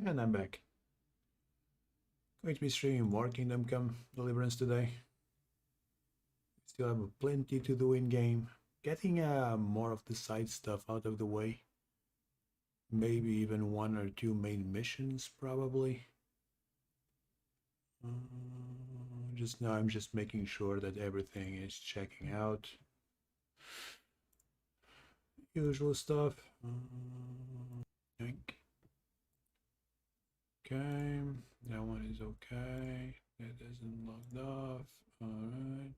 And I'm back. Going to be streaming more Kingdom Come Deliverance today. Still have plenty to do in game. Getting more of the side stuff out of the way. Maybe even 1 or 2 main missions, probably. Just now, I'm just making sure that everything is checking out. Usual stuff. Okay, that one is okay. That isn't logged off. Alright.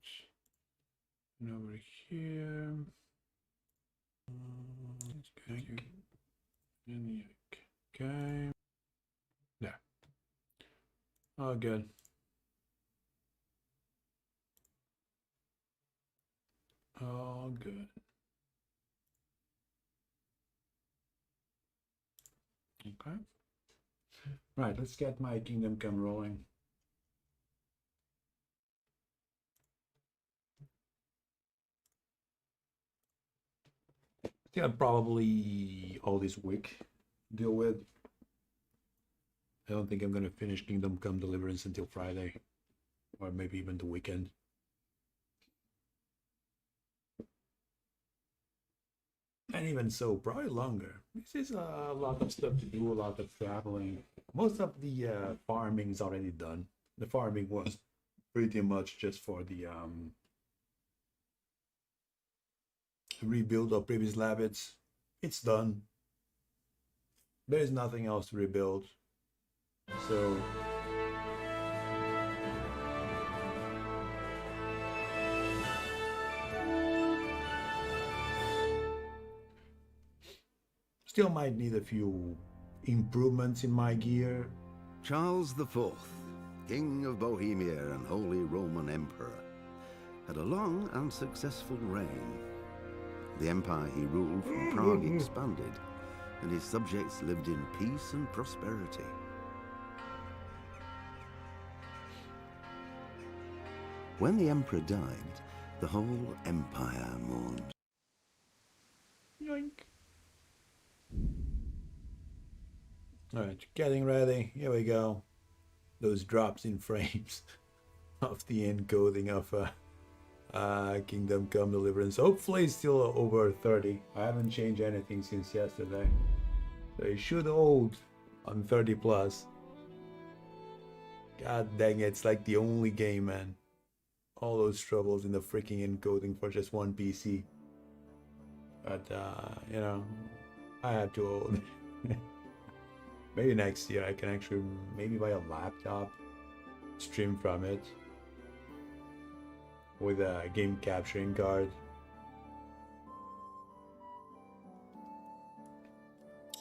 And over here. Okay. Yeah. All good. All good. Okay. Right, let's get my Kingdom Come rolling. Yeah, probably all this week deal with. I don't think I'm gonna finish Kingdom Come Deliverance until Friday, or maybe even the weekend. And even so, probably longer. This is a lot of stuff to do, a lot of traveling. Most of the farming is already done. The farming was pretty much just for the rebuild of previous habits. It's done. There is nothing else to rebuild. So still might need a few improvements in my gear. Charles IV, King of Bohemia and Holy Roman Emperor, had a long and successful reign. The empire he ruled from Prague expanded, and his subjects lived in peace and prosperity. When the emperor died, the whole empire mourned. Yoink. Alright, getting ready. Here we go. Those drops in frames of the encoding of Kingdom Come Deliverance. Hopefully it's still over 30. I haven't changed anything since yesterday. So it should hold on 30 plus. God dang it, it's like the only game, man. All those troubles in the freaking encoding for just one PC. But, you know, I have to hold. Maybe next year I can actually maybe buy a laptop, stream from it with a game capturing card.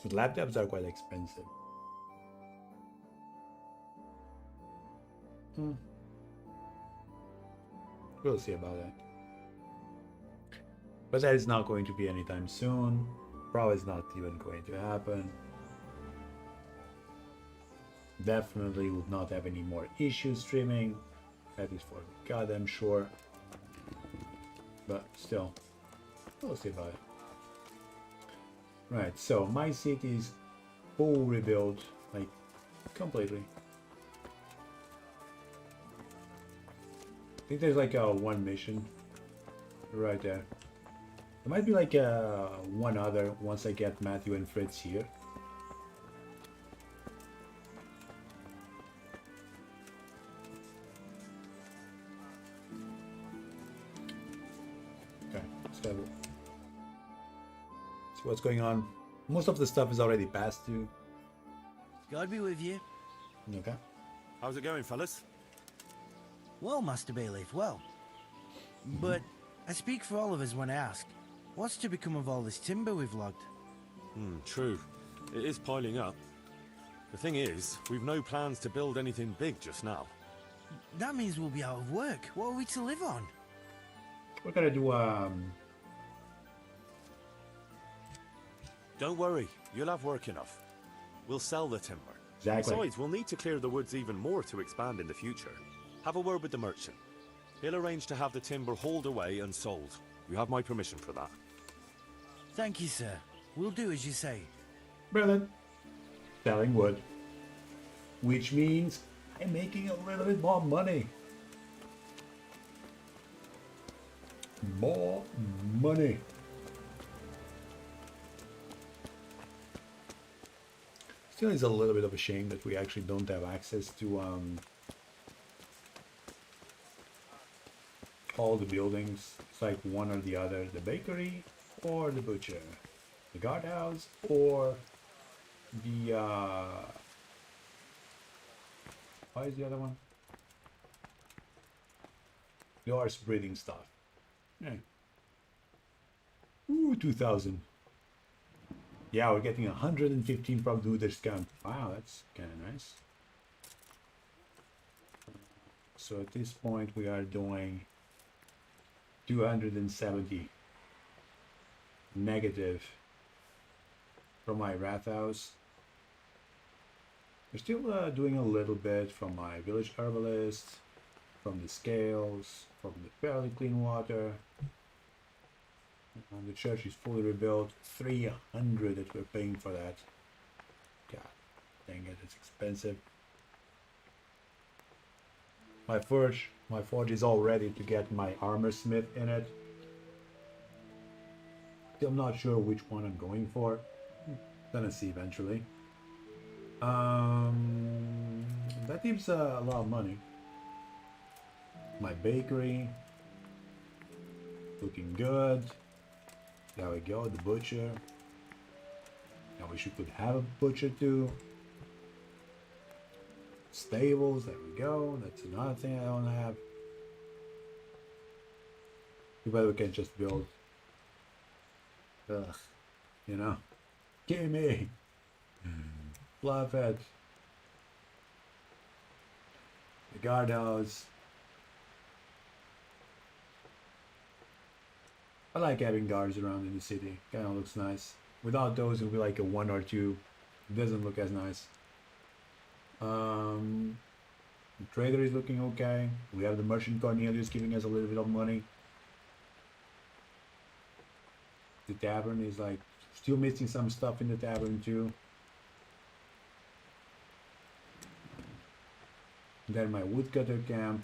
But laptops are quite expensive. We'll see about that. But that is not going to be anytime soon. Probably is not even going to happen. Definitely will not have any more issues streaming. That is for goddamn sure. But still, we'll see about it. Right, so my city is full rebuild, like completely. I think there's like a one mission right there. There might be like one other once I get Matthew and Fritz here. Okay, let's have it. See what's going on. Most of the stuff is already passed to. God be with you. Okay. How's it going, fellas? Well, Master Bayleaf, well. But I speak for all of us when I ask, what's to become of all this timber we've logged? True. It is piling up. The thing is, we've no plans to build anything big just now. That means we'll be out of work. What are we to live on? We're gonna do Don't worry, you'll have work enough. We'll sell the timber. exactly. Besides, we'll need to clear the woods even more to expand in the future. Have a word with the merchant. He'll arrange to have the timber hauled away and sold. You have my permission for that. Thank you, sir. We'll do as you say. Brilliant. Selling wood. which means I'm making a little bit more money. More money. Still is a little bit of a shame that we actually don't have access to all the buildings. It's like one or the other, the bakery or the butcher, the guardhouse or the what is the other one? The horse breeding stuff. Yeah. Ooh, 2,000. Yeah, we're getting 115 from the discount. Wow, that's kind of nice. So at this point we are doing 270 negative from my Rathaus. We're still doing a little bit from my village herbalist, from the scales, from the fairly clean water. The church is fully rebuilt. 300 that we're paying for that. God dang it, it's expensive. My forge is all ready to get my armor smith in it. Still not sure which one I'm going for. Gonna see eventually. That leaves a lot of money. My bakery, looking good. There we go, the butcher. I wish we could have a butcher too. Stables, there we go. That's another thing I don't have. Too bad we can just build. Ugh, you know. Gimme! Love it. The guardhouse. I like having guards around in the city. Kind of looks nice. Without those, it would be like a 1 or 2. It doesn't look as nice. The trader is looking okay. We have the merchant Cornelius giving us a little bit of money. The tavern is like still missing some stuff in the tavern too. Then my woodcutter camp.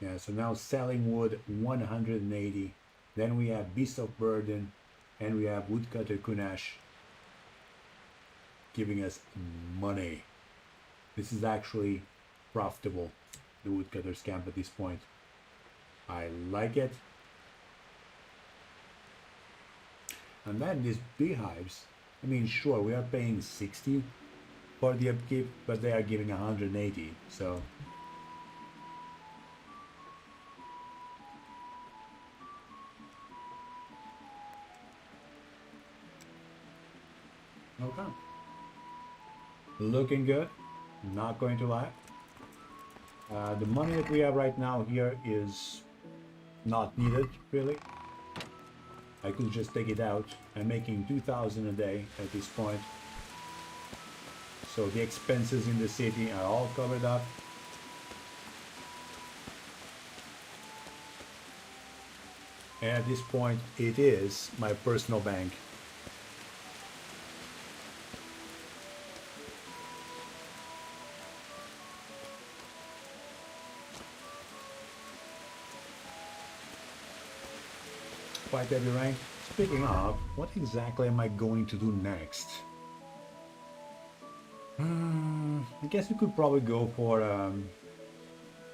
Yeah, so now selling wood 180. Then we have Beast of Burden and we have Woodcutter Kunash giving us money. This is actually profitable, the Woodcutter's camp at this point. I like it. And then these beehives, I mean, sure, we are paying 60 for the upkeep, but they are giving 180, so okay. Looking good, not going to lie. The money that we have right now here is not needed, really. I could just take it out. I'm making 2,000 a day at this point. So the expenses in the city are all covered up. And at this point, it is my personal bank. Quite heavy rank. Speaking of, what exactly am I going to do next? I guess we could probably go for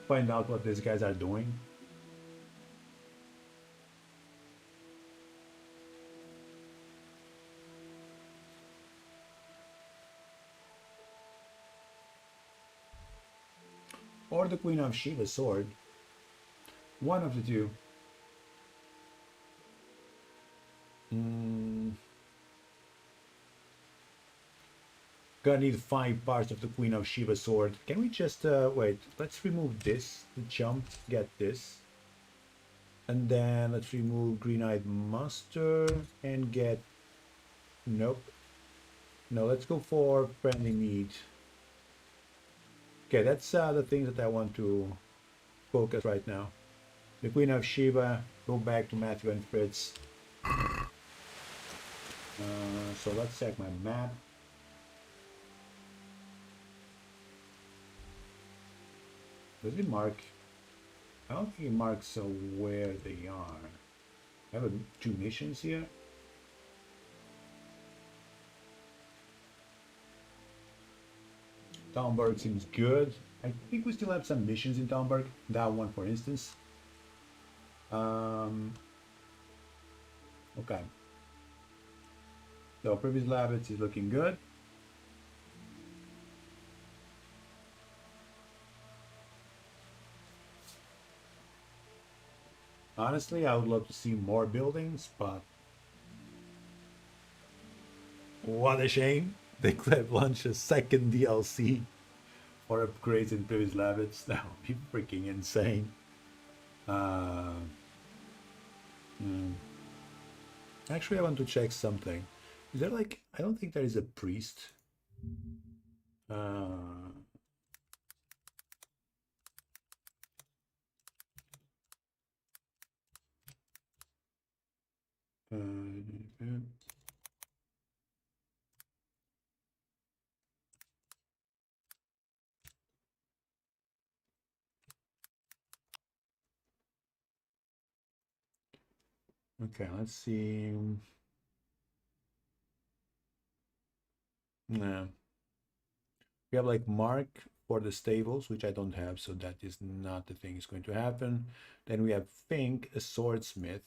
find out what these guys are doing. Or the Queen of Shiva's sword. One of the two. Gonna need 5 parts of the Queen of Shiva's sword. Can we just wait? Let's remove this. The jump. Get this. And then let's remove Green-Eyed Master and get. Nope. No, let's go for Friendly Need. Okay, that's the thing that I want to focus right now. The Queen of Shiva. Go back to Matthew and Fritz. So let's check my map. Does it mark? I don't think it marks where they are. I have two missions here. Talmberg seems good. I think we still have some missions in Talmberg. That one, for instance. Okay. So previous habits is looking good. Honestly, I would love to see more buildings, but what a shame. They could have launched a second DLC for upgrades in previous habits. That would be freaking insane. Actually, I want to check something. Is there like, I don't think there is a priest. Okay, let's see. No. We have like Mark for the stables, which I don't have, so that is not the thing is going to happen. Then we have Fink, a swordsmith,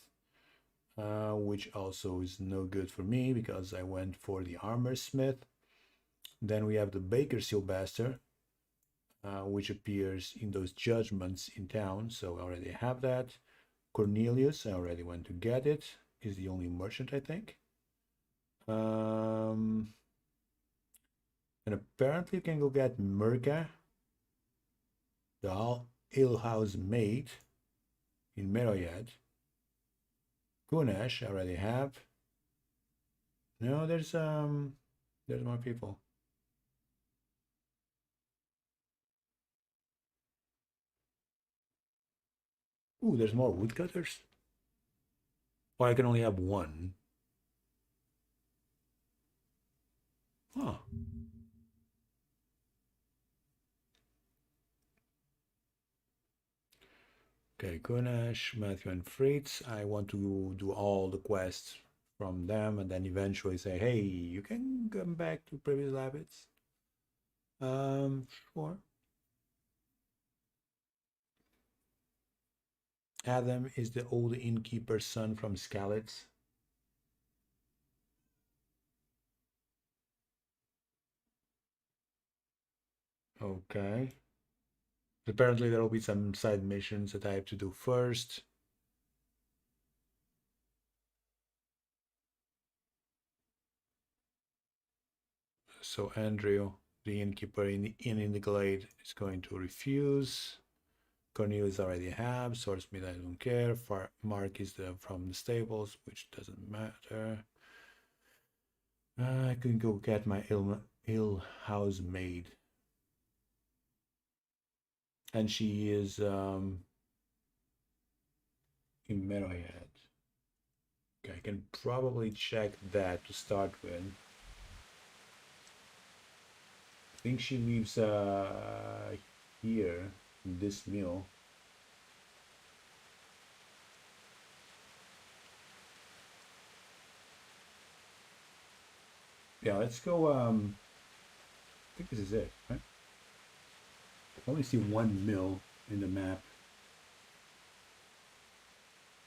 which also is no good for me because I went for the armor smith. Then we have the Baker Sylvester, which appears in those judgments in town, so I already have that. Cornelius, I already went to get it. Is the only merchant, I think. And apparently you can go get Merca, the alehouse maid in Meroyed. Kunesh, I already have. No, there's more people. Ooh, there's more woodcutters. Or I can only have one. Huh. Okay, Kunesh, Matthew, and Fritz. I want to do all the quests from them and then eventually say, hey, you can come back to previous habits. Sure. Adam is the old innkeeper's son from Skalitz. Okay. Apparently there will be some side missions that I have to do first. So Andrew, the innkeeper in the glade, is going to refuse. Cornelius already have. Swordsmith, I don't care. Mark is from the stables, which doesn't matter. I can go get my ill house maid. And she is in Meroyed. Okay, I can probably check that to start with. I think she lives here in this mill. Yeah, let's go. I think this is it, right? I only see one mill in the map.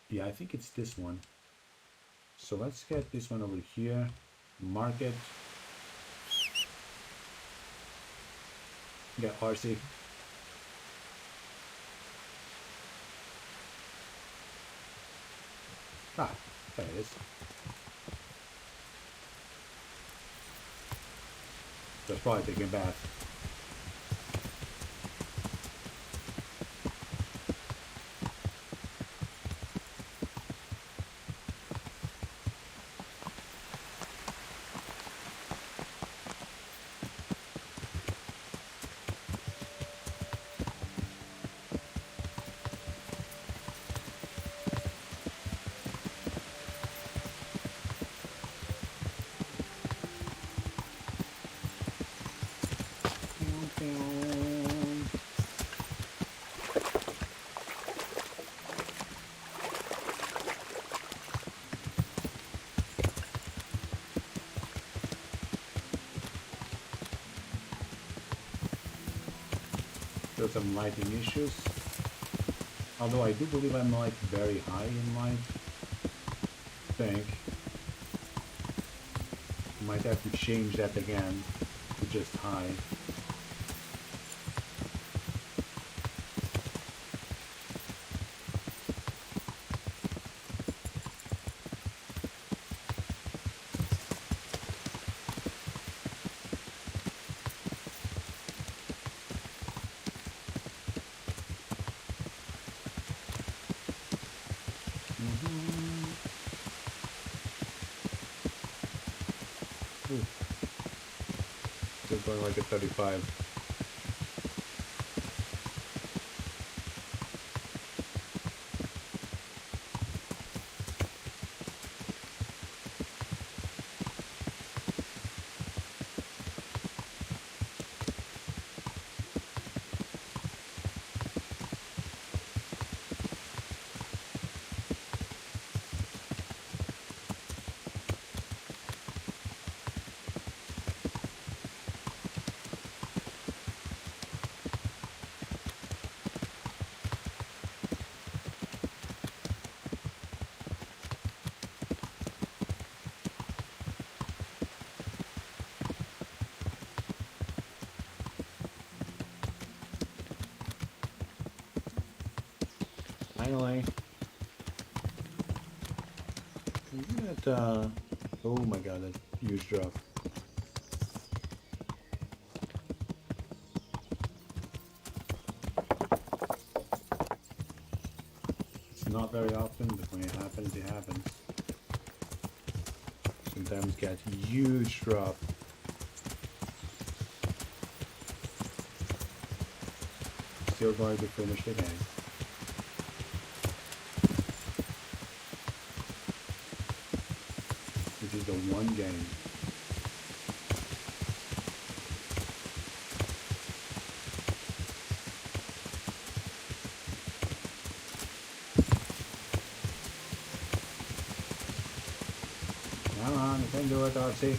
Yeah, I think it's this one. So let's get this one over here. Market. Yeah, RC. Ah, there it is. That's probably taking a bath. Still some lighting issues. Although I do believe I'm like very high in light. I think. Might have to change that again to just high. Ooh. Still going like a 35. Finally. Isn't that, oh my god, that huge drop. It's not very often, but when it happens, it happens. Sometimes get huge drop. Still going to finish the game. This is the one game. Come on, you can do it, Darcy.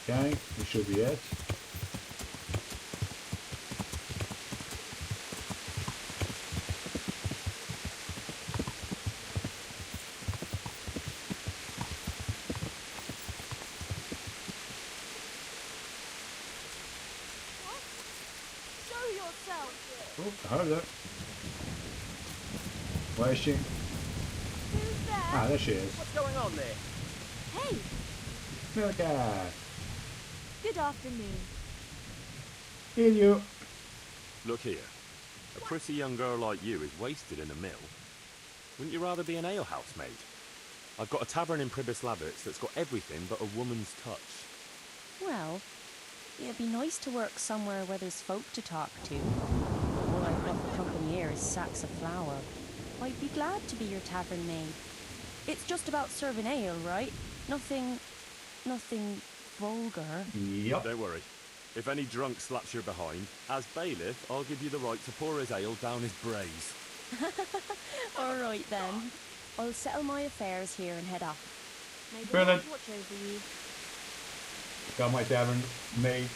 Okay, this should be it. Show yourself! Oh, I heard her. Where is she? Who's there? Ah, there she is. What's going on there? Hey, Milka! good afternoon. Here you. Look here. A pretty young girl like you is wasted in a mill. Wouldn't you rather be an alehouse maid? I've got a tavern in Pribys Labbits that's got everything but a woman's touch. Well, it'd be nice to work somewhere where there's folk to talk to. All I've got for company here is sacks of flour. I'd be glad to be your tavern maid. It's just about serving ale, right? Nothing vulgar. Yep. Don't worry. If any drunk slaps your behind, as bailiff, I'll give you the right to pour his ale down his braes. All right then. I'll settle my affairs here and head off. May the Brilliant. Lord watch over you. Got my tavern made.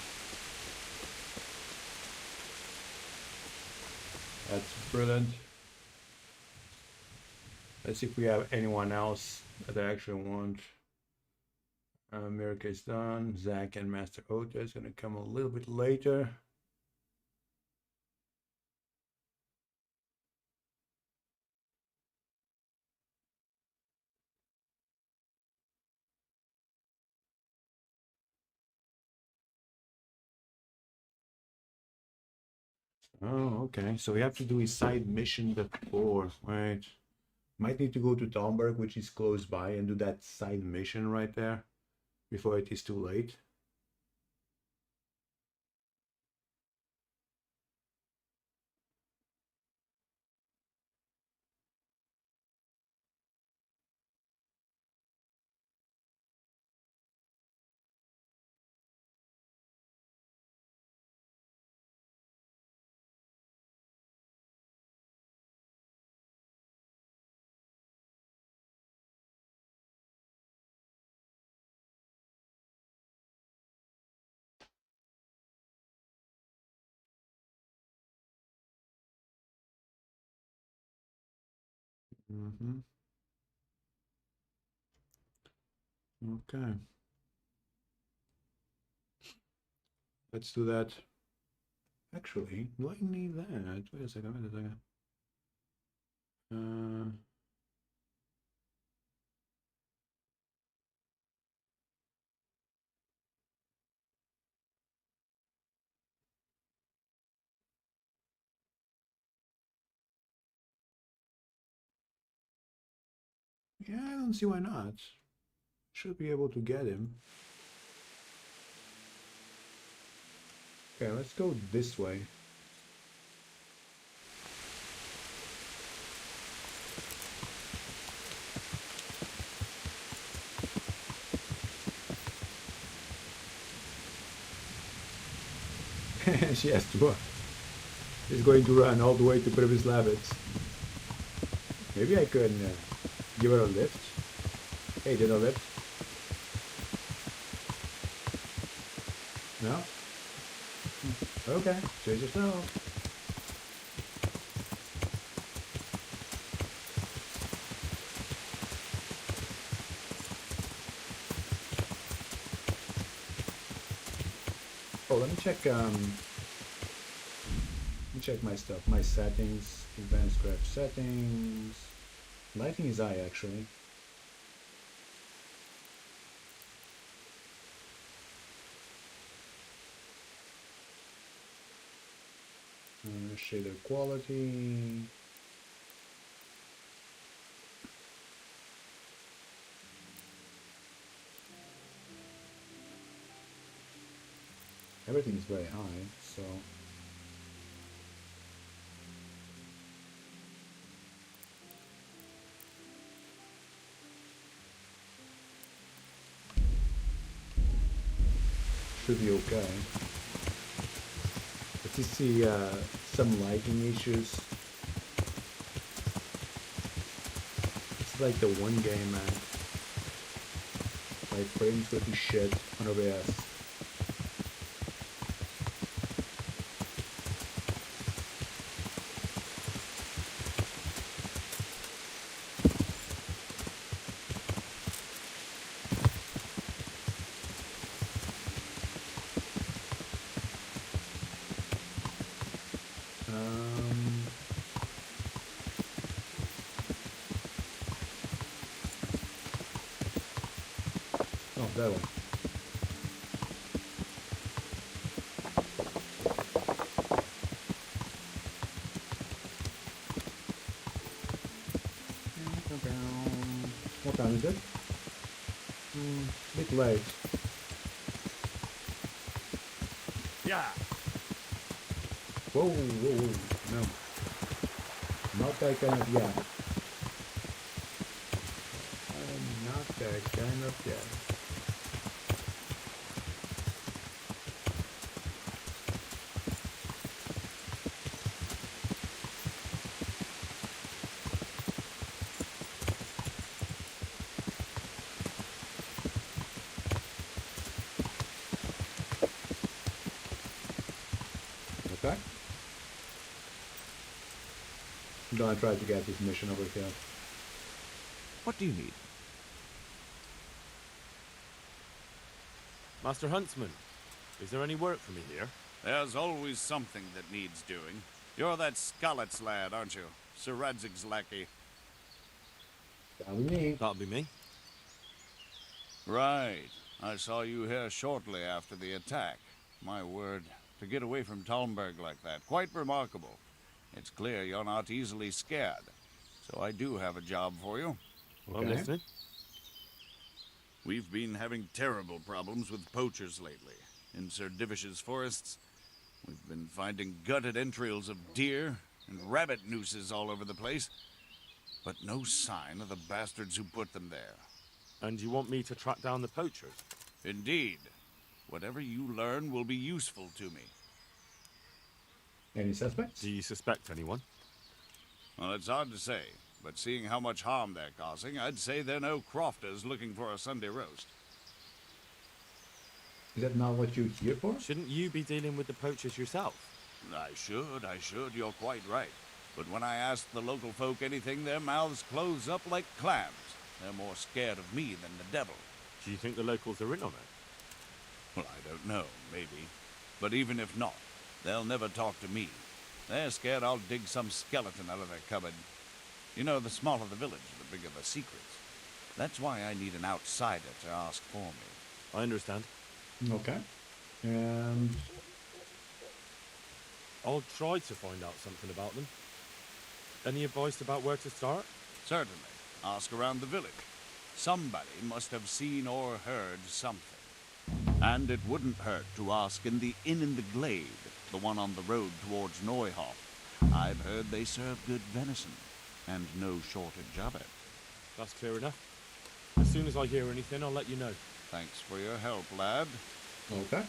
That's brilliant. Let's see if we have anyone else that I actually want. America is done. Zach and Master Ota is going to come a little bit later. Oh, okay. So we have to do a side mission before, right? Might need to go to Talmberg, which is close by, and do that side mission right there before it is too late. Mm-hmm. Okay. Let's do that. Actually, do I need that? Wait a second, wait a second. Yeah, I don't see why not. Should be able to get him. Okay, let's go this way. She has to. She's going to run all the way to Privis Lavitz. Maybe I could give her a lift. Hey, did a lift? No? Okay, choose yourself. Oh, let me check my stuff. My settings, advanced graph settings. Lighting is high actually. Shader quality. Everything is very high, so should be okay. But you see some lighting issues. It's like the one game, man. My frames go to shit on OBS. Oh, that one. What time is it? Bit late. Yeah. Whoa, whoa, whoa. No. Not that kind of yeah. I'm not that kind of yeah. Okay. I'm gonna try to get this mission over here. What do you need? Master Huntsman, is there any work for me here? There's always something that needs doing. You're that Skalitz lad, aren't you? Sir Radzig's lackey. That'll be me. That'll be me. Right. I saw you here shortly after the attack. My word, to get away from Talmberg like that, quite remarkable. It's clear you're not easily scared. So I do have a job for you. Well, I'm Okay. listening. We've been having terrible problems with poachers lately. In Sir Divish's forests, we've been finding gutted entrails of deer and rabbit nooses all over the place. But no sign of the bastards who put them there. And you want me to track down the poachers? Indeed. Whatever you learn will be useful to me. Any suspects? Do you suspect anyone? Well, it's hard to say, but seeing how much harm they're causing, I'd say they're no crofters looking for a Sunday roast. Is that not what you're here for? Shouldn't you be dealing with the poachers yourself? I should, you're quite right. But when I ask the local folk anything, their mouths close up like clams. They're more scared of me than the devil. Do you think the locals are in on it? Well, I don't know, maybe. But even if not, they'll never talk to me. They're scared I'll dig some skeleton out of their cupboard. You know, the smaller the village, the bigger the secrets. That's why I need an outsider to ask for me. I understand. Okay. And I'll try to find out something about them. Any advice about where to start? Certainly. Ask around the village. Somebody must have seen or heard something. And it wouldn't hurt to ask in the inn in the glade, the one on the road towards Neuhoff. I've heard they serve good venison, and no shortage of it. That's clear enough. As soon as I hear anything, I'll let you know. Thanks for your help, lad. okay.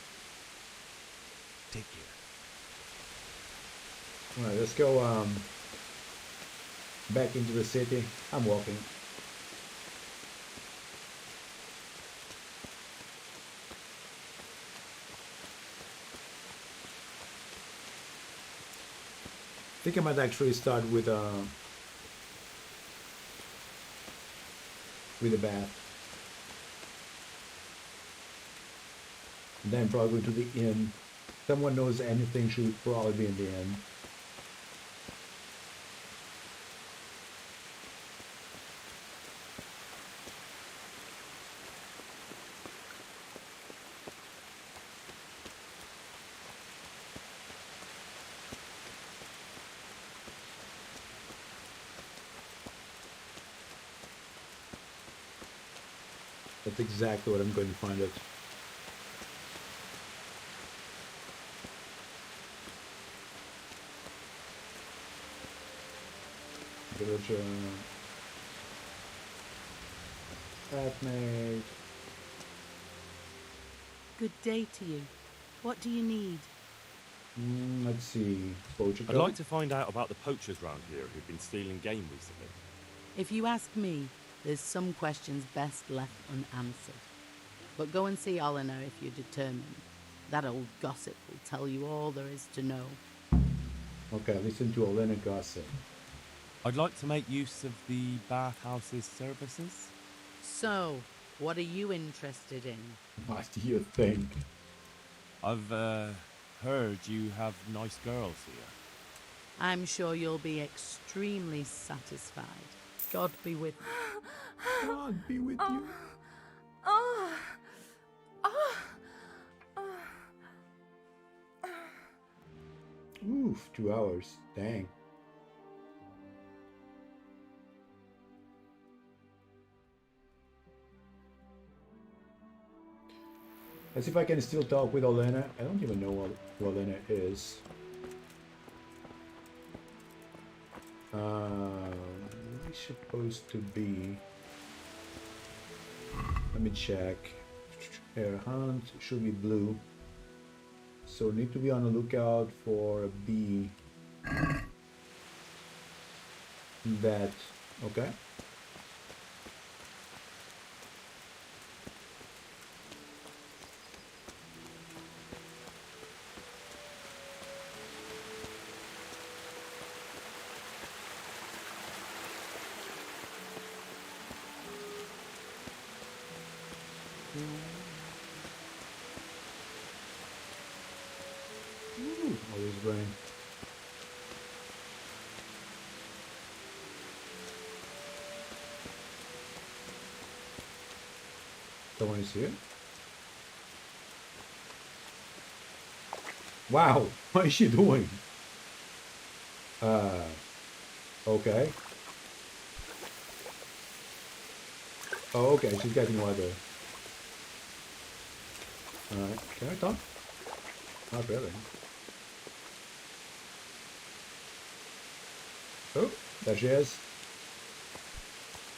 Take care. All right, let's go back into the city. I'm walking. I think I might actually start with a bath. And then probably go to the inn. Someone knows anything should probably be in the inn. That's exactly what I'm going to find it. Villager. Flatmate. Good day to you. What do you need? Let's see. Poacher I'd like to find out about the poachers round here who've been stealing game recently. If you ask me, there's some questions best left unanswered. But go and see Olenna if you're determined. That old gossip will tell you all there is to know. Okay, listen to Olenna gossip. I'd like to make use of the bathhouse's services. So, what are you interested in? What do you think? I've heard you have nice girls here. I'm sure you'll be extremely satisfied. God be with you. God be with you. Oof, 2 hours. Dang. Let's see if I can still talk with Olenna. I don't even know what Olenna is. Where is she supposed to be? Let me check. Air hunt should be blue. So need to be on the lookout for a bee. That, okay. Always brain. Someone is here. Wow, what is she doing? Okay. Oh, okay, she's getting water. Alright, can I talk? Not really. Oh, there she is.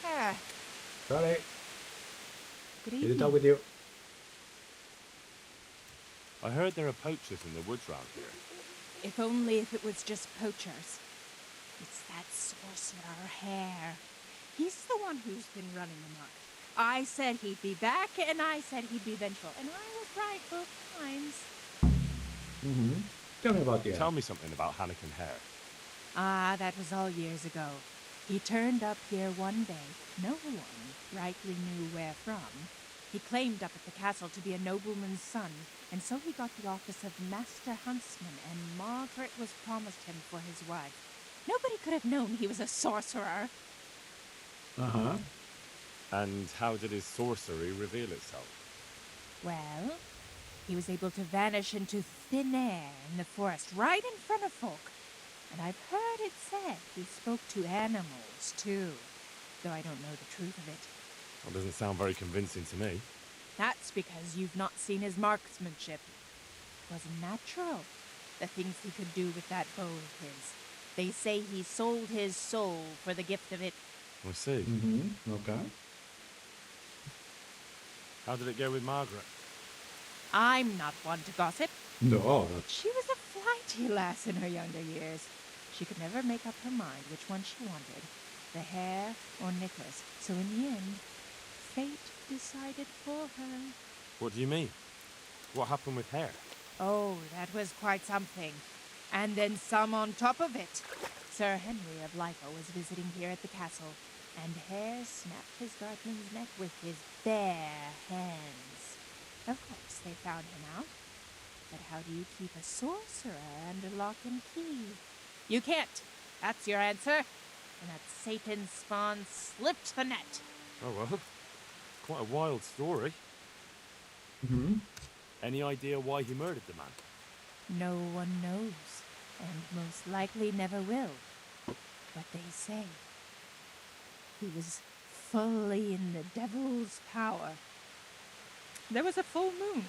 Ah, Sorry, good need to evening. talk with you. I heard there are poachers in the woods round here. If only if it was just poachers. It's that sorcerer Hare. He's the one who's been running amok. I said he'd be back, and I said he'd be vengeful, and I was right both times. Tell me about the Tell me something about Hannikin Hare. Ah, that was all years ago. He turned up here one day, no one rightly knew where from. He claimed up at the castle to be a nobleman's son, and so he got the office of Master Huntsman, and Margaret was promised him for his wife. Nobody could have known he was a sorcerer. Uh-huh. And how did his sorcery reveal itself? Well, he was able to vanish into thin air in the forest right in front of folk. And I've heard it said he spoke to animals, too, though I don't know the truth of it. Well, doesn't sound very convincing to me. That's because you've not seen his marksmanship. It was natural, the things he could do with that bow of his. They say he sold his soul for the gift of it. I see. Mm-hmm. Okay. How did it go with Margaret? I'm not one to gossip. No, that's... She was a flighty lass in her younger years. She could never make up her mind which one she wanted, the hare or Nicholas. So in the end, fate decided for her. What do you mean? What happened with Hare? Oh, that was quite something. And then some on top of it. Sir Henry of Lyko was visiting here at the castle, and Hare snapped his guardian's neck with his bare hands. Of course, they found him out. But how do you keep a sorcerer under lock and key? You can't. That's your answer. And that Satan spawn slipped the net. Oh well, quite a wild story. Mm-hmm. Any idea why he murdered the man? No one knows, and most likely never will. But they say he was fully in the devil's power. There was a full moon,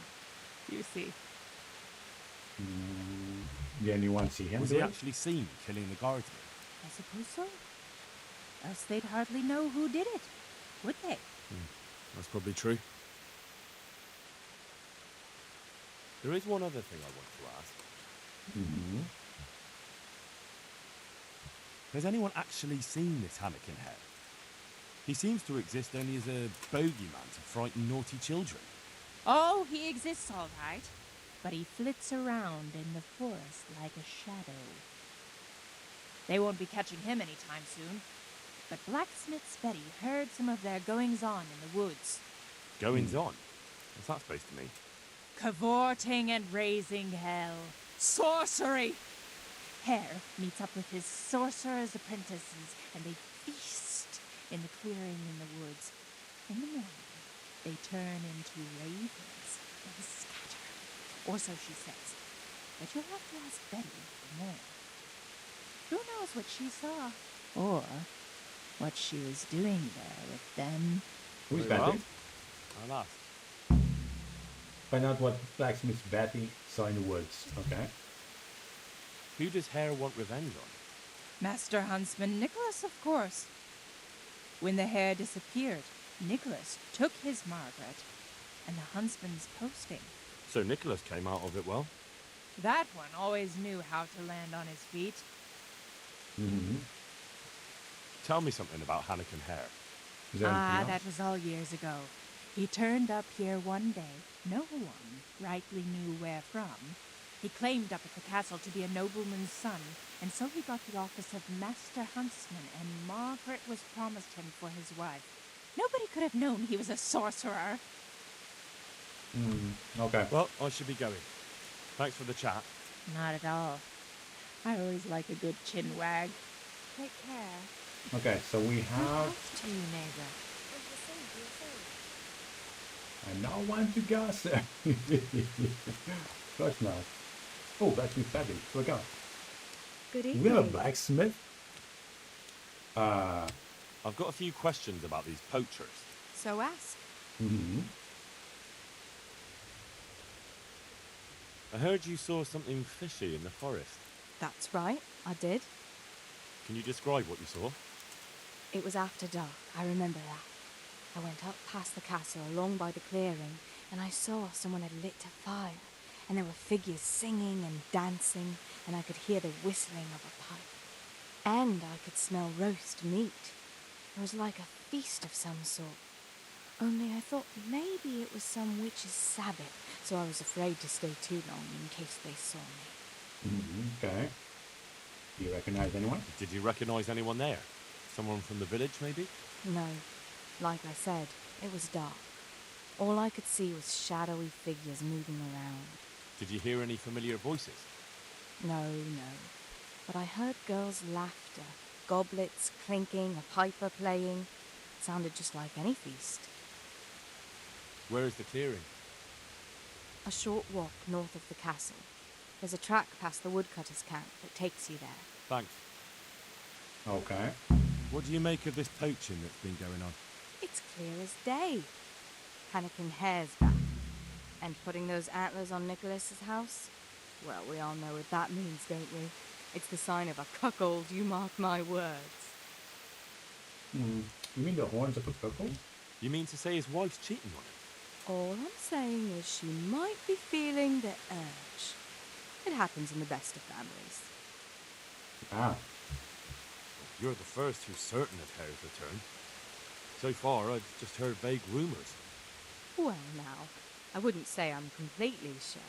you see. Did anyone see him? Was he actually seen killing the guardsman? I suppose so. Else they'd hardly know who did it, would they? That's probably true. There is one other thing I want to ask. Mm-hmm. Has anyone actually seen this Hannikin Hare? He seems to exist only as a bogeyman to frighten naughty children. Oh, he exists all right. But he flits around in the forest like a shadow. They won't be catching him anytime soon. But Blacksmith's Betty heard some of their goings-on in the woods. Goings-on? What's that supposed to mean? Cavorting and raising hell. Sorcery! Hare meets up with his sorcerer's apprentices, and they feast in the clearing in the woods. In the morning, they turn into ravens and scatter. Or so she says. But you'll have to ask Betty for more. Who knows what she saw? Or what she was doing there with them. Who's Very well. Betty? I'll ask. Find out what Blacksmith Betty saw in the woods. Okay. Who does Hare want revenge on? Master Huntsman Nicholas, of course. When the hare disappeared, Nicholas took his Margaret and the huntsman's posting. So Nicholas came out of it well. That one always knew how to land on his feet. Mm-hmm. Tell me something about Hannikin Hare. Is there anything else? That was all years ago. He turned up here one day. No one rightly knew where from. He claimed up at the castle to be a nobleman's son, and so he got the office of Master Huntsman, and Margaret was promised him for his wife. Nobody could have known he was a sorcerer. Okay. Well, I should be going. Thanks for the chat. Not at all. I always like a good chin wag. Take care. Okay, so we have... Off to you, neighbor. I now want to gossip. Gosh, not. Oh, Blacksmith Betty. Look out. Good We evening. have a blacksmith. I've got a few questions about these poachers. So ask. Mm-hmm. I heard you saw something fishy in the forest. That's right, I did. Can you describe what you saw? It was after dark, I remember that. I went up past the castle along by the clearing, and I saw someone had lit a fire, and there were figures singing and dancing, and I could hear the whistling of a pipe. And I could smell roast meat. It was like a feast of some sort. Only I thought maybe it was some witch's sabbath, so I was afraid to stay too long in case they saw me. Okay. Do you recognize anyone? Did you recognize anyone there? Someone from the village, maybe? No. Like I said, it was dark. All I could see was shadowy figures moving around. Did you hear any familiar voices? No. But I heard girls' laughter, goblets clinking, a piper playing. It sounded just like any feast. Where is the clearing? A short walk north of the castle. There's a track past the woodcutter's camp that takes you there. Thanks. Okay. What do you make of this poaching that's been going on? It's clear as day. Hannikin Hare's back. And putting those antlers on Nicholas's house? Well, we all know what that means, don't we? It's the sign of a cuckold, you mark my words. You mean the horns of a cuckold? You mean to say his wife's cheating on him? All I'm saying is she might be feeling the urge. It happens in the best of families. Ah. You're the first who's certain of Hare's return. So far, I've just heard vague rumours. Well, now, I wouldn't say I'm completely sure.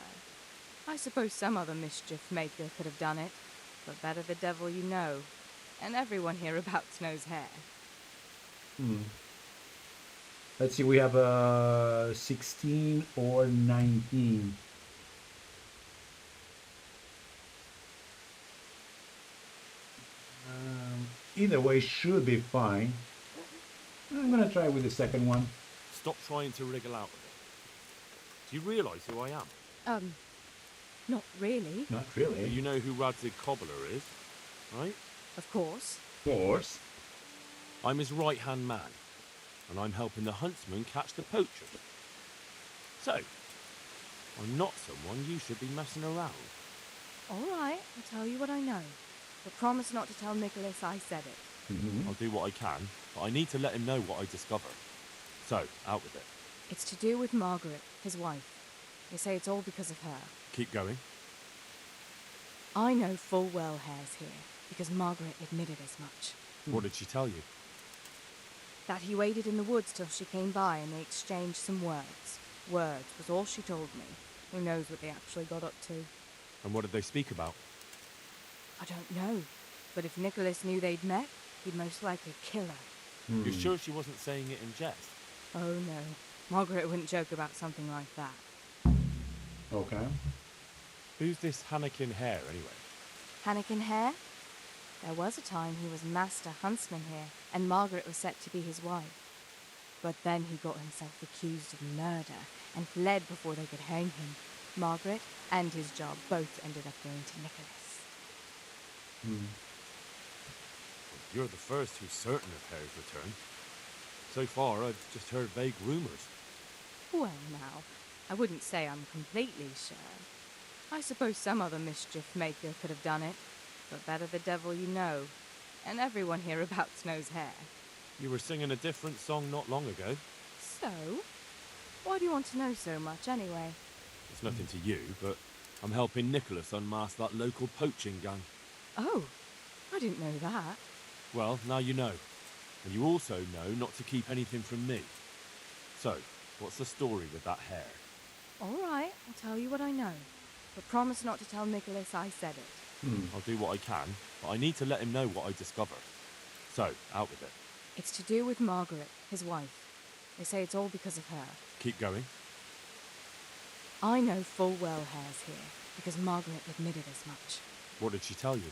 I suppose some other mischief maker could have done it, but better the devil you know. And everyone hereabouts knows Hare. Let's see, we have 16 or 19. Either way should be fine. I'm gonna try with the second one. Stop trying to wriggle out of it. Do you realise who I am? Not really. Not really. You know who Radzig Cobbler is, right? Of course. Of course. I'm his right-hand man, and I'm helping the huntsman catch the poachers. So, I'm not someone you should be messing around. All right, I'll tell you what I know. But promise not to tell Nicholas I said it. I'll do what I can, but I need to let him know what I discover. So, out with it. It's to do with Margaret, his wife. They say it's all because of her. Keep going. I know full well Hare's here, because Margaret admitted as much. What did she tell you? That he waited in the woods till she came by and they exchanged some words. Words was all she told me. Who knows what they actually got up to? And what did they speak about? I don't know. But if Nicholas knew they'd met, he'd most likely kill her. You're sure she wasn't saying it in jest? Oh no. Margaret wouldn't joke about something like that. Okay. Who's this Hannikin Hare, anyway? Hannikin Hare? There was a time he was master huntsman here, and Margaret was set to be his wife. But then he got himself accused of murder and fled before they could hang him. Margaret and his job both ended up going to Nicholas. You're the first who's certain of Hare's return. So far, I've just heard vague rumours. Well, now, I wouldn't say I'm completely sure. I suppose some other mischief maker could have done it, but better the devil you know. And everyone hereabouts knows Hare. You were singing a different song not long ago. So? Why do you want to know so much, anyway? It's nothing to you, but I'm helping Nicholas unmask that local poaching gang. Oh, I didn't know that. Well, now you know. And you also know not to keep anything from me. So, what's the story with that Hare? All right, I'll tell you what I know. But promise not to tell Nicholas I said it. I'll do what I can, but I need to let him know what I discover. So, out with it. It's to do with Margaret, his wife. They say it's all because of her. Keep going. I know full well Hare's here, because Margaret admitted as much. What did she tell you?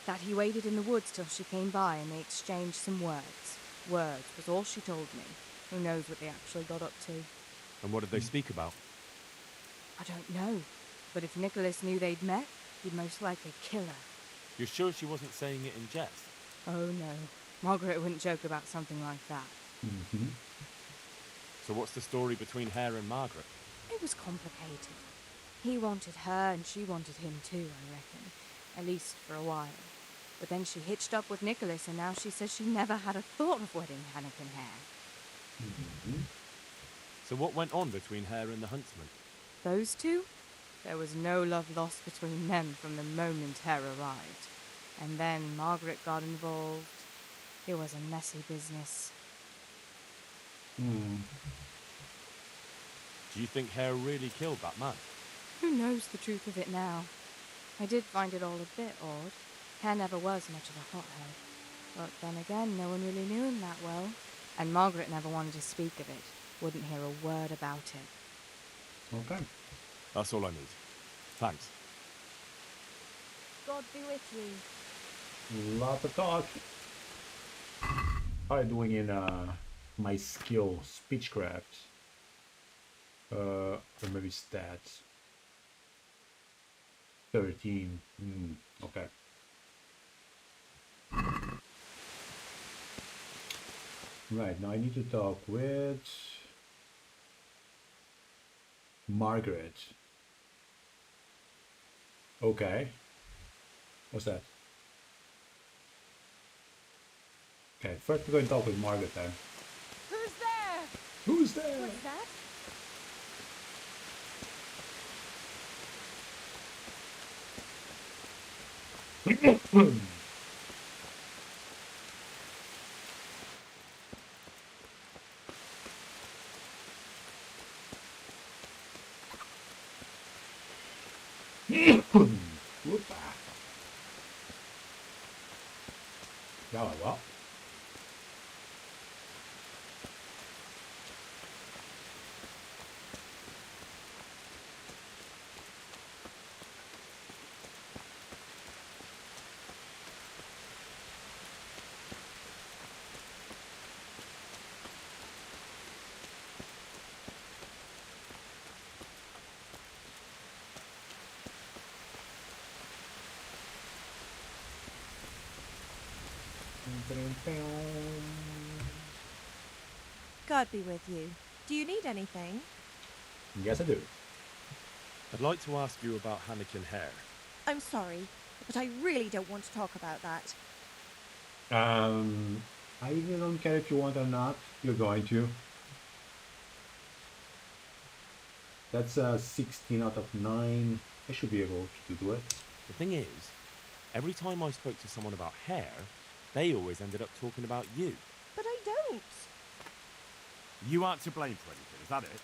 That he waited in the woods till she came by and they exchanged some words. Words was all she told me. Who knows what they actually got up to? And what did they speak about? I don't know. But if Nicholas knew they'd met, he'd most likely kill her. You're sure she wasn't saying it in jest? Oh no. Margaret wouldn't joke about something like that. So what's the story between Hare and Margaret? It was complicated. He wanted her and she wanted him too, I reckon. At least for a while. But then she hitched up with Nicholas and now she says she never had a thought of wedding Hannikin Hare. So what went on between Hare and the huntsman? Those two? There was no love lost between them from the moment Hare arrived. And then Margaret got involved. It was a messy business. Do you think Hare really killed that man? Who knows the truth of it now? I did find it all a bit odd. Hare never was much of a hothead. But then again, no one really knew him that well. And Margaret never wanted to speak of it. Wouldn't hear a word about it. Okay. That's all I need. Thanks. God be with you. Lot of talk. How are you doing in my skill, speechcraft? Or maybe stats. 13. Okay. Right, now I need to talk with Margaret. Okay. What's that? Okay, first we're going to talk with Margaret then. Who's there? Who's there? What's that? Whoopa. Ja, wel. God be with you. Do you need anything? Yes, I do. I'd like to ask you about Hannikin Hare. I'm sorry, but I really don't want to talk about that. I really don't care if you want or not. You're going to. That's a 16 out of 9. I should be able to do it. The thing is, every time I spoke to someone about Hare, they always ended up talking about you. But I don't. You aren't to blame for anything, is that it?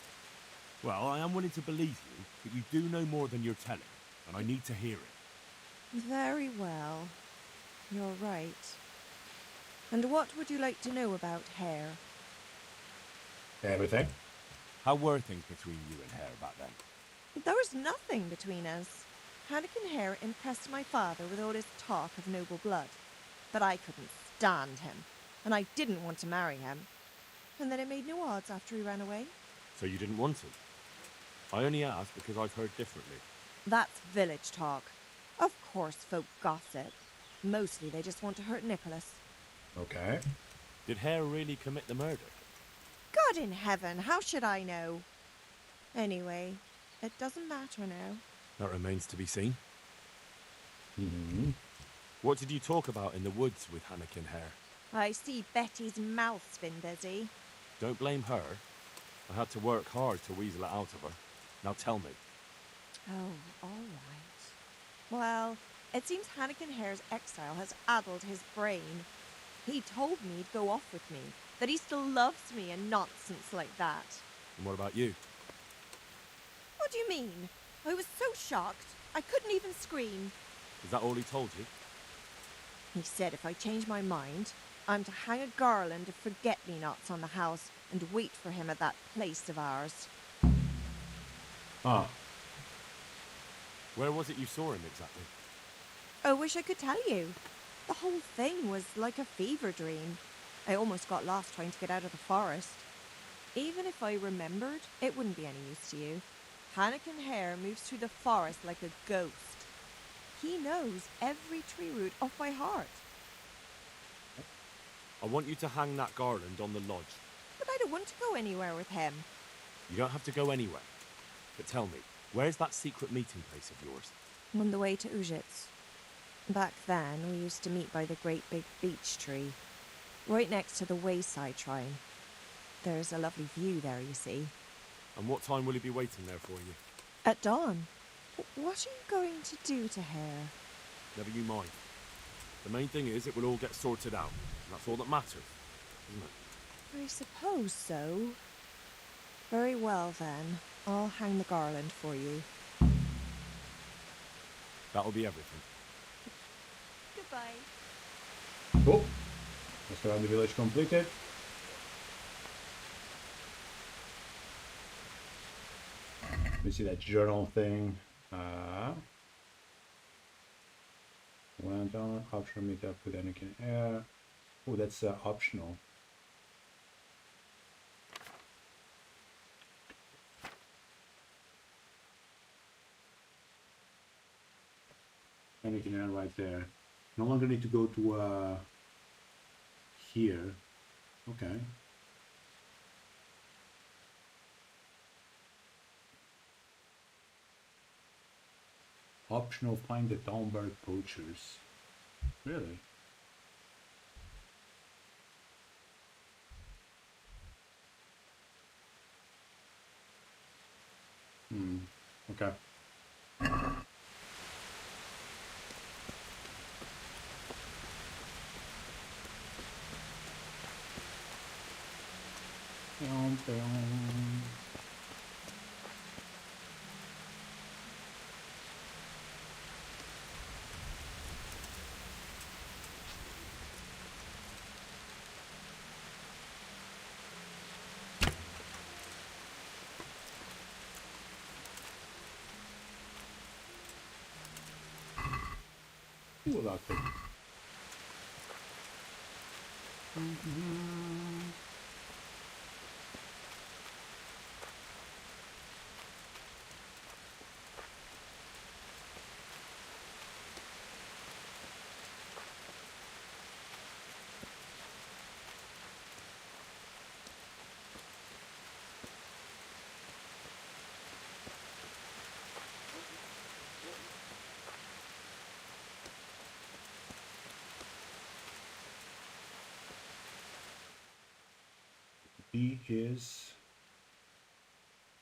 Well, I am willing to believe you, but you do know more than you're telling, and I need to hear it. Very well. You're right. And what would you like to know about Hare? Everything. How were things between you and Hare back then? There was nothing between us. Hannikin Hare impressed my father with all his talk of noble blood. But I couldn't stand him, and I didn't want to marry him. And then it made no odds after he ran away. So you didn't want to? I only asked because I've heard differently. That's village talk. Of course folk gossip. Mostly they just want to hurt Nicholas. Okay. Did Hare really commit the murder? God in heaven, how should I know? Anyway, it doesn't matter now. That remains to be seen. Mm-hmm. What did you talk about in the woods with Hannikin Hare? I see Betty's mouth's been busy. Don't blame her. I had to work hard to weasel it out of her. Now tell me. Oh, all right. Well, it seems Hannikin Hare's exile has addled his brain. He told me he'd go off with me, that he still loves me and nonsense like that. And what about you? What do you mean? I was so shocked, I couldn't even scream. Is that all he told you? He said if I change my mind, I'm to hang a garland of forget-me-nots on the house and wait for him at that place of ours. Ah. Where was it you saw him exactly? I wish I could tell you. The whole thing was like a fever dream. I almost got lost trying to get out of the forest. Even if I remembered, it wouldn't be any use to you. Hannikin Hare moves through the forest like a ghost. He knows every tree root off by heart. I want you to hang that garland on the lodge. But I don't want to go anywhere with him. You don't have to go anywhere. But tell me, where's that secret meeting place of yours? On the way to Uzhitz. Back then, we used to meet by the great big beech tree, right next to the wayside shrine. There's a lovely view there, you see. And what time will he be waiting there for you? At dawn. What are you going to do to Hare? Never you mind. The main thing is it will all get sorted out. And that's all that matters, isn't it? I suppose so. Very well, then. I'll hang the garland for you. That'll be everything. Goodbye. Oh, let's around the village completed. We see that journal thing. Went on optional meetup with Anakin Air. Oh, that's optional. Anakin Air right there. No longer need to go to here. Okay. Optional find the Dawnberg poachers. Really? Okay. Ooh, locked it. B is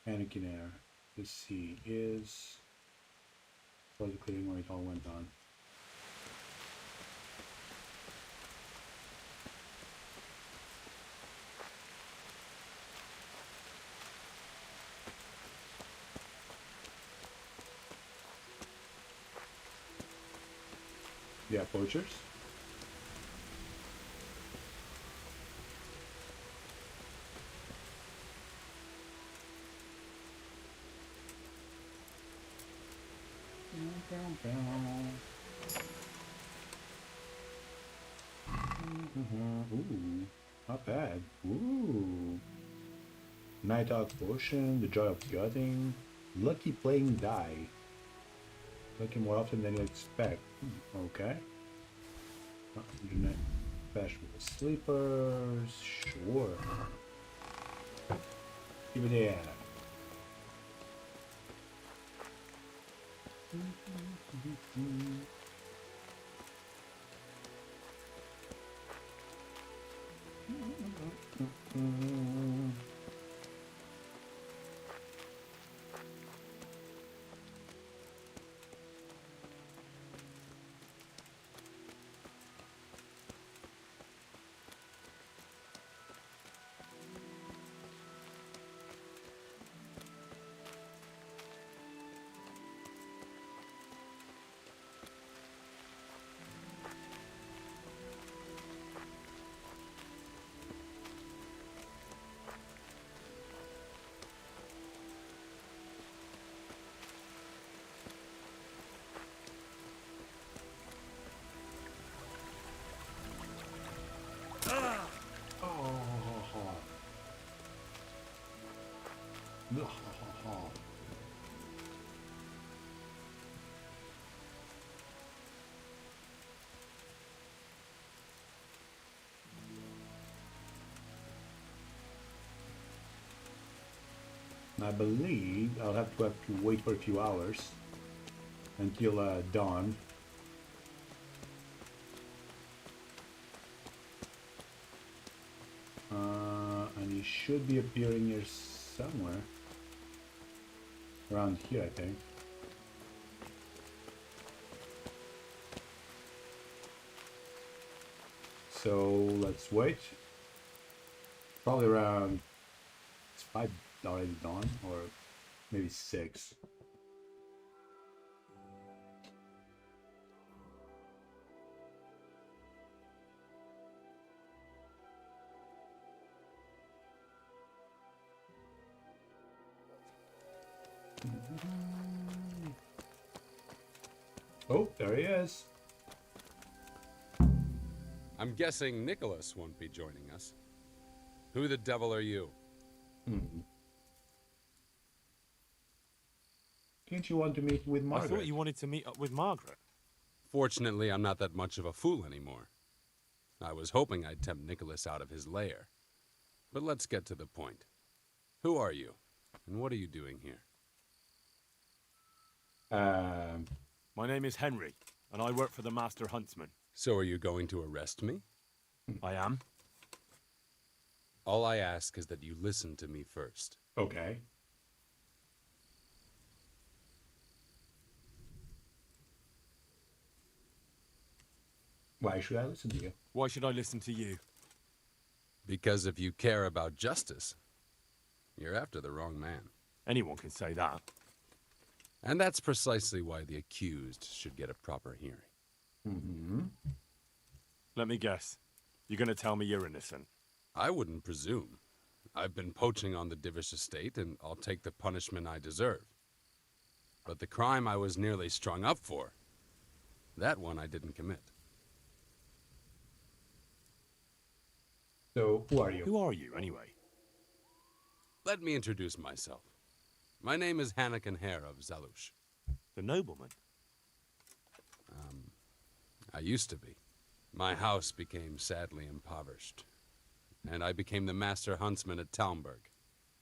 Anakin Air. The C is for the clearing where it all went on. Yeah, poachers. Ooh, not bad. Ooh. Night Hawk Potion, the Joy of Yachting, Lucky Playing Die. Lucky more often than you expect. Okay. Fashionable Sleepers, sure. Give it a I believe I'll have to wait for a few hours until dawn. And he should be appearing here somewhere. Around here, I think. So let's wait. Probably around, it's 5 already dawn, or maybe 6. Oh, there he is. I'm guessing Nicholas won't be joining us. Who the devil are you? Didn't you want to meet with I Margaret? thought you wanted to meet up with Margaret. Fortunately, I'm not that much of a fool anymore. I was hoping I'd tempt Nicholas out of his lair. But let's get to the point. Who are you? And what are you doing here? My name is Henry, and I work for the Master Huntsman. So are you going to arrest me? I am. All I ask is that you listen to me first. Okay. Why should I listen to you? Why should I listen to you? Because if you care about justice, you're after the wrong man. Anyone can say that. And that's precisely why the accused should get a proper hearing. Mm-hmm. Let me guess. You're going to tell me you're innocent. I wouldn't presume. I've been poaching on the Divish estate, and I'll take the punishment I deserve. But the crime I was nearly strung up for, that one I didn't commit. So, who are you? Who are you, anyway? Let me introduce myself. My name is Hanakin Hare of Zalush. The nobleman? I used to be. My house became sadly impoverished, and I became the master huntsman at Talmberg.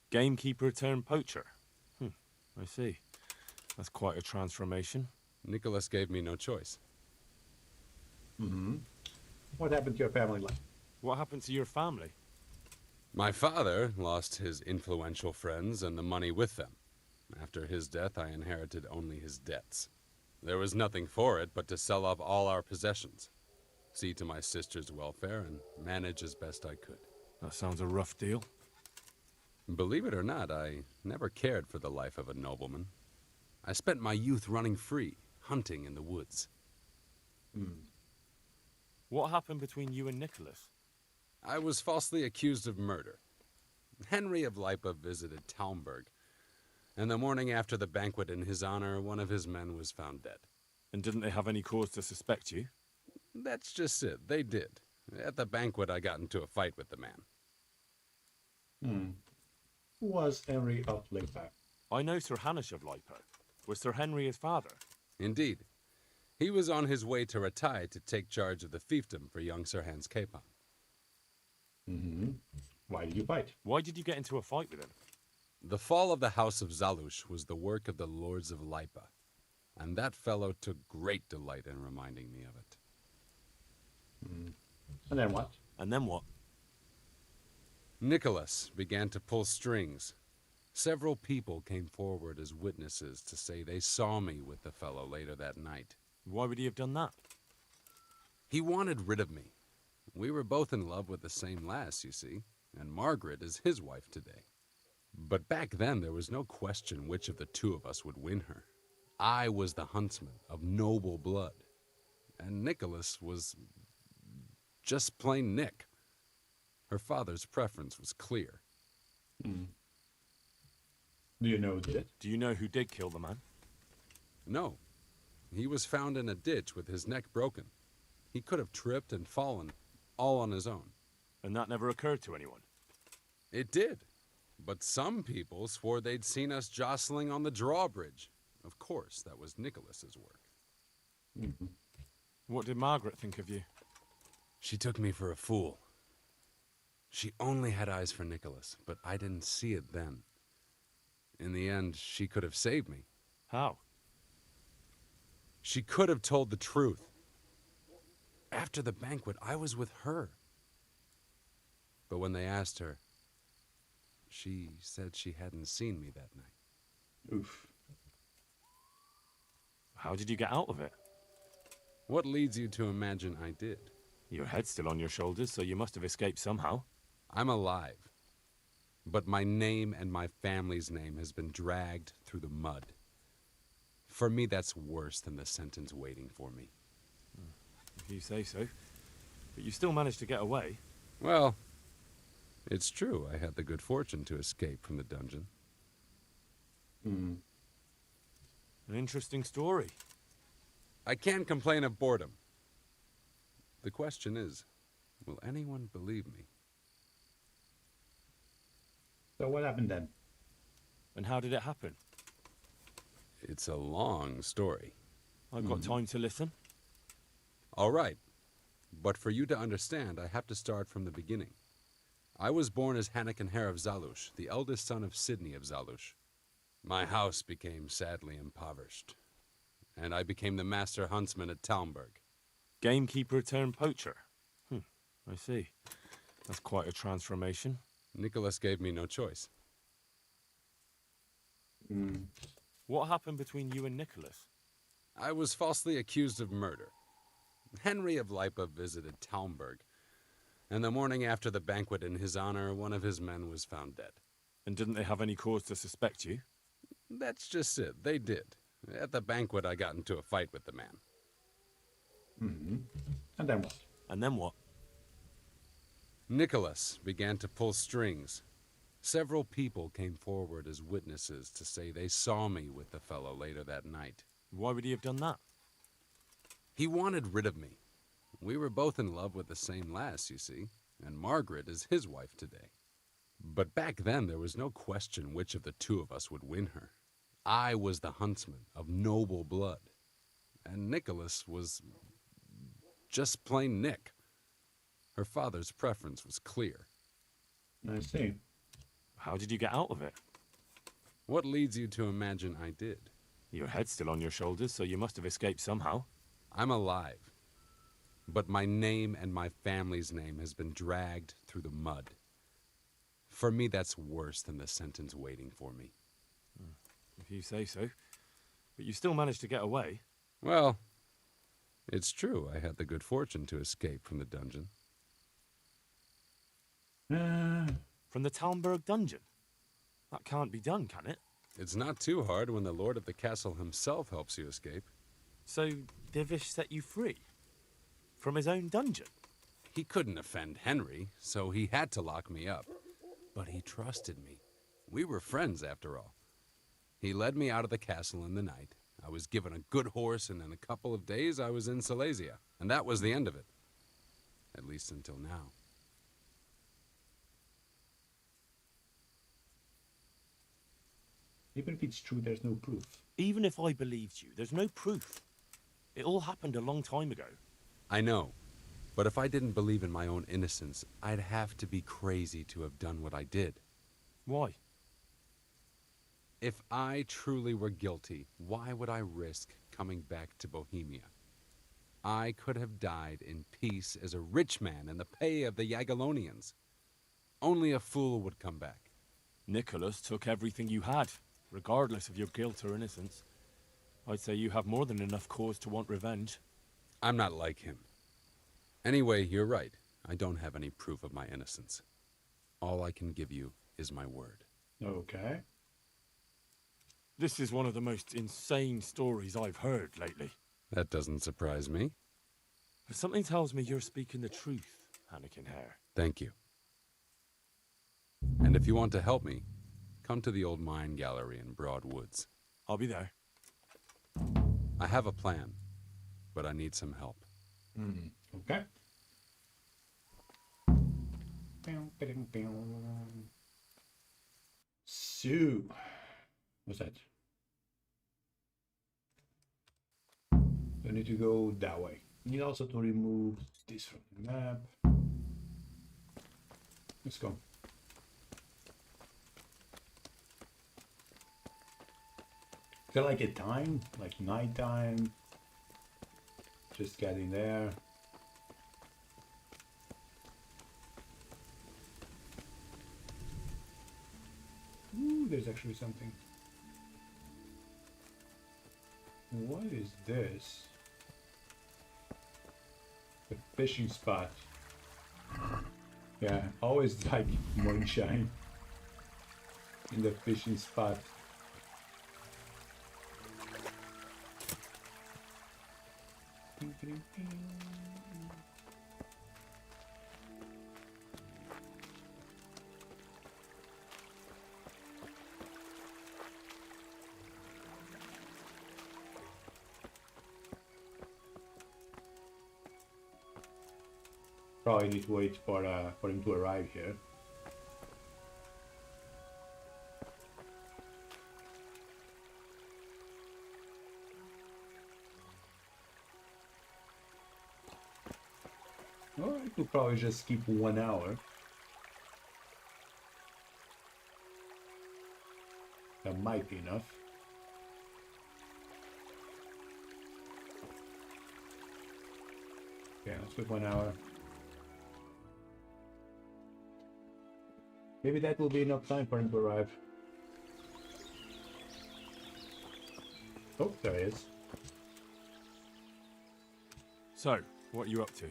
Gamekeeper turned poacher. I see. That's quite a transformation. Nicholas gave me no choice. Mm-hmm. What happened to your family life? What happened to your family? My father lost his influential friends and the money with them. After his death, I inherited only his debts. There was nothing for it but to sell off all our possessions, see to my sister's welfare, and manage as best I could. That sounds a rough deal. Believe it or not, I never cared for the life of a nobleman. I spent my youth running free, hunting in the woods. What happened between you and Nicholas? I was falsely accused of murder. Henry of Lipa visited Talmberg, and the morning after the banquet in his honor, one of his men was found dead. And didn't they have any cause to suspect you? That's just it. They did. At the banquet, I got into a fight with the man. Who was Henry of Lipa? I know Sir Hanish of Lipa. Was Sir Henry his father? Indeed. He was on his way to Rattay to take charge of the fiefdom for young Sir Hans Capon. Why did you fight? Why did you get into a fight with him? The fall of the House of Zalush was the work of the Lords of Lipa, and that fellow took great delight in reminding me of it. And then what? And then what? Nicholas began to pull strings. Several people came forward as witnesses to say they saw me with the fellow later that night. Why would he have done that? He wanted rid of me. We were both in love with the same lass, you see, and Margaret is his wife today. But back then, there was no question which of the two of us would win her. I was the huntsman of noble blood, and Nicholas was just plain Nick. Her father's preference was clear. Do you know who did it? Do you know who did kill the man? No. He was found in a ditch with his neck broken. He could have tripped and fallen, all on his own. And that never occurred to anyone? It did. But some people swore they'd seen us jostling on the drawbridge. Of course, that was Nicholas's work. What did Margaret think of you? She took me for a fool. She only had eyes for Nicholas, but I didn't see it then. In the end, she could have saved me. How? She could have told the truth. After the banquet, I was with her. But when they asked her, she said she hadn't seen me that night. Oof. How did you get out of it? What leads you to imagine I did? Your head's still on your shoulders, so you must have escaped somehow. I'm alive. But my name and my family's name has been dragged through the mud. For me, that's worse than the sentence waiting for me. If you say so. But you still managed to get away. Well, it's true I had the good fortune to escape from the dungeon. An interesting story. I can't complain of boredom. The question is, will anyone believe me? So what happened then? And how did it happen? It's a long story. I've got time to listen. All right. But for you to understand, I have to start from the beginning. I was born as Hanakin Hare of Zalush, the eldest son of Sidney of Zalush. My house became sadly impoverished, and I became the master huntsman at Talmberg. Gamekeeper turned poacher. I see. That's quite a transformation. Nicholas gave me no choice. What happened between you and Nicholas? I was falsely accused of murder. Henry of Lipa visited Talmberg, and the morning after the banquet in his honor, one of his men was found dead. And didn't they have any cause to suspect you? That's just it. They did. At the banquet, I got into a fight with the man. And then what? And then what? Nicholas began to pull strings. Several people came forward as witnesses to say they saw me with the fellow later that night. Why would he have done that? He wanted rid of me. We were both in love with the same lass, you see, and Margaret is his wife today. But back then, there was no question which of the two of us would win her. I was the huntsman of noble blood, and Nicholas was just plain Nick. Her father's preference was clear. I see. How did you get out of it? What leads you to imagine I did? Your head's still on your shoulders, so you must have escaped somehow. I'm alive, but my name and my family's name has been dragged through the mud. For me, that's worse than the sentence waiting for me. If you say so. But you still managed to get away. Well, it's true. I had the good fortune to escape from the dungeon. From the Talmberg dungeon? That can't be done, can it? It's not too hard when the lord of the castle himself helps you escape. So, Divish set you free? From his own dungeon? He couldn't offend Henry, so he had to lock me up. But he trusted me. We were friends, after all. He led me out of the castle in the night. I was given a good horse, and in a couple of days I was in Silesia. And that was the end of it. At least until now. Even if it's true, there's no proof. Even if I believed you, there's no proof. It all happened a long time ago. I know. But if I didn't believe in my own innocence, I'd have to be crazy to have done what I did. Why? If I truly were guilty, why would I risk coming back to Bohemia? I could have died in peace as a rich man in the pay of the Jagiellonians. Only a fool would come back. Nicholas took everything you had, regardless of your guilt or innocence. I'd say you have more than enough cause to want revenge. I'm not like him. Anyway, you're right. I don't have any proof of my innocence. All I can give you is my word. Okay. This is one of the most insane stories I've heard lately. That doesn't surprise me. But something tells me you're speaking the truth, Hanakin Hare. Thank you. And if you want to help me, come to the old mine gallery in Broad Woods. I'll be there. I have a plan, but I need some help. Okay. So, what's that? I need to go that way. I need also to remove this from the map. Let's go. Is there like a time? Like night time? Just getting there. Ooh, there's actually something. What is this? A fishing spot. Yeah, always like moonshine in the fishing spot. probably need to wait for him to arrive here. Alright, we'll probably just keep 1 hour. That might be enough. Okay, let's put 1 hour. Maybe that will be enough time for him to arrive. Oh, there he is. So, what are you up to?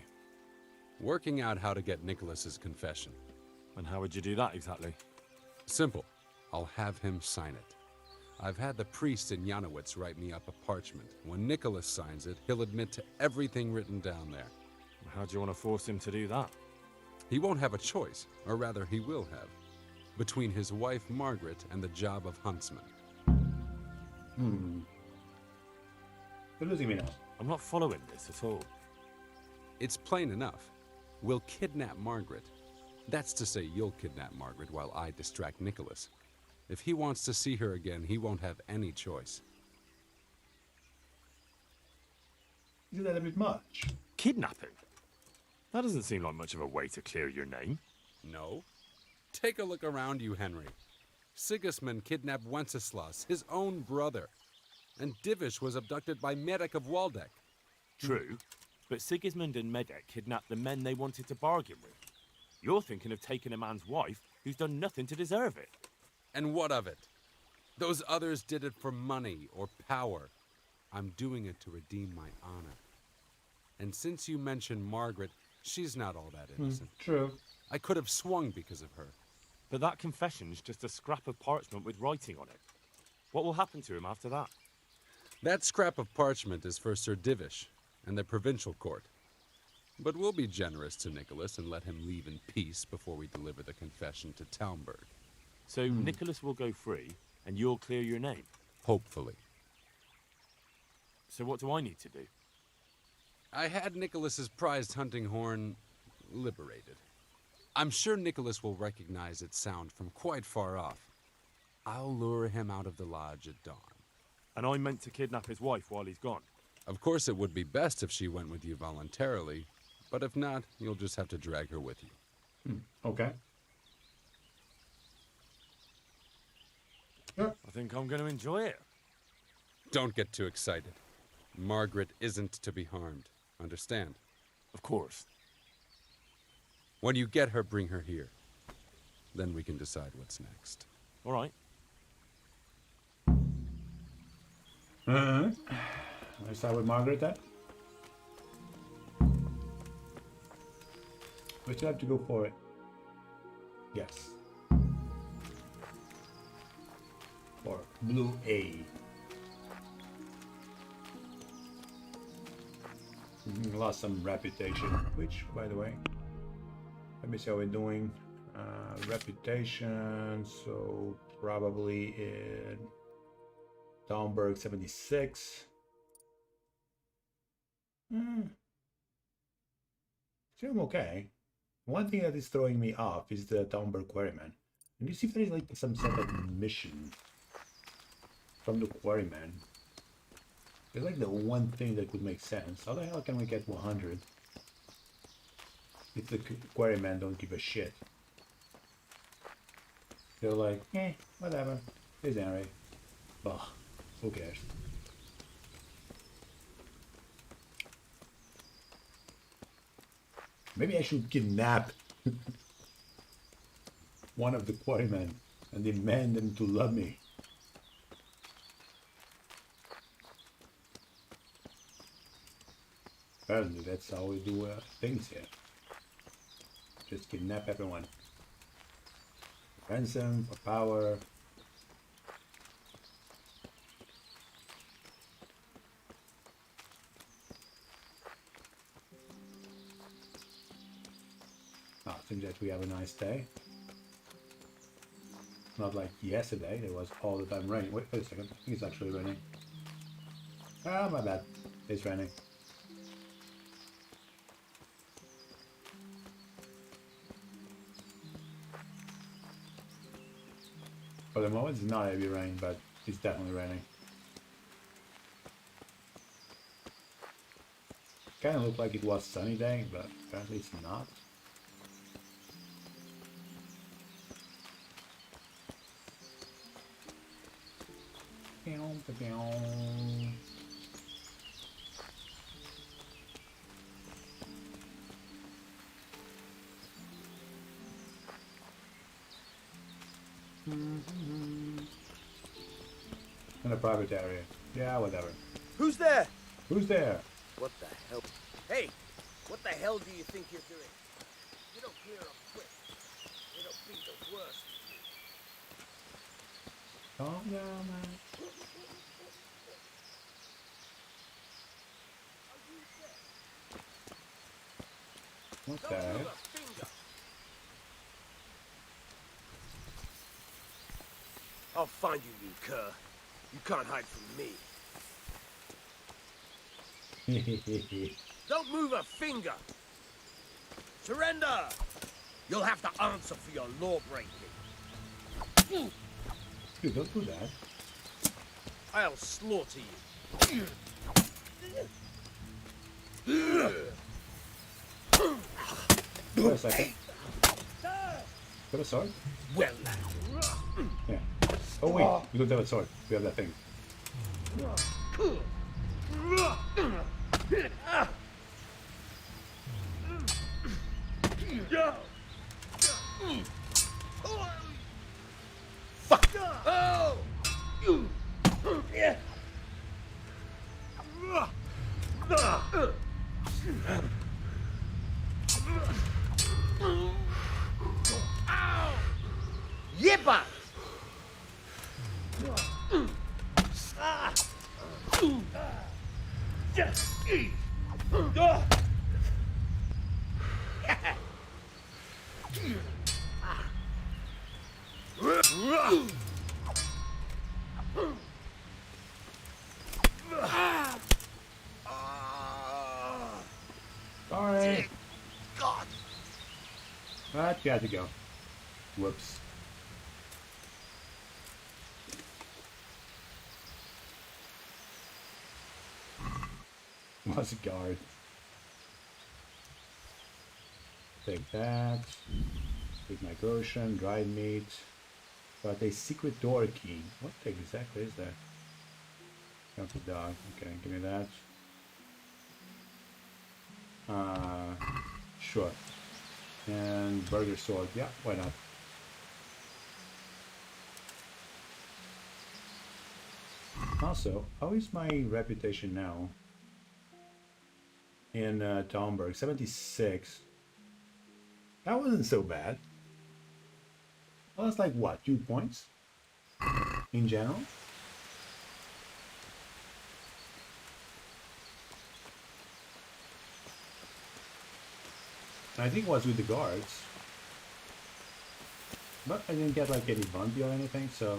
Working out how to get Nicholas's confession. And how would you do that exactly? Simple. I'll have him sign it. I've had the priest in Janowitz write me up a parchment. When Nicholas signs it, he'll admit to everything written down there. How do you want to force him to do that? He won't have a choice, or rather he will have, between his wife Margaret and the job of huntsman. What does he mean now? I'm not following this at all. It's plain enough. We'll kidnap Margaret. That's to say, you'll kidnap Margaret while I distract Nicholas. If he wants to see her again, he won't have any choice. Isn't that a bit much? Kidnapping? That doesn't seem like much of a way to clear your name. No? Take a look around you, Henry. Sigismund kidnapped Wenceslas, his own brother. And Divish was abducted by Medek of Waldeck. True, but Sigismund and Medek kidnapped the men they wanted to bargain with. You're thinking of taking a man's wife who's done nothing to deserve it. And what of it? Those others did it for money or power. I'm doing it to redeem my honor. And since you mentioned Margaret, she's not all that innocent. True. I could have swung because of her. But that confession's just a scrap of parchment with writing on it. What will happen to him after that? That scrap of parchment is for Sir Divish and the provincial court. But we'll be generous to Nicholas and let him leave in peace before we deliver the confession to Talmberg. So Nicholas will go free, and you'll clear your name? Hopefully. So what do I need to do? I had Nicholas's prized hunting horn liberated. I'm sure Nicholas will recognize its sound from quite far off. I'll lure him out of the lodge at dawn. And I meant to kidnap his wife while he's gone? Of course it would be best if she went with you voluntarily, but if not, you'll just have to drag her with you. Okay. I think I'm going to enjoy it. Don't get too excited. Margaret isn't to be harmed. Understand? Of course. When you get her, bring her here. Then we can decide what's next. All right. Let's start with Margaret then. We still have to go for it. Yes. For Blue A. Lost some reputation, which, by the way, let me see how we're doing. Reputation, so probably in Talmberg 76. See, I'm okay. One thing that is throwing me off is the Talmberg Quarryman. And you see if there is like some sort of mission from the Quarryman. It's like the one thing that could make sense. How the hell can we get 100 if the Quarrymen don't give a shit? They're like, whatever. Here's Henry. Ugh, who cares? Maybe I should kidnap one of the Quarrymen and demand them to love me. Apparently that's how we do things here. Just kidnap everyone. Ransom, for power. I think that we have a nice day. Not like yesterday, it was all the time raining. Wait a second, I think it's actually raining. Ah, my bad. It's raining. For the moment, it's not heavy rain, but it's definitely raining. Kind of looked like it was sunny day, but apparently it's not. In a private area. Yeah, whatever. Who's there? Who's there? What the hell? Hey, what the hell do you think you're doing? You don't clear up quick. It'll be the worst for you. Calm down, man. What's Don't that? move a finger. I'll find you, you cur. You can't hide from me. Don't move a finger! Surrender! You'll have to answer for your law breaking. Dude, don't do that. I'll slaughter you. Wait a second. Got a sword? Well, Yeah. Oh wait, we don't have a sword. We have that thing. fuck! Oh! Yeah. Yippa! Sorry. God. But you had to go. Whoops. Was a guard. Take that. Take my groschen, dried meat. But a secret door key. What exactly is that? Comfy dog. Okay, give me that. Sure. And burger sword. Yeah, why not? Also, how is my reputation now? In Talmberg, 76. That wasn't so bad. Well, that's like what, 2 points? In general? I think it was with the guards. But I didn't get like any bounty or anything, so...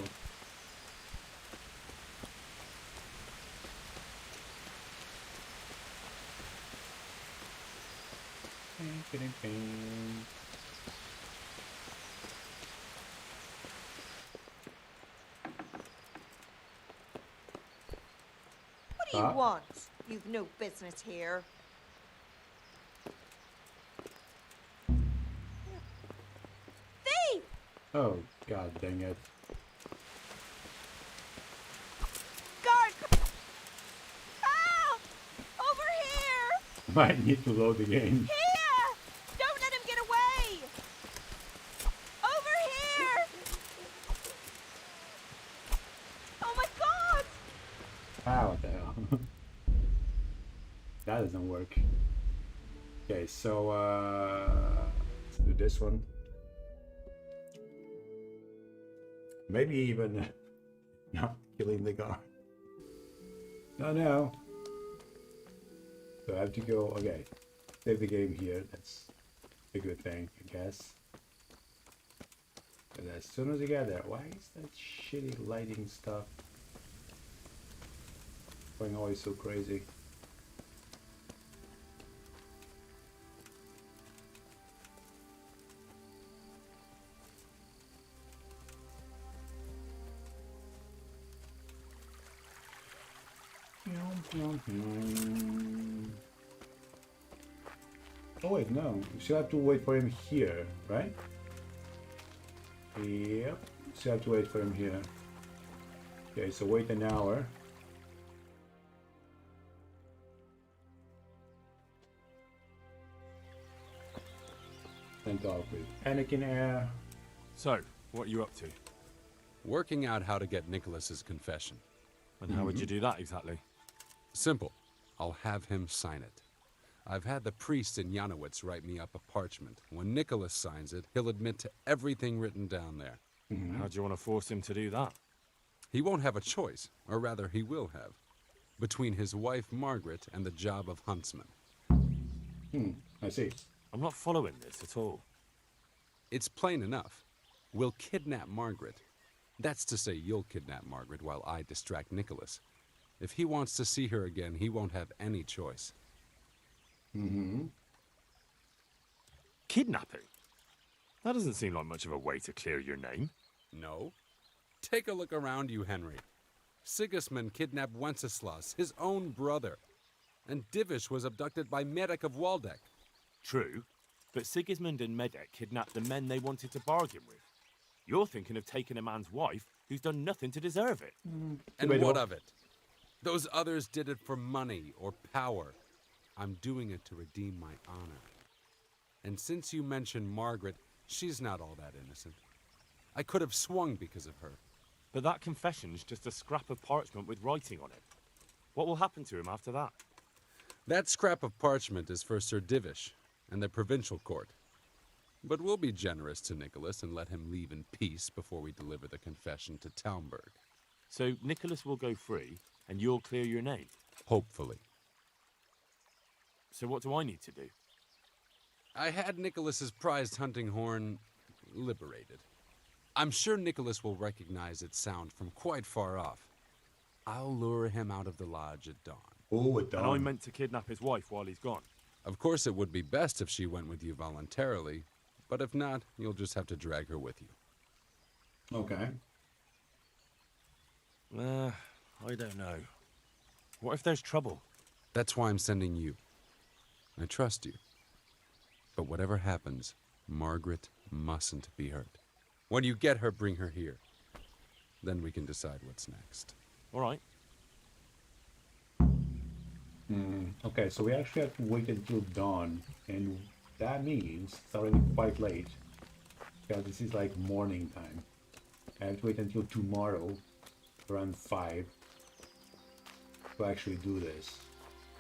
What do you want? You've no business here. Thief! Oh, god dang it. Guard! Help! Over here! Might need to load the game. Here! Don't let him get away! Over here! Oh my god! Ah, what the hell. That doesn't work. Okay, so let's do this one. Maybe even not killing the guard. No. So I have to go, okay. Save the game here, that's a good thing, I guess. But as soon as you get there, why is that shitty lighting stuff going always so crazy? Oh wait, no. You still have to wait for him here, right? Yep. Still have to wait for him here. Okay, so wait an hour. And talk with Anakin Air. So, what are you up to? Working out how to get Nicholas's confession. And how would you do that exactly? Simple. I'll have him sign it. I've had the priest in Janowitz write me up a parchment. When Nicholas signs it, he'll admit to everything written down there. How do you want to force him to do that? He won't have a choice, or rather he will have, between his wife Margaret and the job of huntsman. I see. I'm not following this at all. It's plain enough. We'll kidnap Margaret. That's to say, you'll kidnap Margaret while I distract Nicholas. If he wants to see her again, he won't have any choice. Kidnapping? That doesn't seem like much of a way to clear your name. No. Take a look around you, Henry. Sigismund kidnapped Wenceslas, his own brother. And Divish was abducted by Medek of Waldeck. True, but Sigismund and Medek kidnapped the men they wanted to bargain with. You're thinking of taking a man's wife who's done nothing to deserve it. And what of it? Those others did it for money or power. I'm doing it to redeem my honor. And since you mentioned Margaret, she's not all that innocent. I could have swung because of her. But that confession's just a scrap of parchment with writing on it. What will happen to him after that? That scrap of parchment is for Sir Divish and the provincial court. But we'll be generous to Nicholas and let him leave in peace before we deliver the confession to Talmberg. So Nicholas will go free, and you'll clear your name? Hopefully. So what do I need to do? I had Nicholas's prized hunting horn liberated. I'm sure Nicholas will recognize its sound from quite far off. I'll lure him out of the lodge at dawn. Oh, at dawn. And I meant to kidnap his wife while he's gone. Of course, it would be best if she went with you voluntarily, but if not, you'll just have to drag her with you. Okay. I don't know. What if there's trouble? That's why I'm sending you. I trust you. But whatever happens, Margaret mustn't be hurt. When you get her, bring her here. Then we can decide what's next. All right. Okay, so we actually have to wait until dawn, and that means it's already quite late, because this is like morning time. I have to wait until tomorrow, around 5, to actually do this.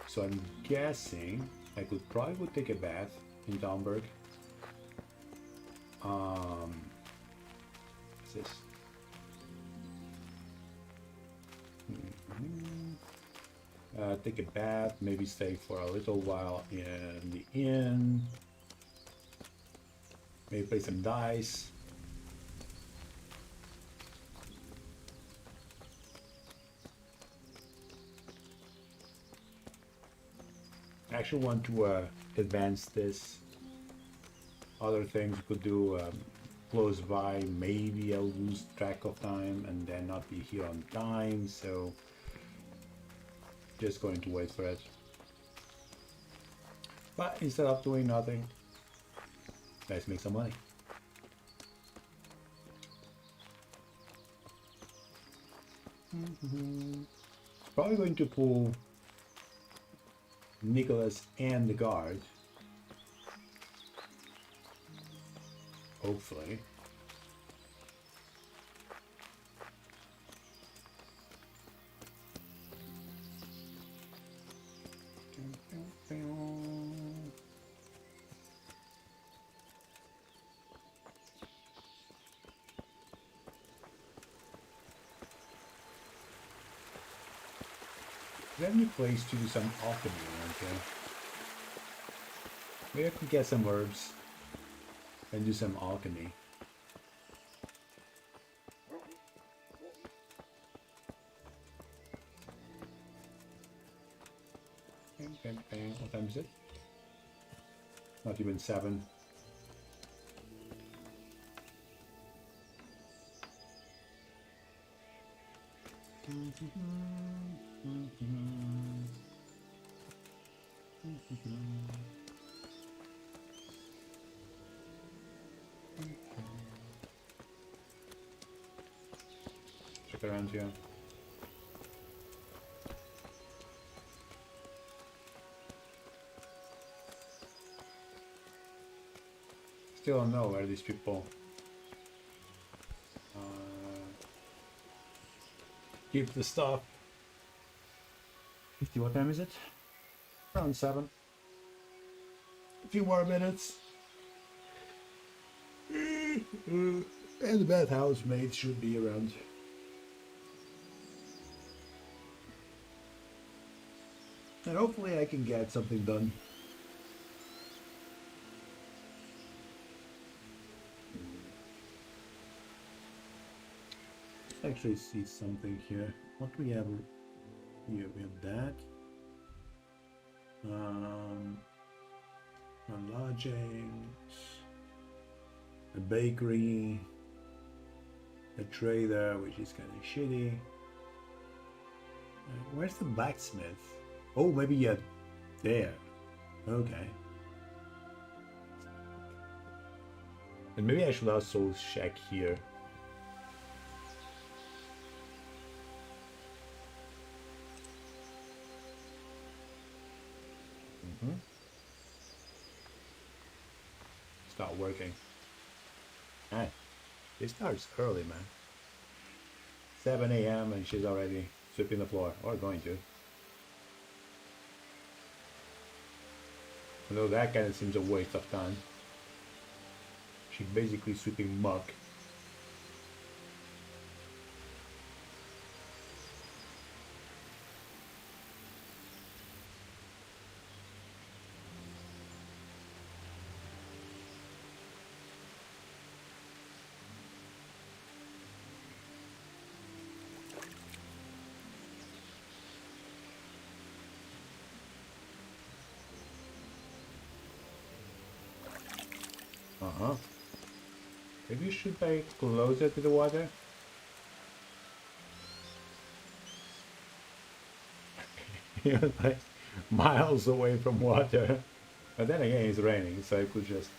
So I'm guessing I could probably take a bath in Talmberg. What's this? Take a bath, maybe stay for a little while in the inn, maybe play some dice. I actually want to advance this. Other things we could do close by, maybe I'll lose track of time and then not be here on time, so just going to wait for it. But instead of doing nothing, let's make some money. Probably going to pull Nicholas and the guard. Hopefully. Is there any place to do some alchemy around here? Maybe I could get some herbs and do some alchemy. Bang, bang, bang. What time is it? Not even 7. Check around here. Still don't know where these people keep the stuff. 50, what time is it? Around 7. A few more minutes. And the bathhouse maid should be around. And hopefully I can get something done. Let's actually see something here. What do we have here? We have that. Lodgings, a bakery, a trader, which is kind of shitty. Where's the blacksmith? Oh, maybe yeah, there. Okay. And maybe I should also check here. Start working. Hey, it starts early, man. 7 a.m. and she's already sweeping the floor, or going to. Although that kind of seems a waste of time. She's basically sweeping muck. Maybe you should be closer to the water. You're like miles away from water. But then again, it's raining, so I could just...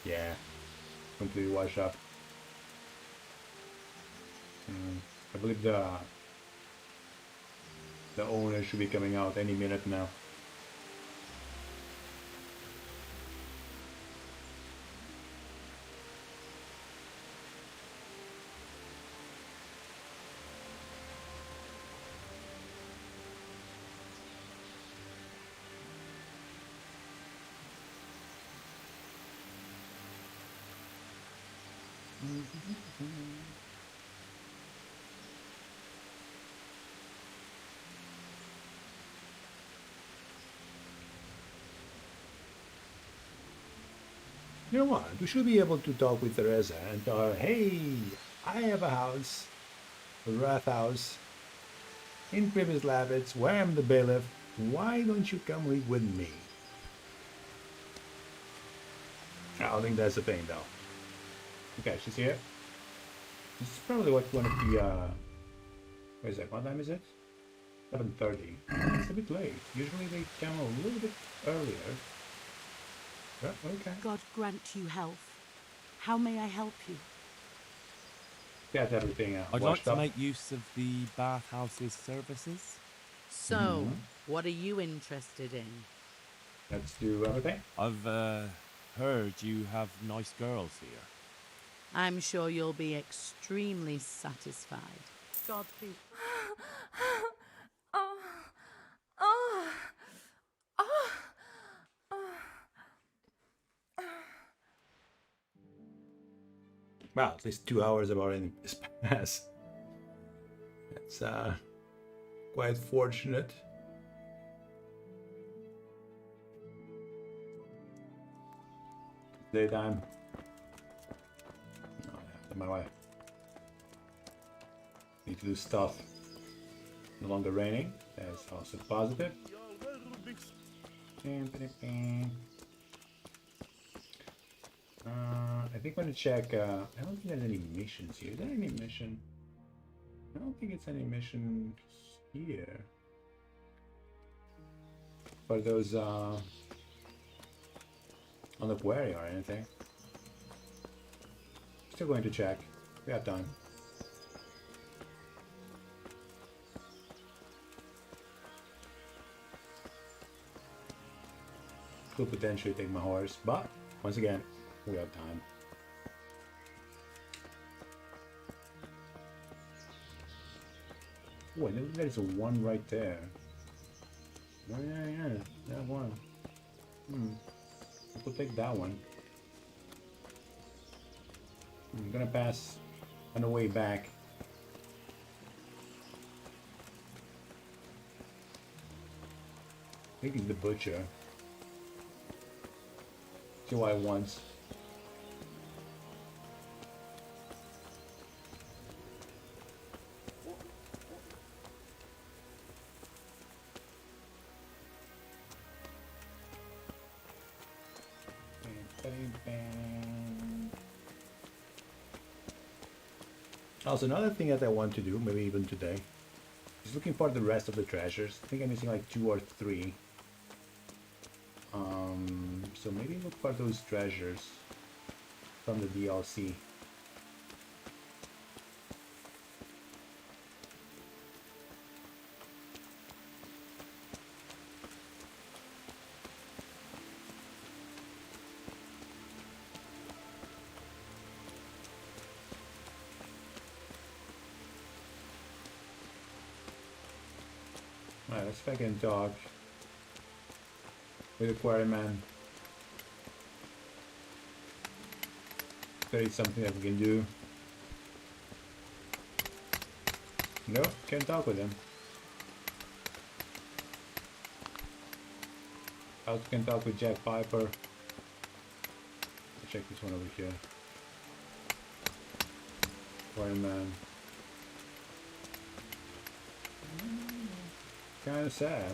Yeah, completely wash up. I believe the owner should be coming out any minute now. You know what? We should be able to talk with Teresa and tell her, hey, I have a house, a Wrath house, in Privis Lavitz, where I'm the bailiff. Why don't you come live with me? I don't think that's a thing, though. Okay, she's here. This is probably what one of the, wait a sec, what time is it? 7:30. It's a bit late. Usually they come a little bit earlier. Oh, okay. God grant you health. How may I help you? Get everything I'd like washed to up. make use of the bathhouse's services. So, what are you interested in? Let's do everything. I've heard you have nice girls here. I'm sure you'll be extremely satisfied. God be... Well, at least 2 hours have already passed. That's quite fortunate. Daytime. No, out of my way. Need to do stuff. No longer raining. That's also positive. I think I'm going to check. I don't think there's any missions here. Is there any mission? I don't think it's any mission here. For those on the quarry or anything. Still going to check. We have time. Could potentially take my horse, but once again, we have time. Oh, I know there's a one right there. Oh yeah, that one. I could take that one. I'm gonna pass on the way back. I think it's the butcher. See what I want. Also, another thing that I want to do, maybe even today, is looking for the rest of the treasures. I think I'm missing like 2 or 3. So maybe look for those treasures from the DLC. Alright, let's back and talk with the quarryman. There is something that we can do. No, can't talk with him. I also can talk with Jack Piper. I'll check this one over here. Quarryman. Kinda sad.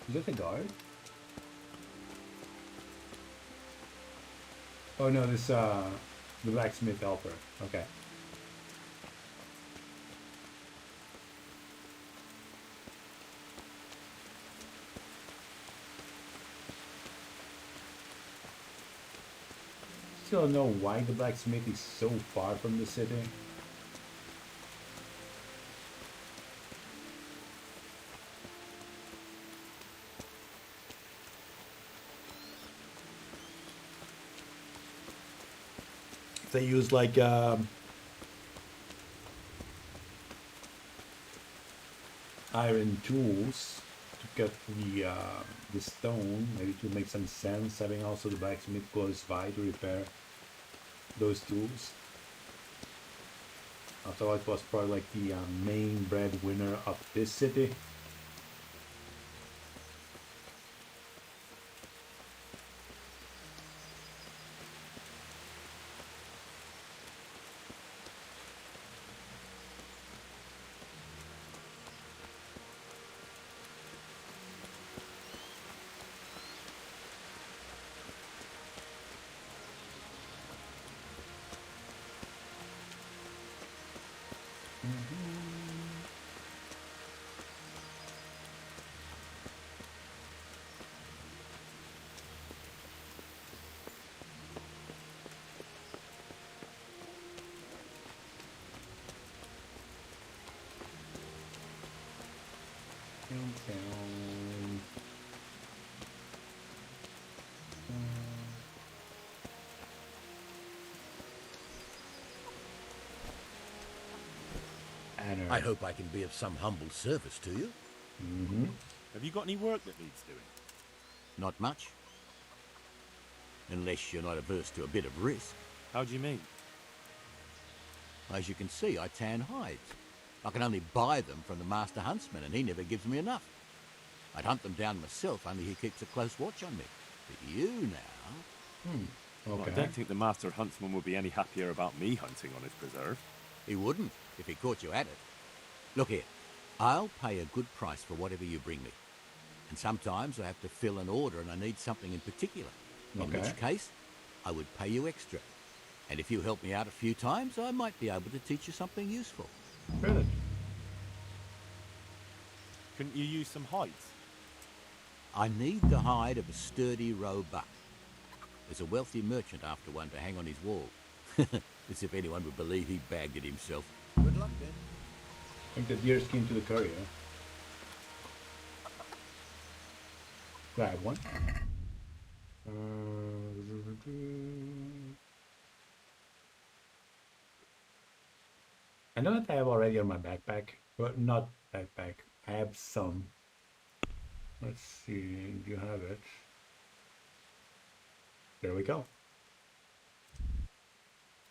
Is that the guard? Oh no, this the blacksmith helper. Okay. Still don't know why the blacksmith is so far from the city. They use like iron tools to cut the stone. Maybe to make some sense, having also the blacksmith close by to repair those tools. I thought it was probably like the main breadwinner of this city. I hope I can be of some humble service to you. Have you got any work that needs doing? Not much. Unless you're not averse to a bit of risk. How do you mean? As you can see, I tan hides. I can only buy them from the master huntsman, and he never gives me enough. I'd hunt them down myself, only he keeps a close watch on me. But you now... Okay. Well, I don't think the master huntsman would be any happier about me hunting on his preserve. He wouldn't, if he caught you at it. Look here, I'll pay a good price for whatever you bring me. And sometimes I have to fill an order and I need something in particular. In which case, I would pay you extra. And if you help me out a few times, I might be able to teach you something useful. Good. Couldn't you use some hides? I need the hide of a sturdy roebuck. There's a wealthy merchant after one to hang on his wall. As if anyone would believe he bagged it himself. Good luck then. Take the deer skin to the courier. Grab one. I know that I have already on my backpack, but not backpack. I have some. Let's see, do you have it? There we go.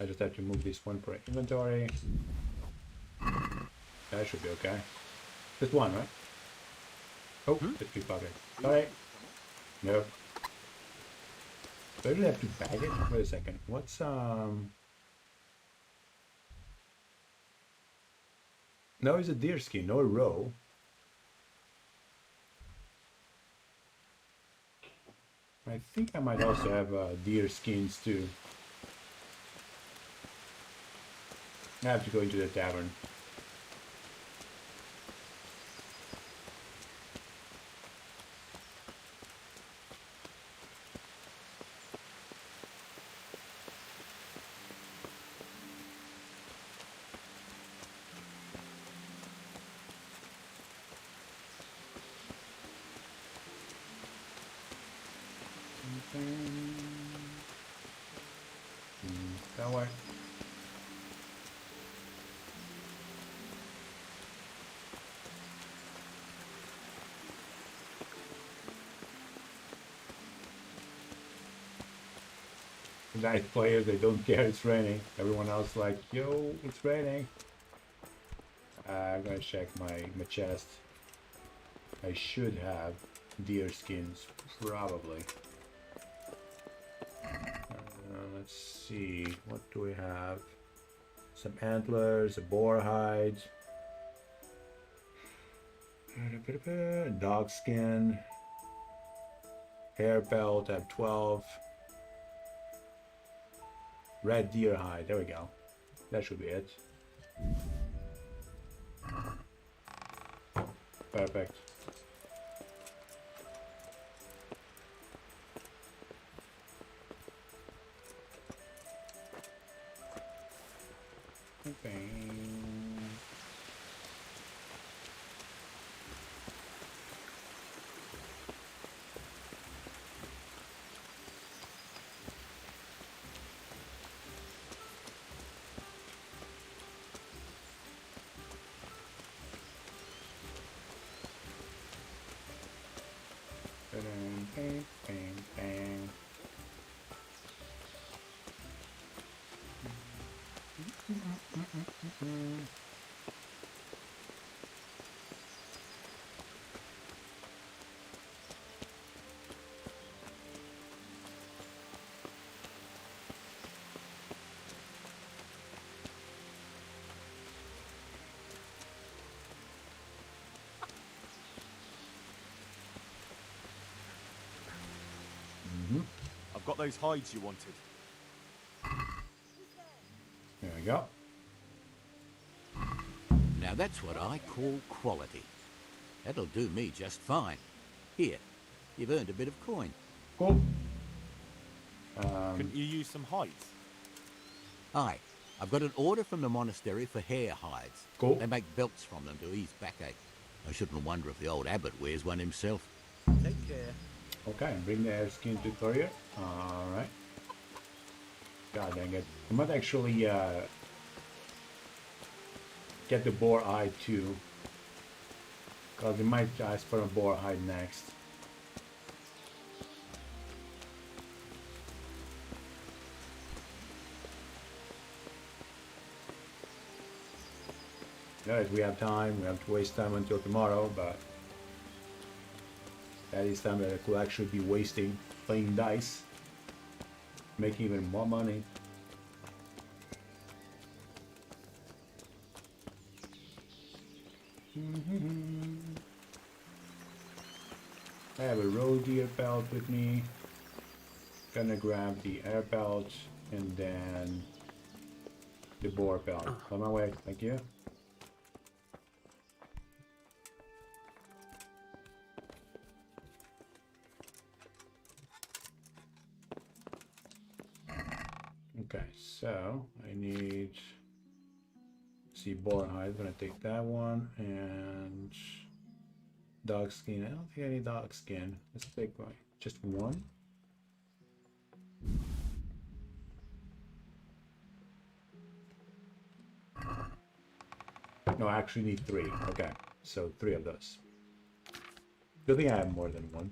I just have to move this one for inventory. That should be okay. Just one, right? Oh, just pickpocket. Sorry. Nope. Do I really have to bag it? Wait a second. What's No, it's a deer skin, no roe. I think I might also have deer skins too. I have to go into the tavern. That way. Nice players, they don't care it's raining. Everyone else like, yo, it's raining. I'm gonna check my chest. I should have deer skins, probably. Let's see, what do we have? Some antlers, a boar hide, dog skin, hair pelt, I have 12. Red deer hide, there we go. That should be it. Perfect. Okay. Bang, bang, bang, bang. I've got those hides you wanted. There we go. Now that's what I call quality. That'll do me just fine. Here, you've earned a bit of coin. Cool. Couldn't you use some hides? Aye, I've got an order from the monastery for hare hides. Cool. They make belts from them to ease backache. I shouldn't wonder if the old abbot wears one himself. Take care. Okay, bring the air skin to courier. Alright. God dang it. I might actually get the boar hide too. Because they might ask for a boar hide next. Alright, we have time. We have to waste time until tomorrow, but that is time that I could actually be wasting playing dice, making even more money. I have a roe deer pelt with me. Gonna grab the air pelt and then the boar pelt. On my way, thank you. go. I need, see, boar hide. Gonna take that one, and dog skin. I don't think I need dog skin. Let's take just one. No, I actually need 3. Okay, so 3 of those. Good thing I have more than one.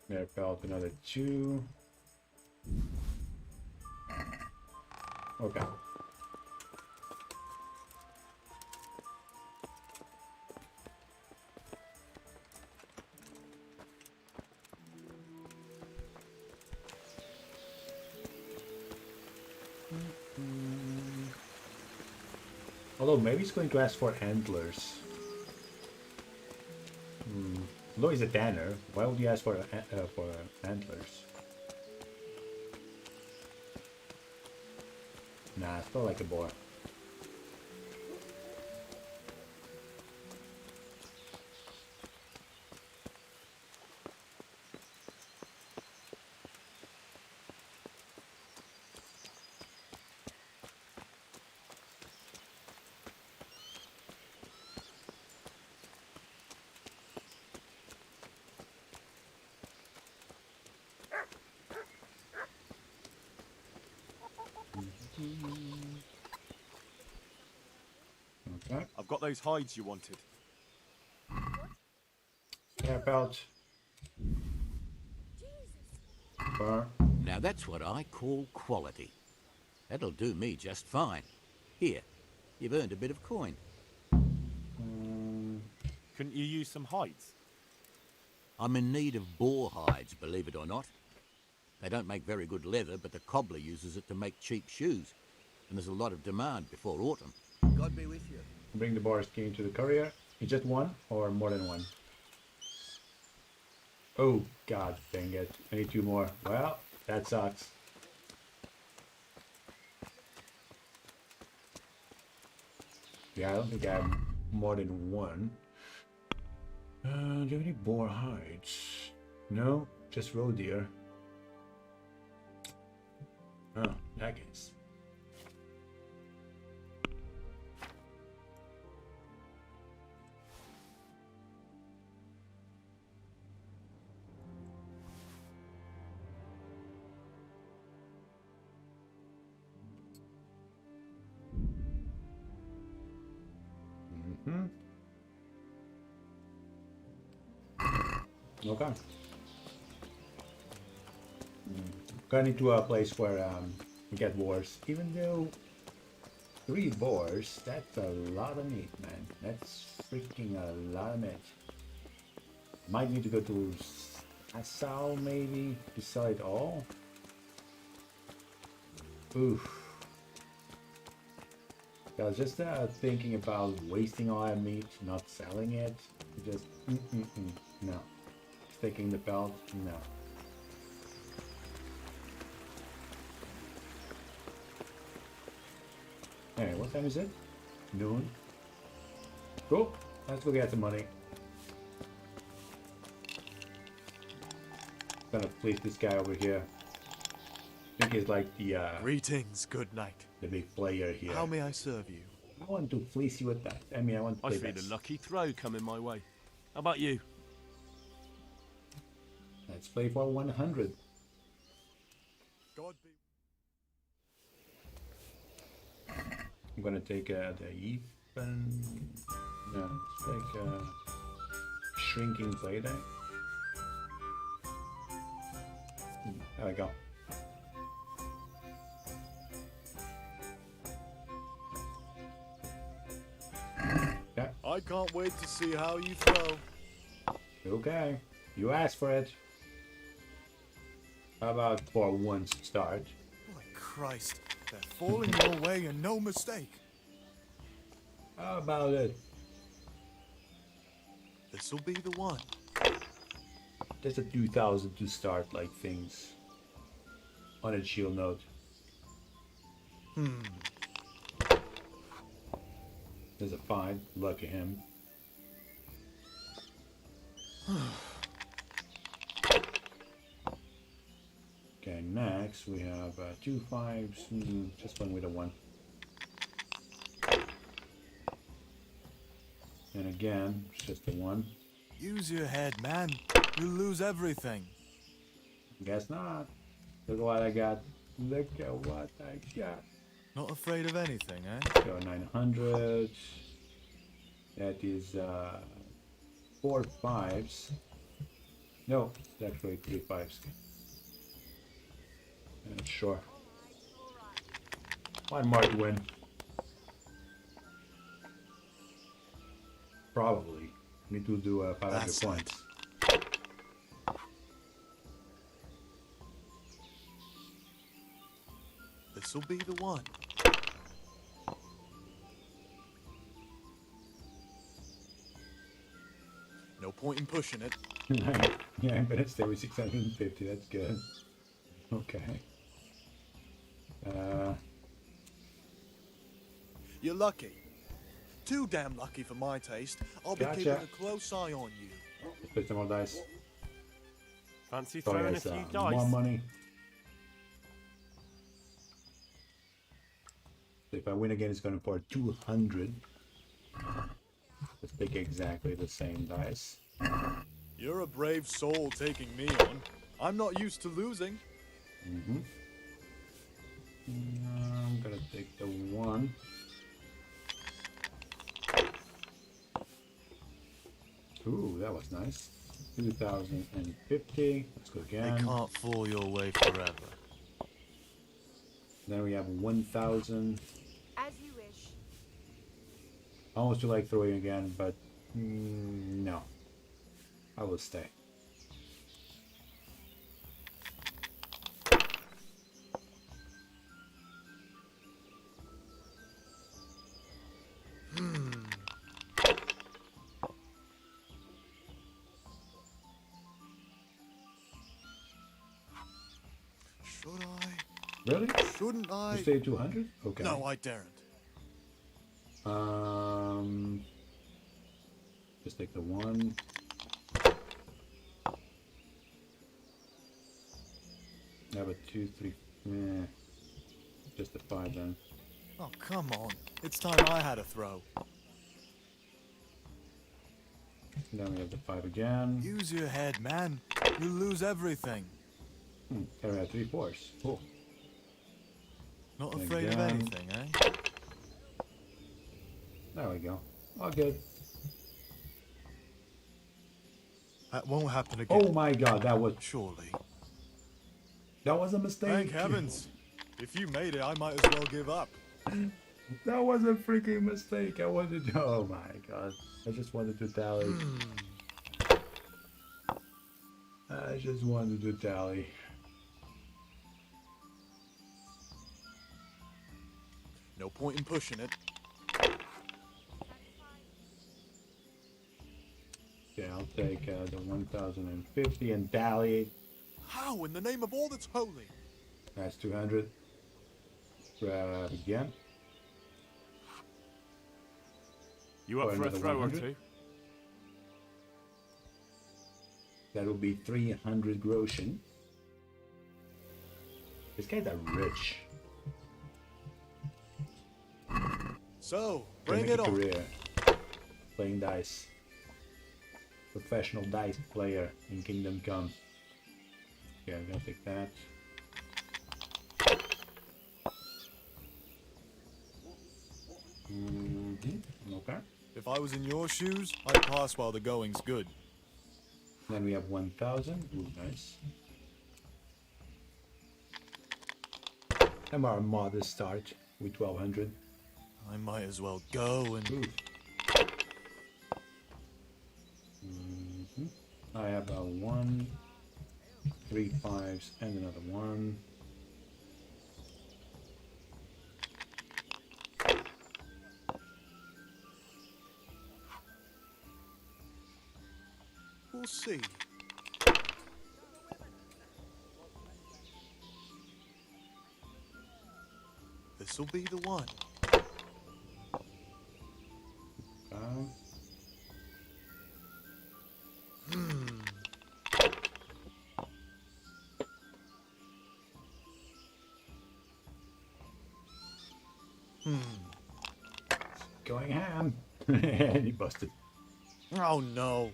There, felt another 2. Okay. Although maybe he's going to ask for antlers. Although he's a tanner, why would he ask for antlers? Nah, it's still like a boar. Okay. I've got those hides you wanted. Yeah, about. Now that's what I call quality. That'll do me just fine. Here, you've earned a bit of coin. Couldn't you use some hides? I'm in need of boar hides, believe it or not. They don't make very good leather, but the cobbler uses it to make cheap shoes. And there's a lot of demand before autumn. God be with you. Bring the boar skin to the courier. Is just one or more than one? Oh, god dang it. I need 2 more. Well, that sucks. Yeah, I don't think I have more than one. Do you have any boar hides? No, just roe deer. Oh, that case. Okay. Going into a place where we get boars. Even though 3 boars, that's a lot of meat, man. That's freaking a lot of meat. Might need to go to Assau maybe to sell it all. Oof. I was just thinking about wasting all that meat, not selling it. Just no. Taking the belt, no. Anyway, what time is it? Noon. Cool. Let's go get some money. Gonna fleece this guy over here. I think he's like the Greetings, good night. the big player here. How may I serve you? I want to fleece you with that. I mean, I want to I play feel best. a lucky throw coming my way. How about you? Let's play for 100. God be. I'm gonna take the even. No, let's take shrinking blade. There we go. Yeah. I can't wait to see how you throw. Okay, you asked for it. How about for one start? My Christ, they're falling your way and no mistake. How about it? This'll be the one. There's a 2000 to start like things on a shield note. There's a 5. Lucky him. Okay, next we have 2 5s. Just one with a 1. And again, it's just a 1. Use your head, man. You'll lose everything. Guess not. Look what I got. Look at what I got. Not afraid of anything, eh? So 900. That is 4 5s. No, it's actually 3 5s. Sure. One more to win. Probably. Need to do 500 That's points. This'll be the one. No point in pushing it. Yeah, I'm gonna stay with 650. That's good. Okay. You're lucky. Too damn lucky for my taste. I'll be Gotcha. keeping a close eye on you. Let's play some more dice. Fancy Oh, throwing yes, a few more dice? money. So if I win again, it's going for 200. Let's pick exactly the same dice. You're a brave soul taking me on. I'm not used to losing. I'm gonna take the 1. Ooh, that was nice. 2050. Let's go again. They can't fool your way forever. Then we have 1000. As you wish. I almost feel like throwing again, but no. I will stay. Should I? Really? Shouldn't I? You stay 200? Okay. No, I daren't. Just take the 1. I have a 2, 3. Just a 5 then. Oh, come on. It's time I had a throw. Then we have the 5 again. Use your head, man. You'll lose everything. And we have 3 4s. Cool. Not afraid of Again. anything, eh? There we go. All good. That won't happen again. Oh my god, that was... Surely. That was a mistake. Thank heavens. If you made it, I might as well give up. That was a freaking mistake. I wanted to... Oh my god. I just wanted to tally. I just wanted to tally. No point in pushing it. Okay, I'll take the 1050 and tally. How in the name of all that's holy? That's 200. Grab again. You up for a another throw or 100? two? That'll be 300 groschen. These guys are rich. So, Gonna bring make it a on. career playing dice. Professional dice player in Kingdom Come. Okay, I'm gonna take that. Okay. If I was in your shoes, I'd pass while the going's good. Then we have 1000. Ooh, nice. And our modest start with 1200. I might as well go and... I have a 1, 3 5s, and another 1. We'll see. This'll be the one. Going ham. And he busted. Oh no.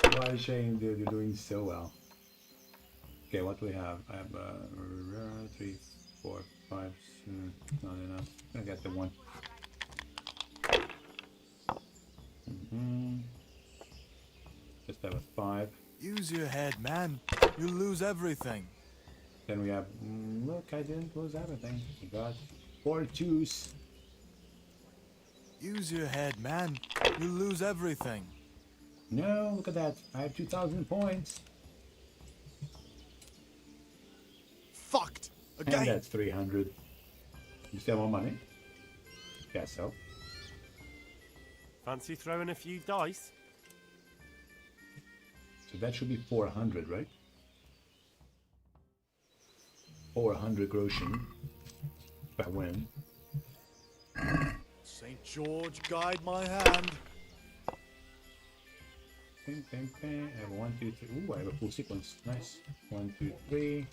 What a shame, dude. You're doing so well. Okay, what do we have? I have 3, 4, 5. Not enough. I got the one. Just have a 5. Use your head, man. You'll lose everything. Then we have. Look, I didn't lose everything. I got 4 2s. Use your head, man. You'll lose everything. No, look at that. I have 2,000 points. Fucked. Again. And that's 300. You still want money? Guess so. Fancy throwing a few dice? So that should be 400, right? 400 groschen. If I win. St. George, guide my hand. Bing, bing, bing. I have 1, 2, 3. Ooh, I have a full sequence. Nice. 1, 2, 3,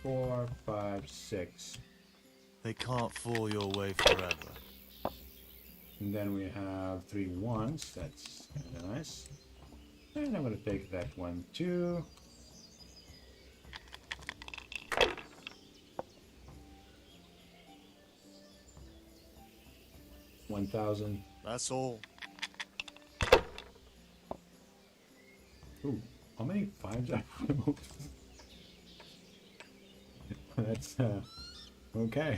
4, 5, 6. They can't fool your way forever. And then we have 3 1s. That's kind of nice. And I'm going to take that one too. $1,000. That's all. Ooh, how many 5s I removed? That's okay.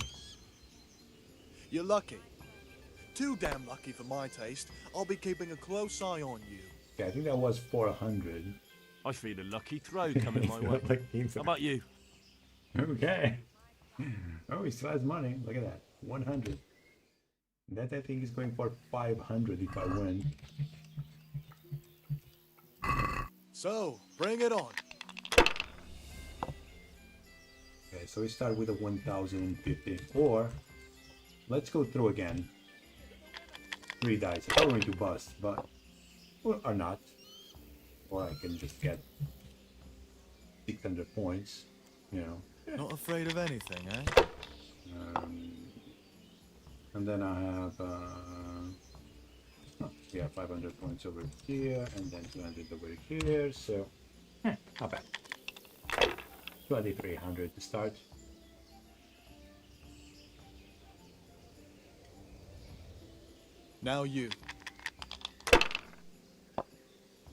You're lucky. Too damn lucky for my taste. I'll be keeping a close eye on you. Okay, I think that was 400. I feel a lucky throw coming my way. How about you? Okay. Oh, he still has money. Look at that. 100. That I think is going for 500 if I win. So, bring it on. Okay, so we start with a 1050. Or, let's go through again. 3 dice. I thought we were going to bust, but, or not. Or I can just get 600 points, you know. Not afraid of anything, eh? And then I have, yeah, 500 points over here, and then 200 over here, so, not bad. 2,300 to start. Now you.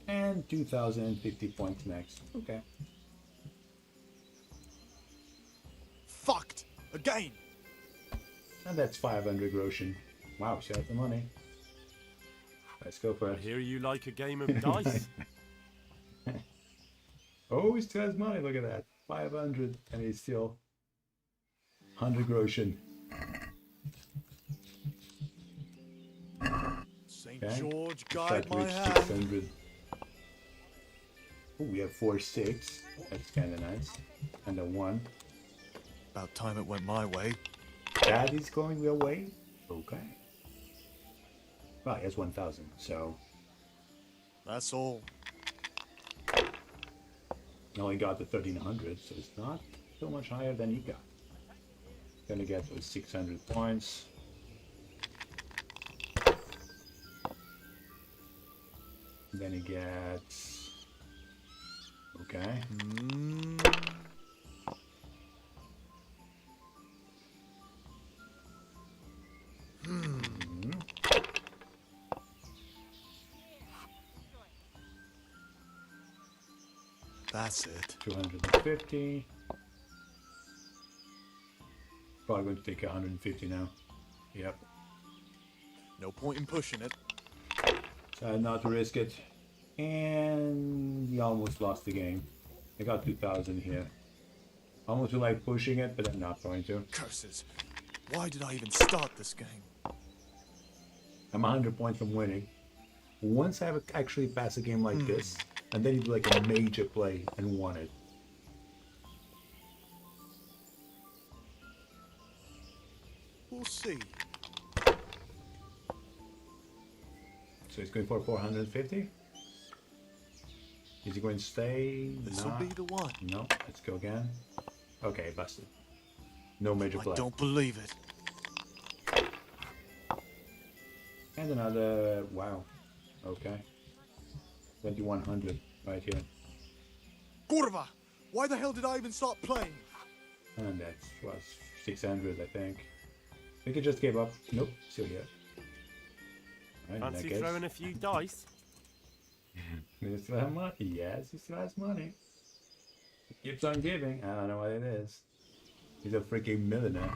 And 2,050 points next. Okay. Fucked! Again! And that's 500 groschen. Wow, she has the money. Let's go for I it. hear you like a game of dice. Oh, he still has money. Look at that. 500. And he's still 100 groschen. St. Okay. George, Start guide my with hand. 600. Oh, we have 4 6. That's kind of nice. And a 1. About time it went my way. That is going your way? Okay. Well, he has 1,000, so... That's all. I only got the 1,300, so it's not so much higher than you got. Gonna get those 600 points. Then he gets... Okay. That's it. 250. Probably going to take 150 now. Yep. No point in pushing it. Decided not to risk it. And he almost lost the game. I got 2,000 here. Almost feel like pushing it, but I'm not going to. Curses. Why did I even start this game? I'm 100 points from winning. Once I have actually passed a game like this, and then you do like a major play and won it. We'll see. So he's going for 450. Is he going to stay? This'll be the one. No, let's go again. Okay, busted. No major play. I don't believe it. And another, wow, okay. 2100 right here. Curva! Why the hell did I even start playing? And that was 600, I think. We could just give up. Nope, still here. Right, Fancy throwing a few dice? You still have money? Yes, he still has money. He keeps on giving. I don't know what it is. He's a freaking millionaire.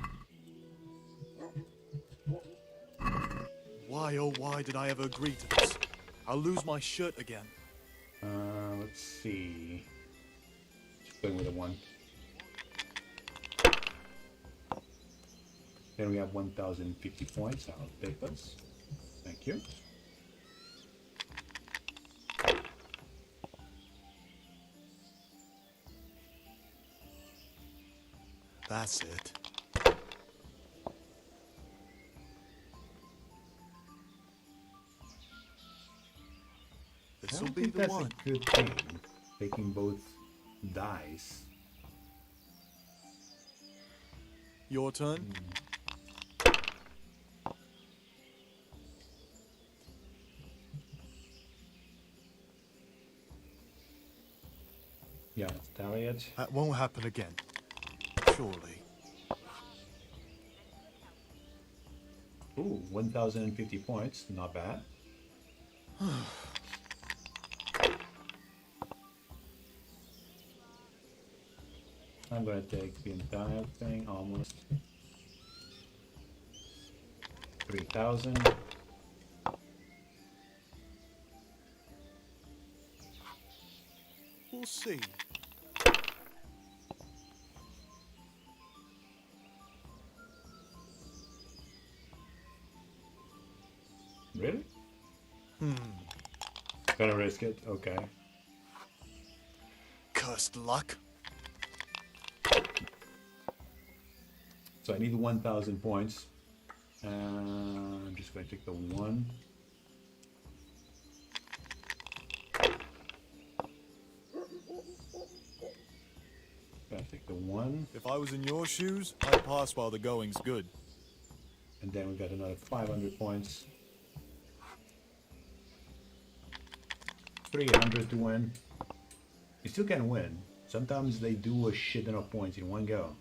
Why, oh why did I ever agree to this? I'll lose my shirt again. Let's see. Just going with a 1. Then we have 1050 points. I'll take those. Thank you. That's it. This'll be the that's one. a good thing. Taking both dice. Your turn. Yeah, let's tally it. That won't happen again. Surely. Ooh, 1050 points. Not bad. I'm gonna take the entire thing, almost 3000. We'll see. Really? Gonna risk it, okay. Cursed luck. So I need 1000 points. I'm just gonna take the 1. Gonna take the 1. If I was in your shoes, I'd pass while the going's good. And then we got another 500 points. 300 to win. You still can win. Sometimes they do a shit ton of points in one go.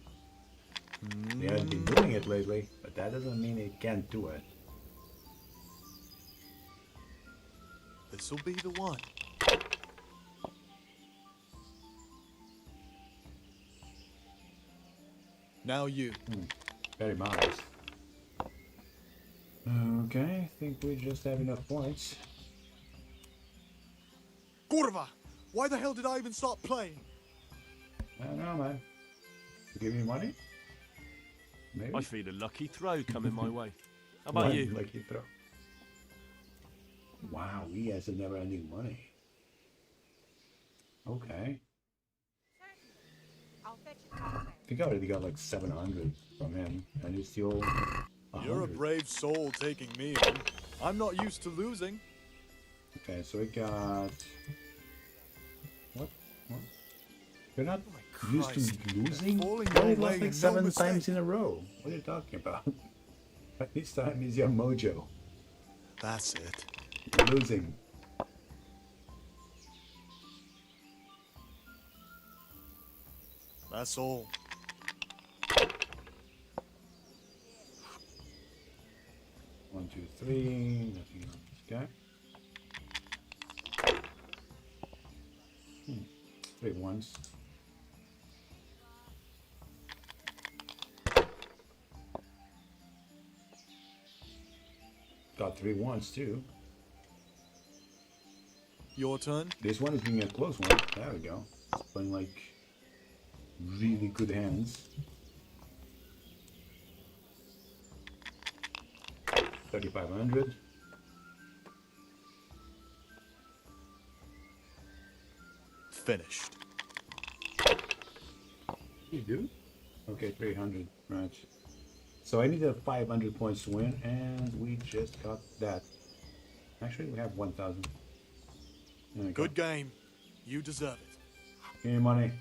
They haven't been doing it lately, but that doesn't mean they can't do it. This'll be the one. Now you. Very modest. Okay, I think we just have enough points. Curva! Why the hell did I even start playing? I don't know, man. You give me money? Maybe? I feel a lucky throw coming my way. How about One you? lucky throw. Wow, he has a never-ending money. Okay. I think I already got like 700 from him, and he's still 100. You're a brave soul taking me in. I'm not used to losing. Okay, so we got... What? You're not used to losing? You only lost like 7 times in a row. What are you talking about? This time is your mojo. That's it. You're losing. That's all. One, two, three. Nothing on this guy. 3 ones. Got 3 ones too. Your turn. This one is being a close one. There we go. It's playing like really good hands. 3,500. Finished. You do? Okay, 300. Right. So I needed 500 points to win, and we just got that. Actually, we have 1,000. Good game. You deserve it. Give me money.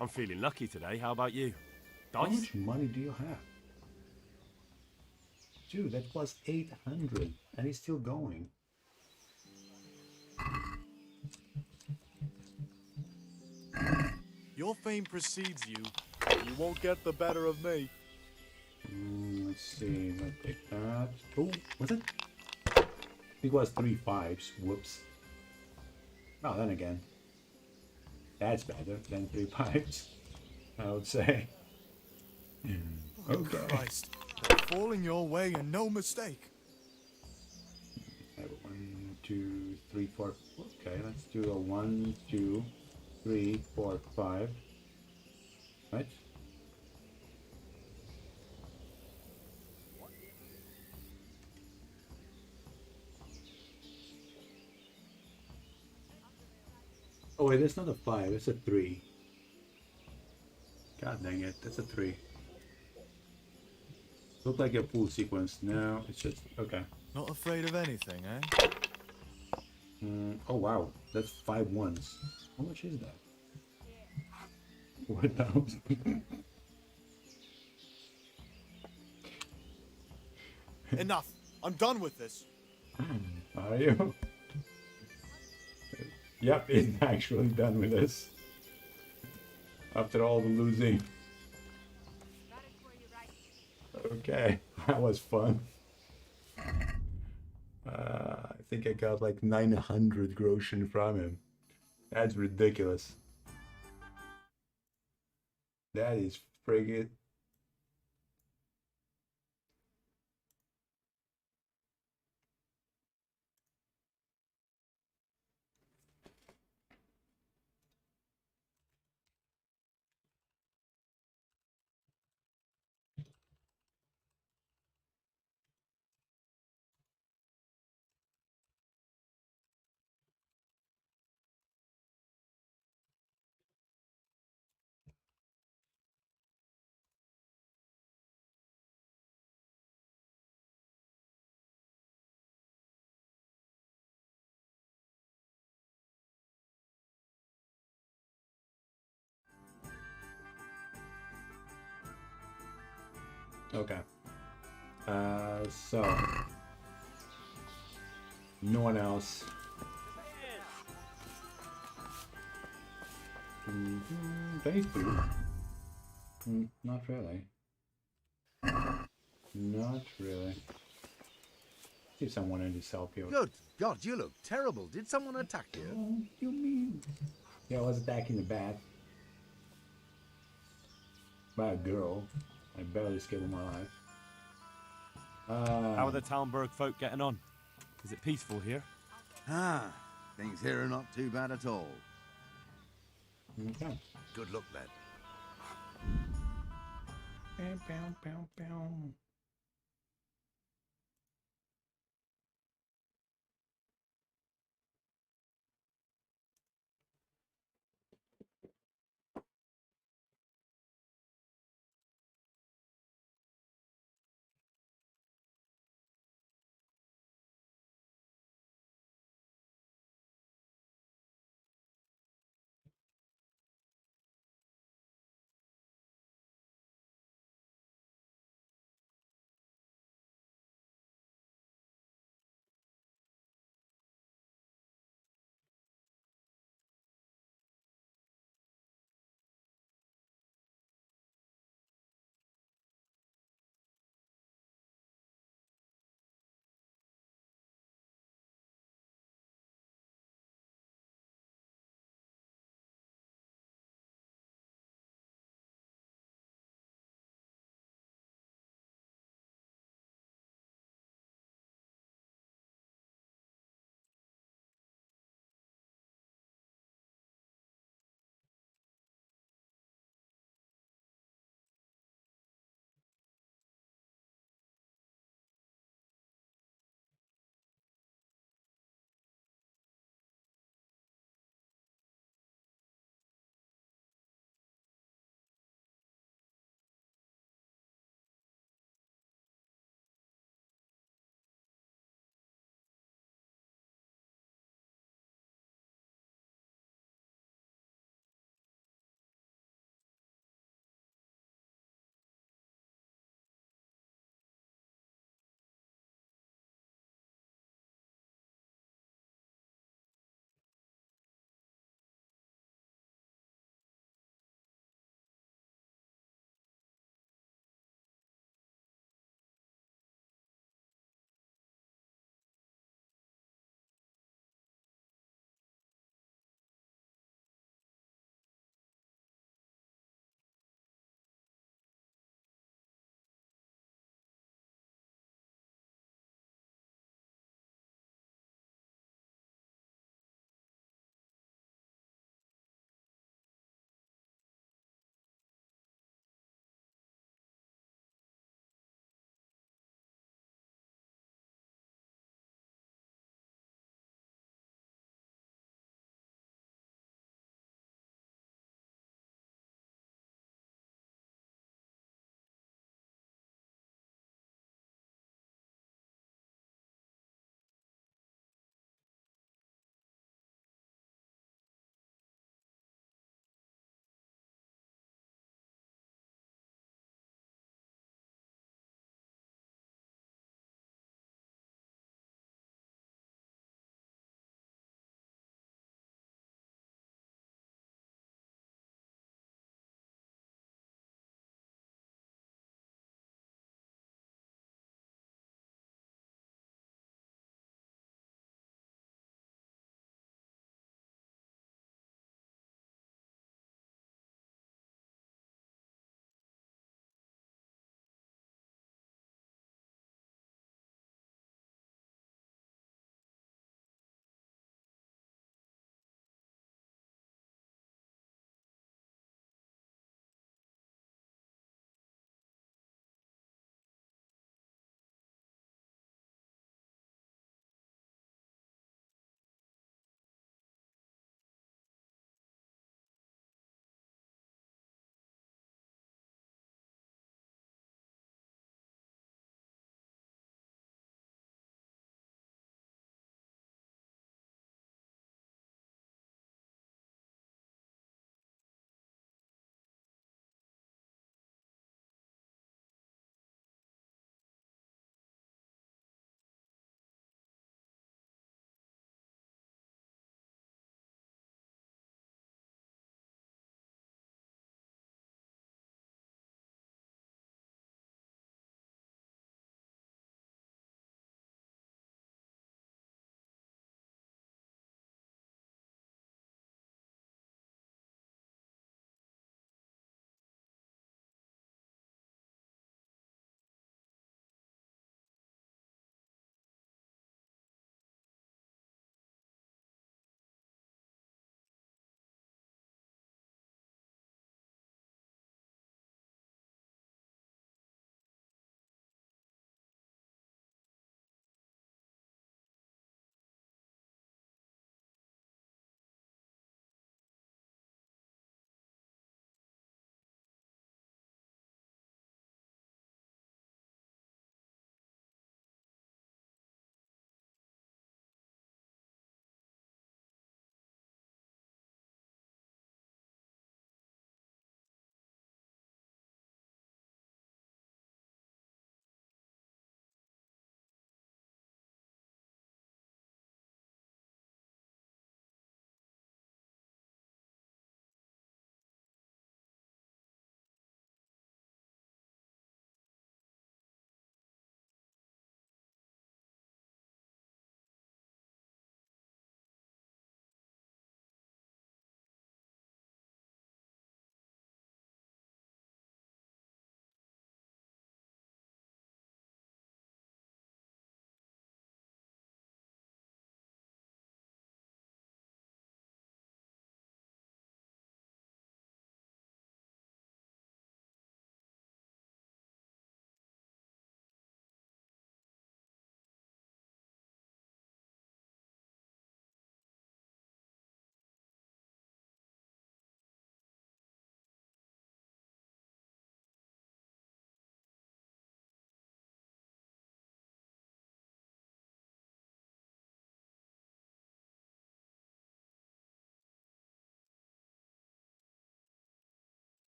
I'm feeling lucky today. How about you? How Dice? much money do you have? Dude, that's plus 800. And he's still going. Your fame precedes you. You won't get the better of me. Let's see. Let's take that. Oh, was it? It was 3 5s. Whoops. Oh, then again. That's better than 3 5s, I would say. Oh, Okay. Christ. They're falling your way and no mistake. 1, 2, 3, 4. Okay, let's do a 1, 2, 3, 4, 5. Right? Oh wait, that's not a 5, it's a 3. God dang it, that's a 3. Look like a full sequence. No, it's just okay. Not afraid of anything, eh? Oh wow, that's 5 ones. How much is that? 4,000. Enough. I'm done with this. Are you? Yep, he's actually done with this. After all the losing. Okay, that was fun. I think I got like 900 groschen from him. That's ridiculous. That is friggin'. Okay. So no one else. They do. Not really. Not really. See if someone in this help you. Good God, you look terrible. Did someone attack you? What do you mean? Yeah, I was attacking the bat. By a girl. I barely escaped with my life. How are the Talmberg folk getting on? Is it peaceful here? Ah, things here are not too bad at all. Okay. Good luck, lad. Bam, bam, bam, bam.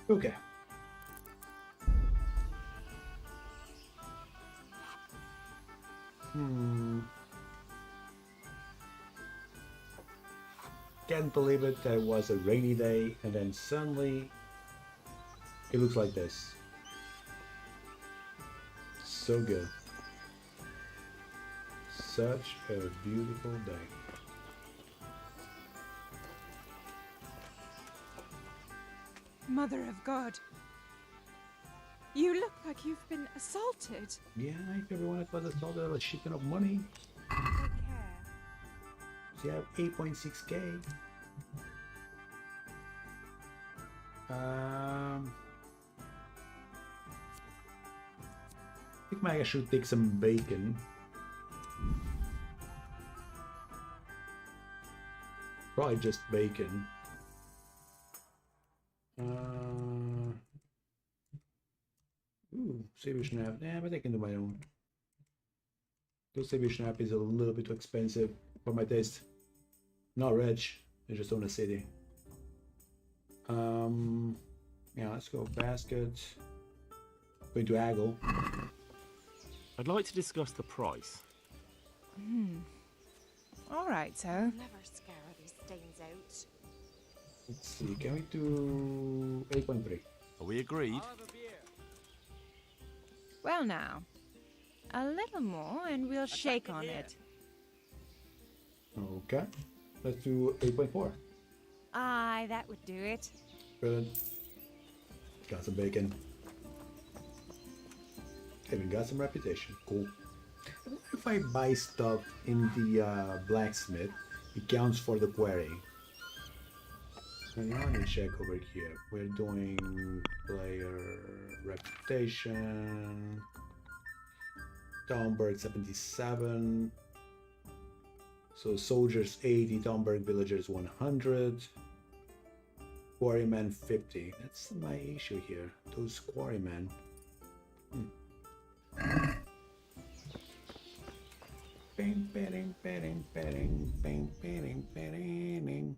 Okay. Can't believe it. That was a rainy day, and then suddenly it looks like this. So good. Such a beautiful day. Mother of God. You look like you've been assaulted. Yeah, if everyone that was assaulted of a shitton of money. Take care. So you have 8.6k. I think I should take some bacon. Probably just bacon. Ooh, saber snap. Yeah, but I can do my own. Those saber snap is a little bit too expensive for my taste. Not rich. I just own a city. Yeah, let's go basket. Going to haggle. I'd like to discuss the price. All right, so. Never scare these stains out. Let's see, can we do 8.3? Are we agreed? Well, now. A little more and we'll shake on it. Okay. Let's do 8.4. Aye, that would do it. Brilliant. Got some bacon. Even got some reputation. Cool. I wonder if I buy stuff in the blacksmith, it counts for the quarry. So now let me check over here. We're doing player reputation. Tomberg 77. So soldiers 80, Tomberg villagers 100. Quarrymen 50. That's my issue here. Those quarrymen. Bing, bing, bing, bing, bing, bing, bing, bing.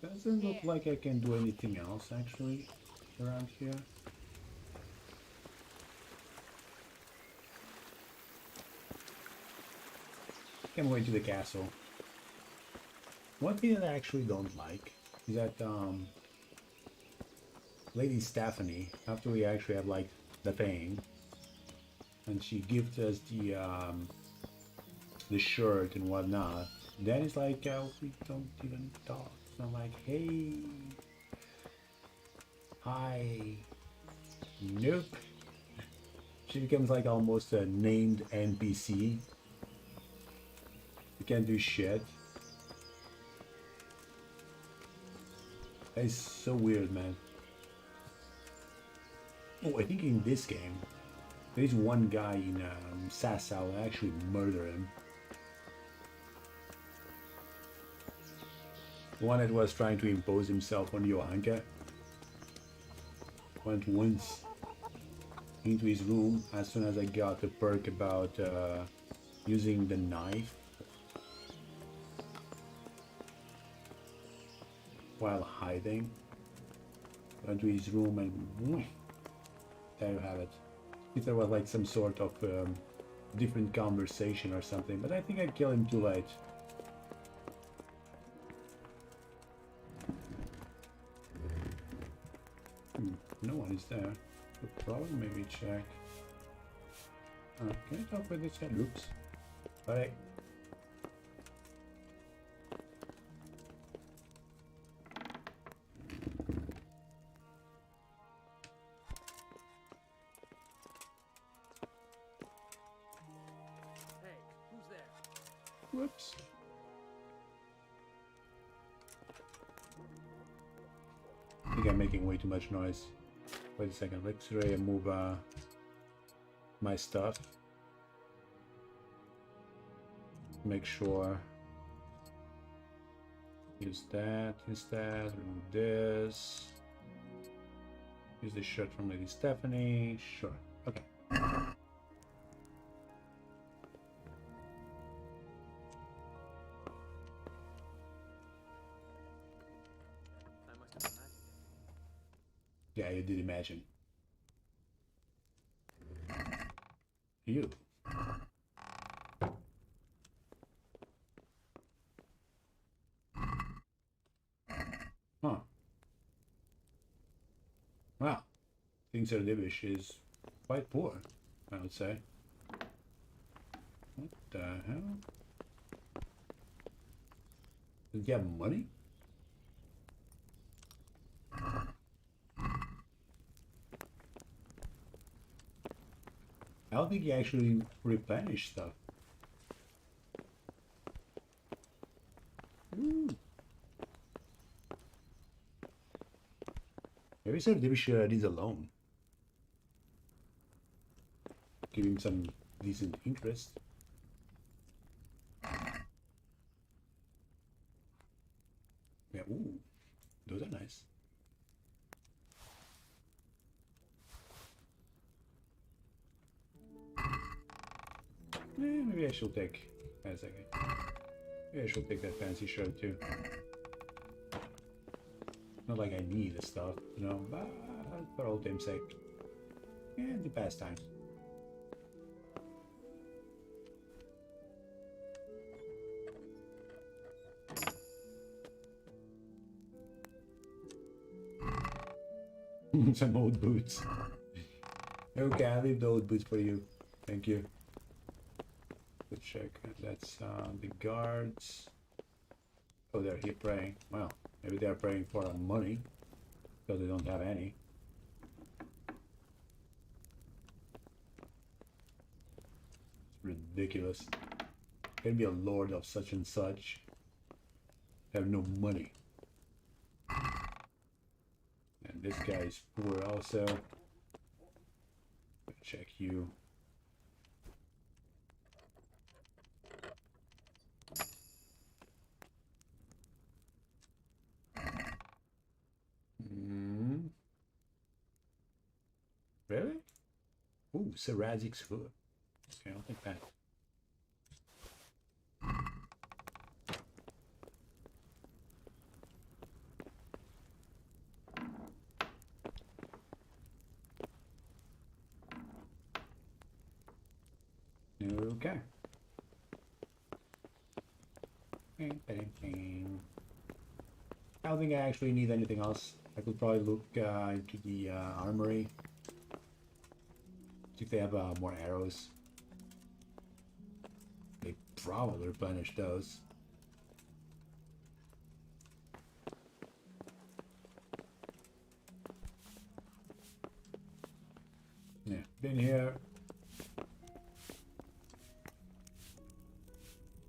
Doesn't look like I can do anything else actually around here. I'm going to the castle. One thing that I actually don't like is that Lady Stephanie, after we actually have like the thing, and she gives us the shirt and whatnot, then it's like we don't even talk. So I'm like, hey, hi, nope. She becomes like almost a named NPC. You can't do shit. That is so weird, man. Oh, I think in this game, there is one guy in Sasau that actually murdered him. The one that was trying to impose himself on Johanka went once into his room as soon as I got the perk about using the knife while hiding. Went to his room and there you have it. If there was like some sort of different conversation or something, but I think I killed him too late. No one is there. The problem, maybe check. Can I talk with this guy? Oops. Bye. Hey, who's there? Whoops. I think I'm making way too much noise. Wait a second, let's try and move my stuff. Make sure. Use that instead, remove this. Use the shirt from Lady Stephanie. Sure, okay. Yeah, you did imagine. You. Huh. Wow. Things at Divish is quite poor, I would say. What the hell? Does he have money? I don't think he actually replenished stuff. Maybe Sir Divish needs a loan. Give him some decent interest. Yeah, ooh, those are nice. Maybe I should take. Wait a second. Maybe I should take that fancy shirt too. Not like I need the stuff, you know, but for old time's sake. And the pastime. Some old boots. Okay, I'll leave the old boots for you. Thank you. Let's check. That's the guards. Oh, they're here praying. Well, maybe they're praying for money because they don't have any. It's ridiculous. Can be a lord of such and such. Have no money. And this guy is poor also. Check you. Really? Ooh, Sarazic's foot. Okay, I'll take that. Okay. I don't think I actually need anything else. I could probably look into the armory. See if they have more arrows. They probably replenish those. Yeah, been here.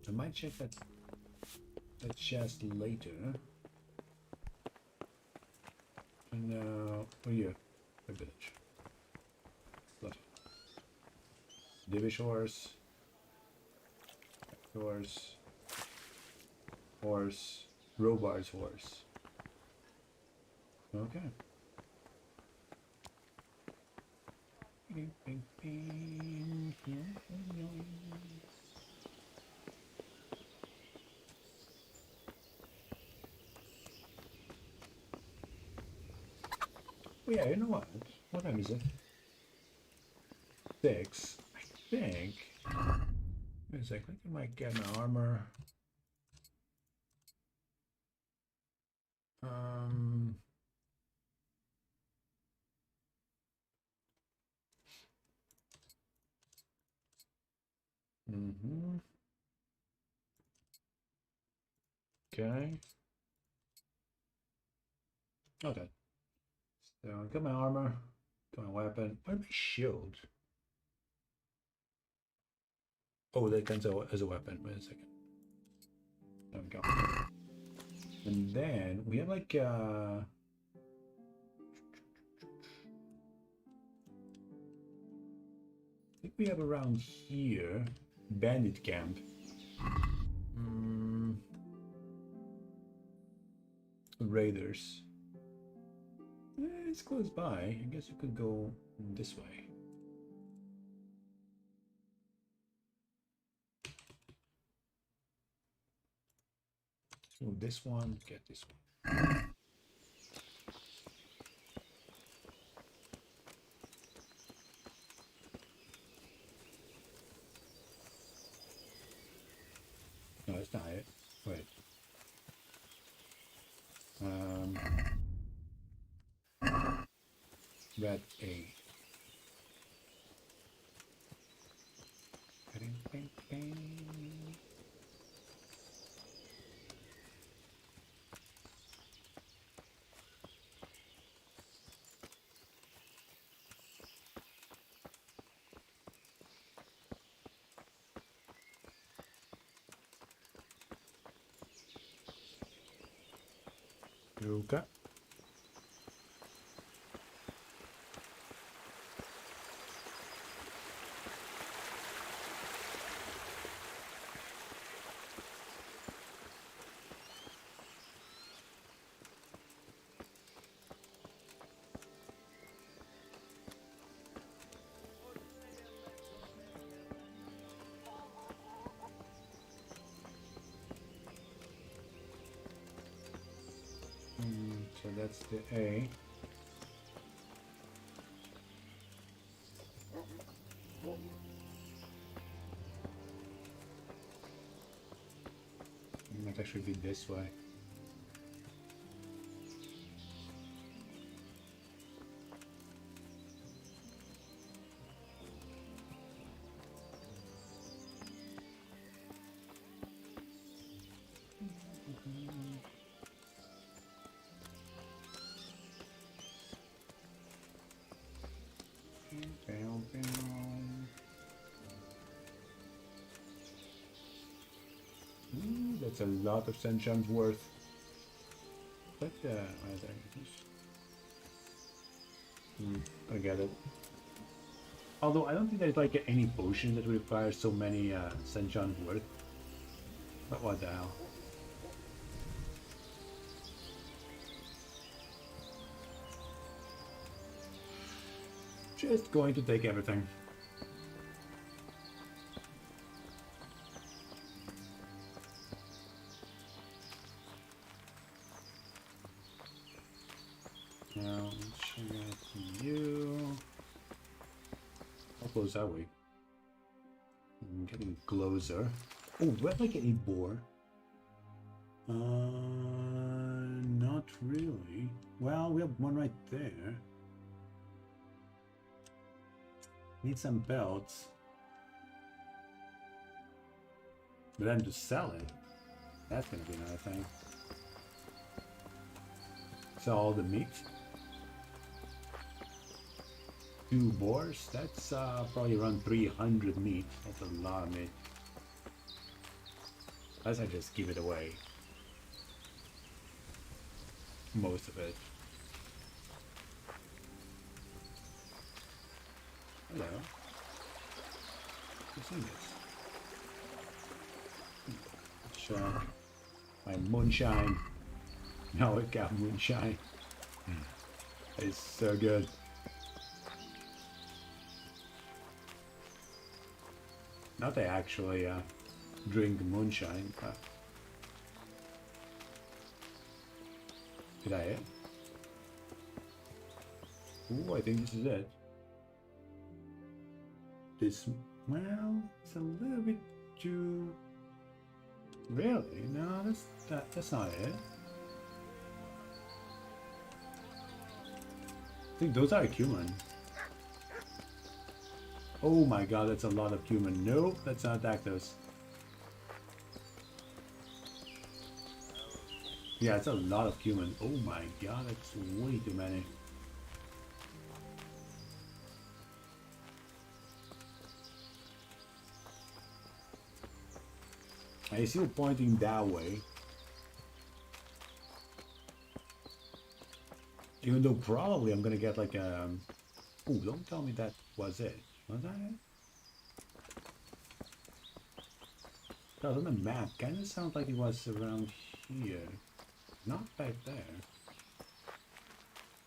I might check that chest later. And now, oh yeah, a village. Love it. Divish horse. Horse. Horse. Robar's horse. Okay. Oh yeah, you know what? What time is it? 6. I think. Wait a second. I think I might get my armor. Okay. Okay. So I got my armor, got my weapon. Where's my shield? Oh, that counts as a weapon. Wait a second. There we go. And then we have like I think we have around here bandit camp. Raiders. It's close by. I guess you could go this way. So this one, get this one. No, that's not it. Wait. Red A. Bing, bing, bing. Okay. So that's the A. It might actually be this way. That's a lot of sunshine worth. But I get it. Although I don't think there's like any potion that requires so many Senchant worth. But what the hell? Just going to take everything. Now, check out you. How close are we? I'm getting closer. Oh, where do I get a boar? Not really. Well, we have one right there. Need some belts. But then to sell it, that's gonna be another thing. Sell all the meat. 2 boars, that's probably around 300 meat. That's a lot of meat. Unless I just give it away. Most of it. Hello. Who's in this? Sure. My moonshine. Now I got moonshine. It's so good. Not that I actually drink moonshine, but did I? Ooh, I think this is it. This, well, it's a little bit too. Really? No, that's not it. I think those are cumin. Oh my god, that's a lot of cumin. Nope, let's not attack those. Yeah, it's a lot of cumin. Oh my god, that's way too many. I see you pointing that way. Even though probably I'm gonna get like a... Oh, don't tell me that was it. Was that it? Because on the map, kind of sounds like it was around here. Not back there.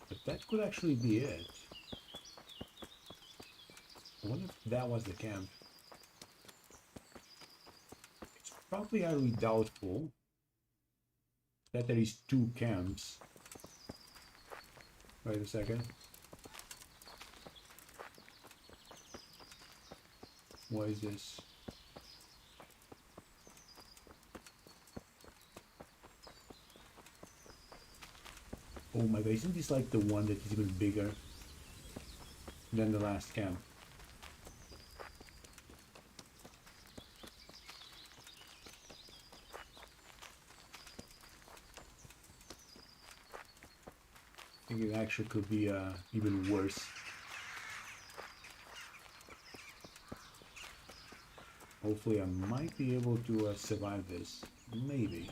But that could actually be it. I wonder if that was the camp. It's probably highly doubtful that there is 2 camps. Wait a second. What is this? Oh my god, isn't this like the one that is even bigger than the last camp? I think it actually could be even worse. Hopefully I might be able to survive this. Maybe.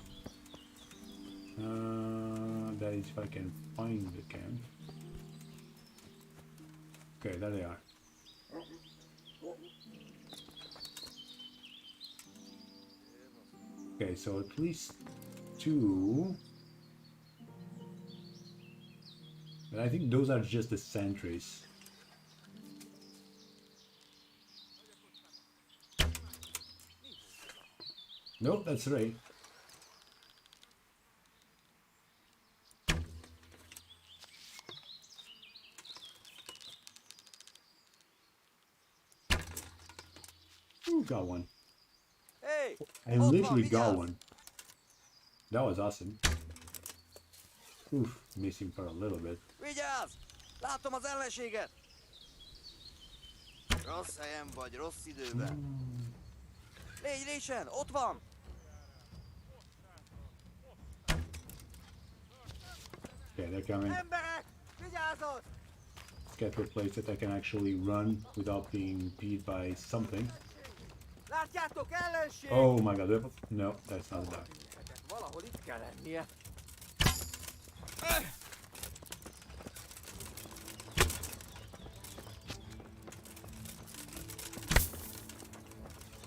That is if I can find the camp. Okay, there they are. Okay, so at least 2. But I think those are just the sentries. Nope, that's right. Ooh, got one. Hey, I literally got one. That was awesome. Oof, missing for a little bit. Vigyázz! Látom az ellenséget! Rossz helyen vagy, rossz időben. Légy résen, ott van! Okay, they're coming. Emberek! Vigyázzott! Let's get to a place that I can actually run without being beat by something. Látjátok, ellenség! Oh my god, no, that's not a dog. Valahol itt kell lennie.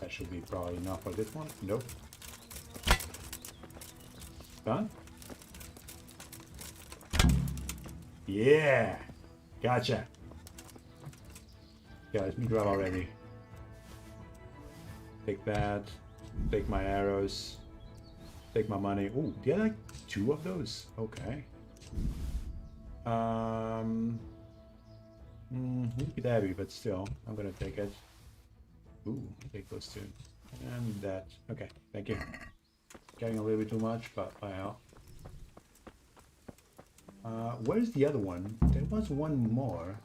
That should be probably enough for this one. Nope. Done? Yeah! Gotcha! Yeah, let me grab already. Take that. Take my arrows. Take my money. Ooh, do you like 2 of those? Okay. A little bit heavy, but still, I'm gonna take it. Ooh, I'll take those 2. And that. Okay, thank you. Getting a little bit too much, but I help. Where's the other one? There was one more.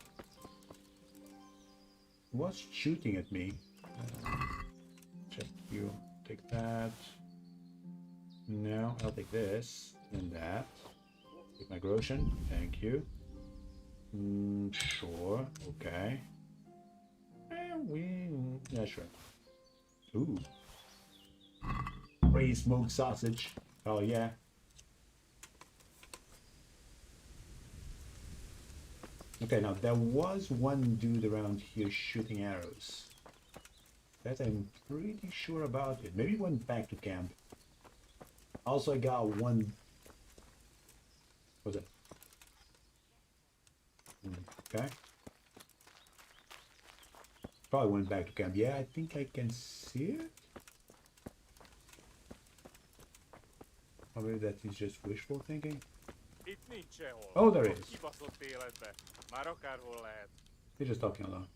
It was shooting at me. Check you. Take that. No, I'll take this and that. Take my Groshen. Thank you. Sure. Okay. Yeah, sure. Ooh. Pre-smoked sausage. Oh yeah. Okay, now there was one dude around here shooting arrows. That I'm pretty sure about it. Maybe he went back to camp. Also, I got one. What's it? Okay. Probably went back to camp. Yeah, I think I can see it. Or maybe that is just wishful thinking. Oh, there is. He's just talking alone.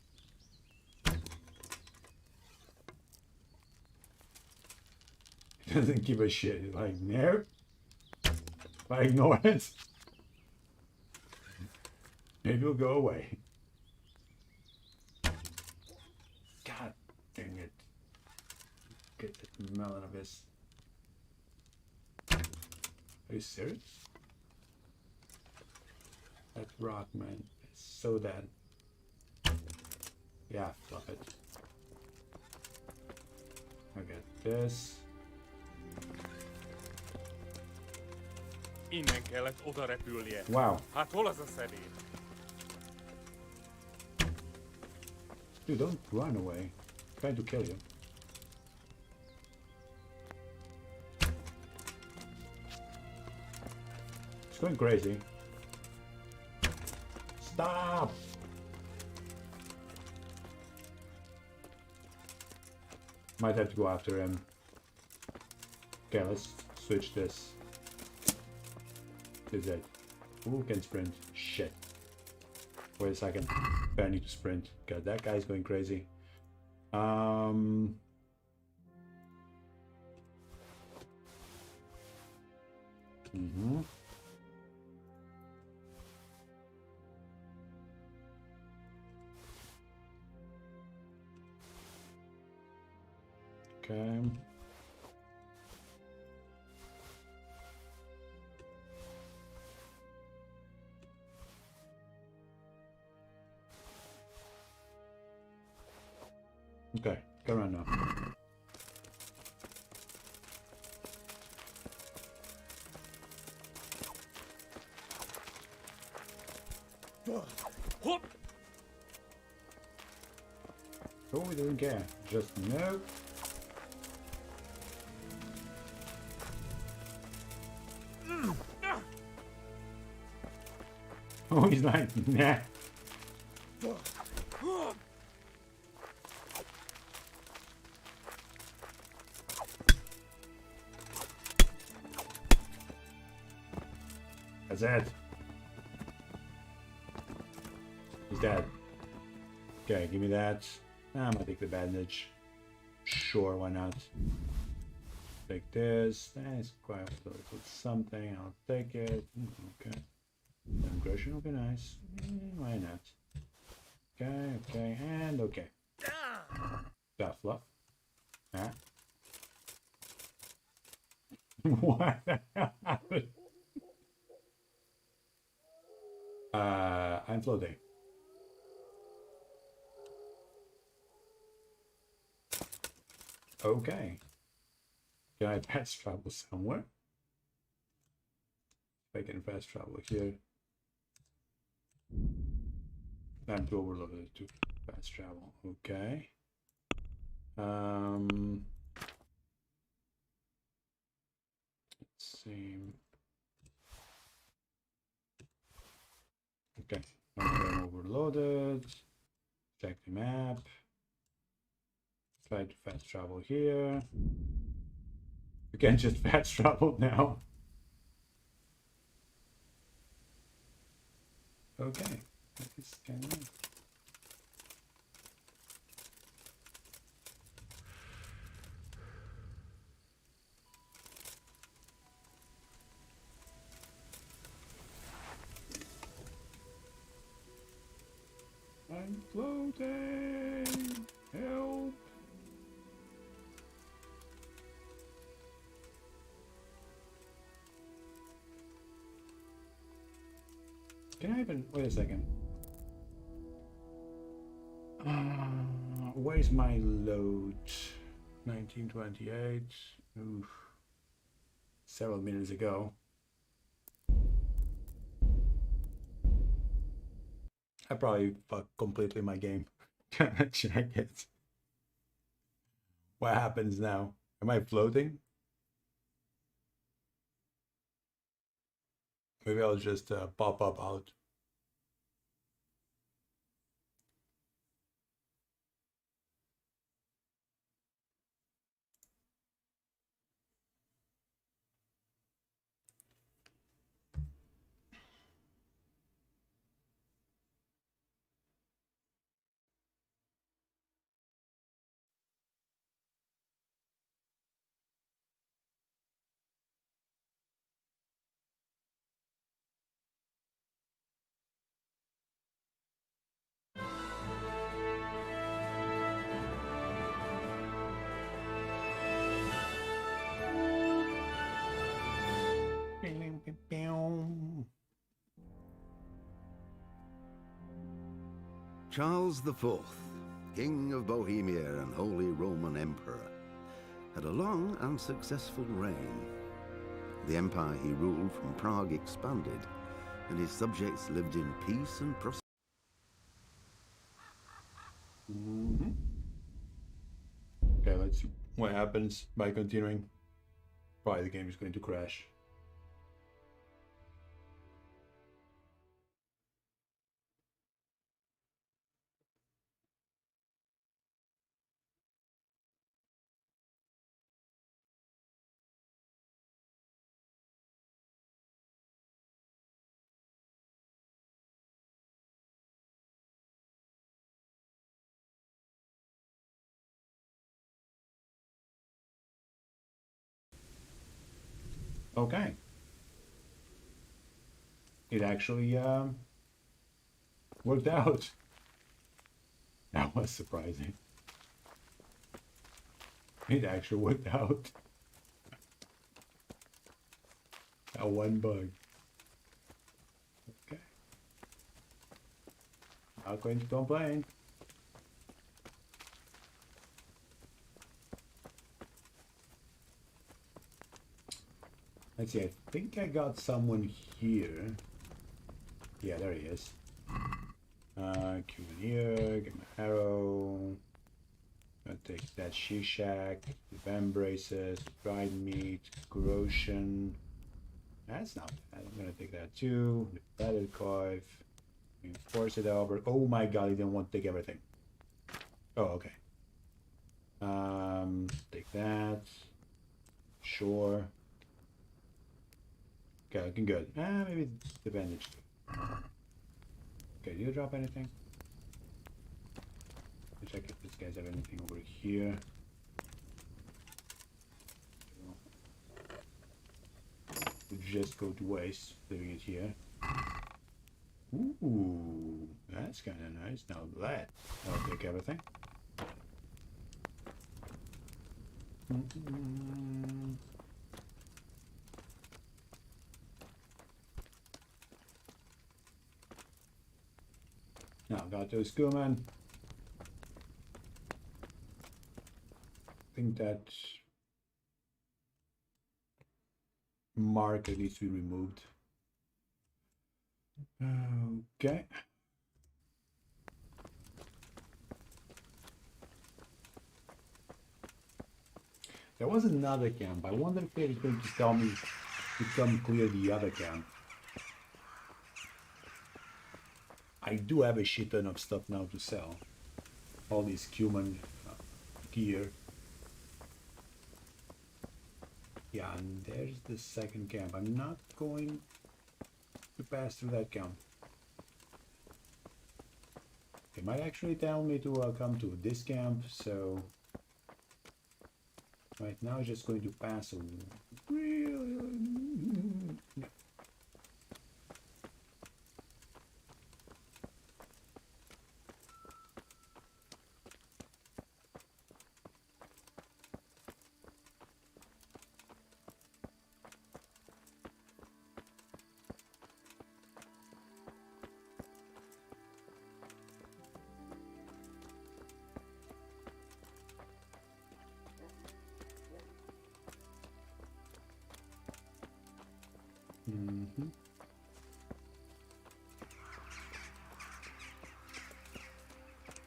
He doesn't give a shit. He's like, no. If I ignore it, maybe it'll go away. God dang it. Get that melon of his. Are you serious? That rock, man, is so dead. Yeah, fluff it. I get this. Innen kellett oda repülnie. Wow. Hát hol az a szedély? Dude, don't run away. I'm trying to kill you. It's going crazy. Stop! Might have to go after him. Okay, let's switch this. Is it? Who can sprint? Shit. Wait a second. I need to sprint. God, that guy's going crazy. Okay. Okay, go around now. Oh, we didn't care. Just no. Oh, he's like, nah. That's it. He's dead. Okay, give me that. I'm gonna take the bandage. Sure, why not? Take this. That's quite something. I'll take it. Okay. Groshen will be nice. Why not? Okay, okay, and okay. That fluff. Ah. What the hell happened? I'm floating. Okay. Can I fast travel somewhere? If I can fast travel here. I'm too overloaded to fast travel. Okay. Let's see. Okay, I'm overloaded. Check the map. Try to fast travel here. We can just fast travel now. Okay, that is kind of nice. I'm floating! Help! Can I even... Wait a second. Where's my load? 1928. Oof. Several minutes ago. I probably fucked completely my game. Check it. What happens now? Am I floating? Maybe I'll just pop up out. Charles IV, King of Bohemia and Holy Roman Emperor, had a long and successful reign. The empire he ruled from Prague expanded, and his subjects lived in peace and prosperity. Okay, let's see what happens by continuing. Probably the game is going to crash. Okay. It actually worked out. That was surprising. It actually worked out. That one bug. Okay. Not going to complain. Let's see, I think I got someone here. Yeah, there he is. Come in here, get my arrow. I'll take that shishak, the band braces, dried meat, corrosion. That's not bad. I'm gonna take that too. The battered coif. Reinforce it over. Oh my god, he didn't want to take everything. Oh, okay. Take that. Sure. Okay, looking good. Maybe the bandage too. Okay, do you drop anything? Let's check if these guys have anything over here. Would just go to waste leaving it here. Ooh, that's kind of nice. Now that I'll take everything. Now got those Kuman. I think that marker needs to be removed. Okay. There was another camp. I wonder if they're going to tell me to come clear the other camp. I do have a shit ton of stuff now to sell. All this human gear. Yeah, and there's the second camp. I'm not going to pass through that camp. They might actually tell me to come to this camp, so right now I'm just going to pass a real... No.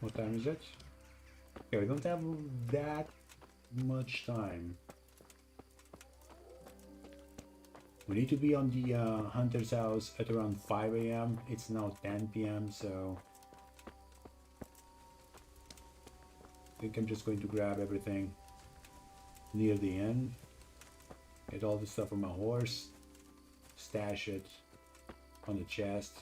What time is it? Okay, we don't have that much time. We need to be on the hunter's house at around 5 AM. It's now 10 PM, so I think I'm just going to grab everything near the end. Get all the stuff on my horse, stash it on the chest.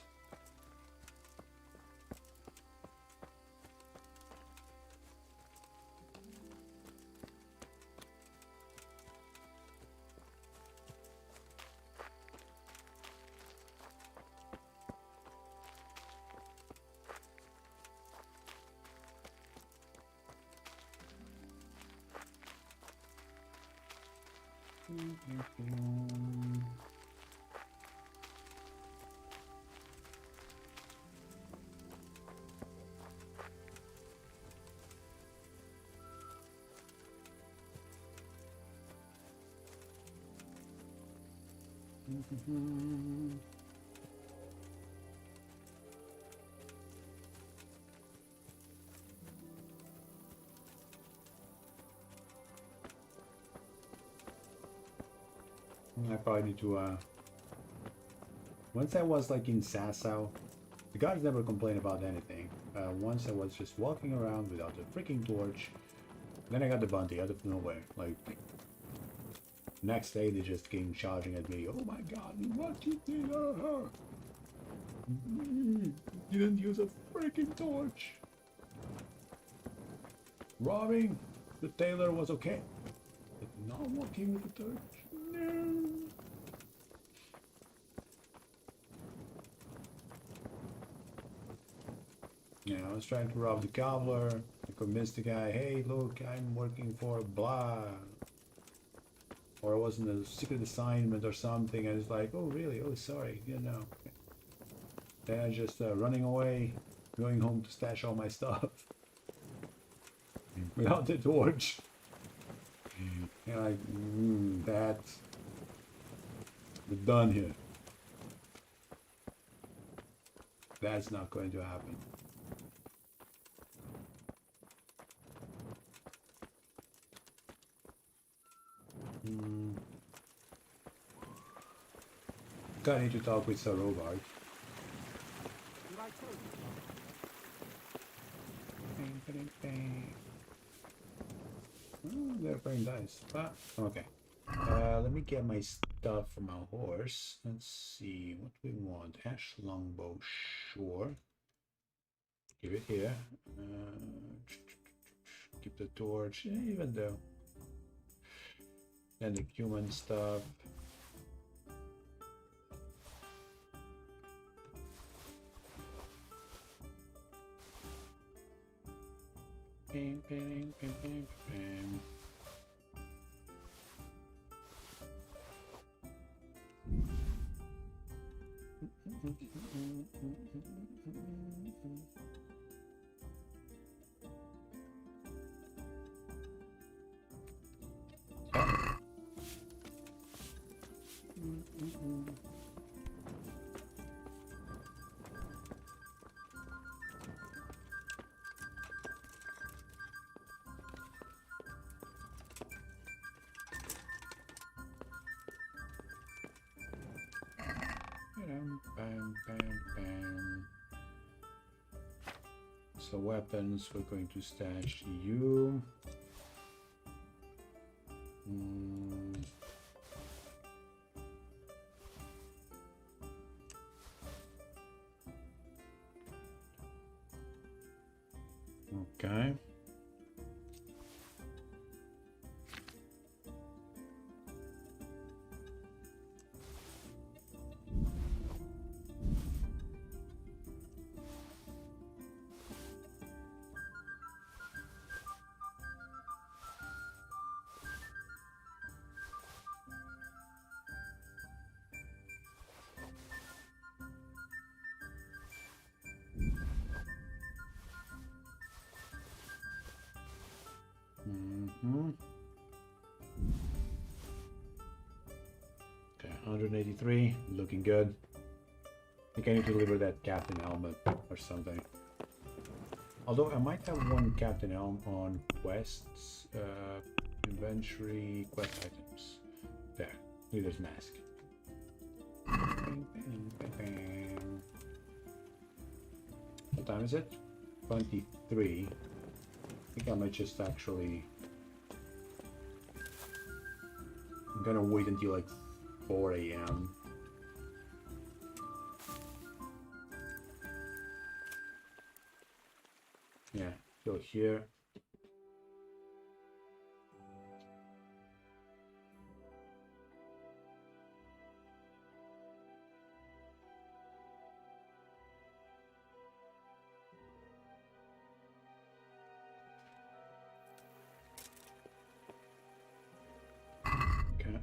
I probably need to, once I was like in Sasau, the guards never complained about anything. Once I was just walking around without a freaking torch, then I got the bounty out of nowhere. Like, next day they just came charging at me. Oh my god, what you did? You didn't use a freaking torch. Robbing the tailor was okay, but not walking with a torch. No. Yeah, I was trying to rob the cobbler. I convinced the guy, hey, look, I'm working for blah. Or it wasn't a secret assignment or something. I was like, oh, really? Oh, sorry. You know. Then I just running away, going home to stash all my stuff. Without the torch. And like, that's... We're done here. That's not going to happen. I need to talk with Sir Robard. Oh, they're playing dice. Ah, okay. Let me get my stuff from my horse. Let's see what we want. Ash longbow, sure. Give it here. Keep the torch, even though. And the human stuff. Bam, bam, bam, bam, bam. So weapons, we're going to stash you. Okay. Okay, 183, looking good. I think I need to deliver that Captain Helmet or something. Although I might have one Captain Helm on quests, inventory, quest items. There, leader's mask. What time is it? 23. I think I might just actually... I'm gonna wait until like 4 a.m. Yeah, go here.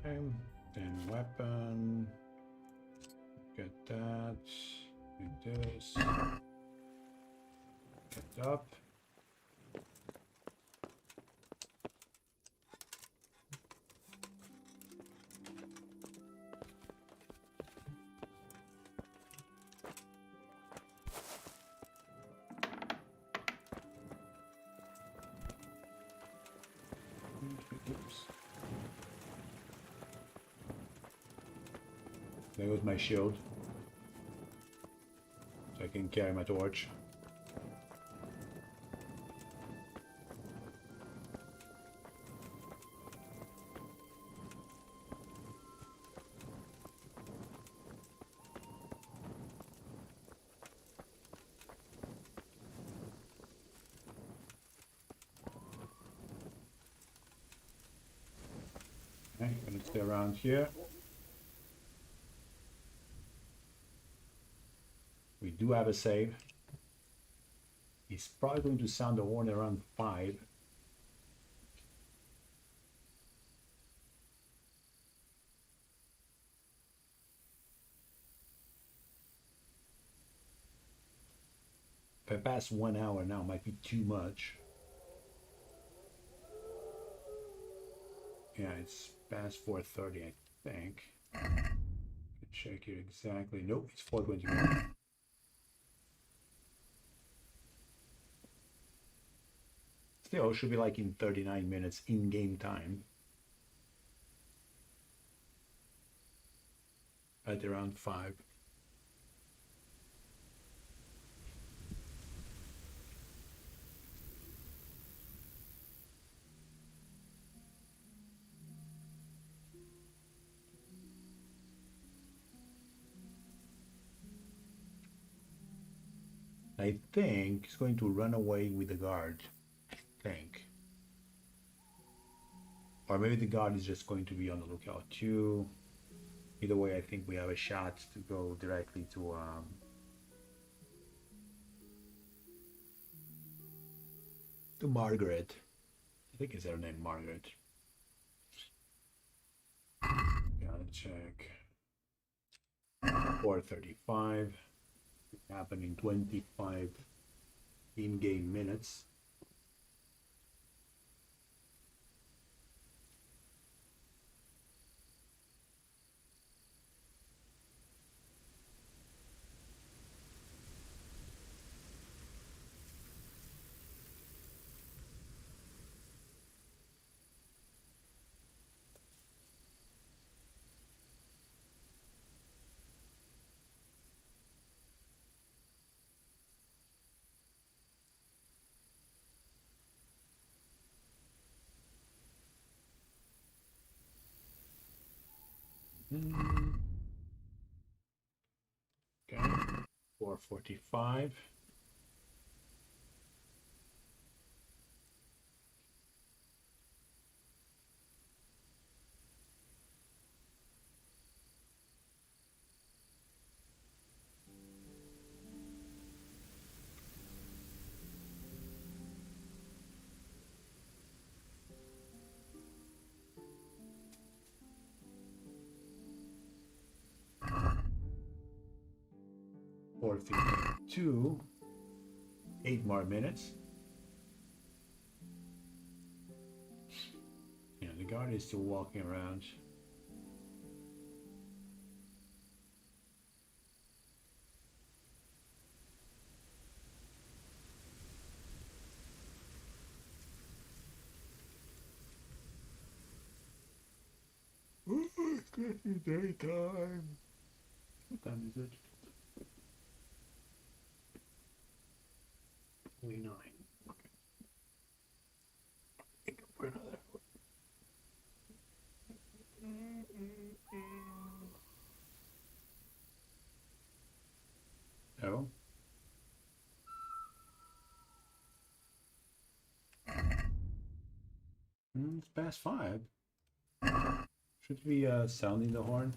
Okay, then weapon. Get that. Get this. Get up. Oops. There goes my shield. So I can carry my torch. Okay, gonna stay around here. We do have a save. He's probably going to sound the horn around 5. If I pass 1 hour now, might be too much. Yeah, it's past 4:30, I think. Check here exactly. Nope, it's 4:21. Still, it should be like in 39 minutes in-game time. At around 5. I think he's going to run away with the guard. I think. Or maybe the guard is just going to be on the lookout too. Either way, I think we have a shot to go directly to Margaret. I think it's her name, Margaret. Gotta check. 4:35. Happen in 25 in-game minutes. Okay, 4:45. Two, 8 more minutes. Yeah, the guard is still walking around. It's getting daytime. What time is it? Only 9. Okay. Think for another. No. It's past 5. Should we sounding the horn?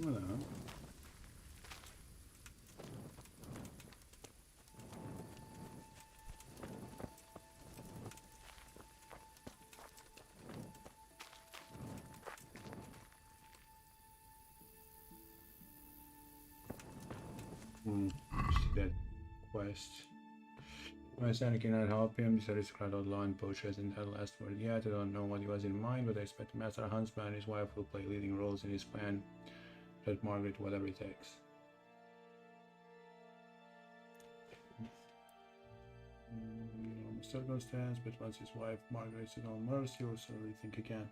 Hello. That quest. My son cannot help him. He said his crowd outlaw poacher hasn't had the last word yet. I don't know what he was in mind, but I expect the Master Huntsman and his wife will play leading roles in his plan. Let Margaret whatever it takes. Circumstance, but once his wife Margaret's in all mercy, he'll certainly think again.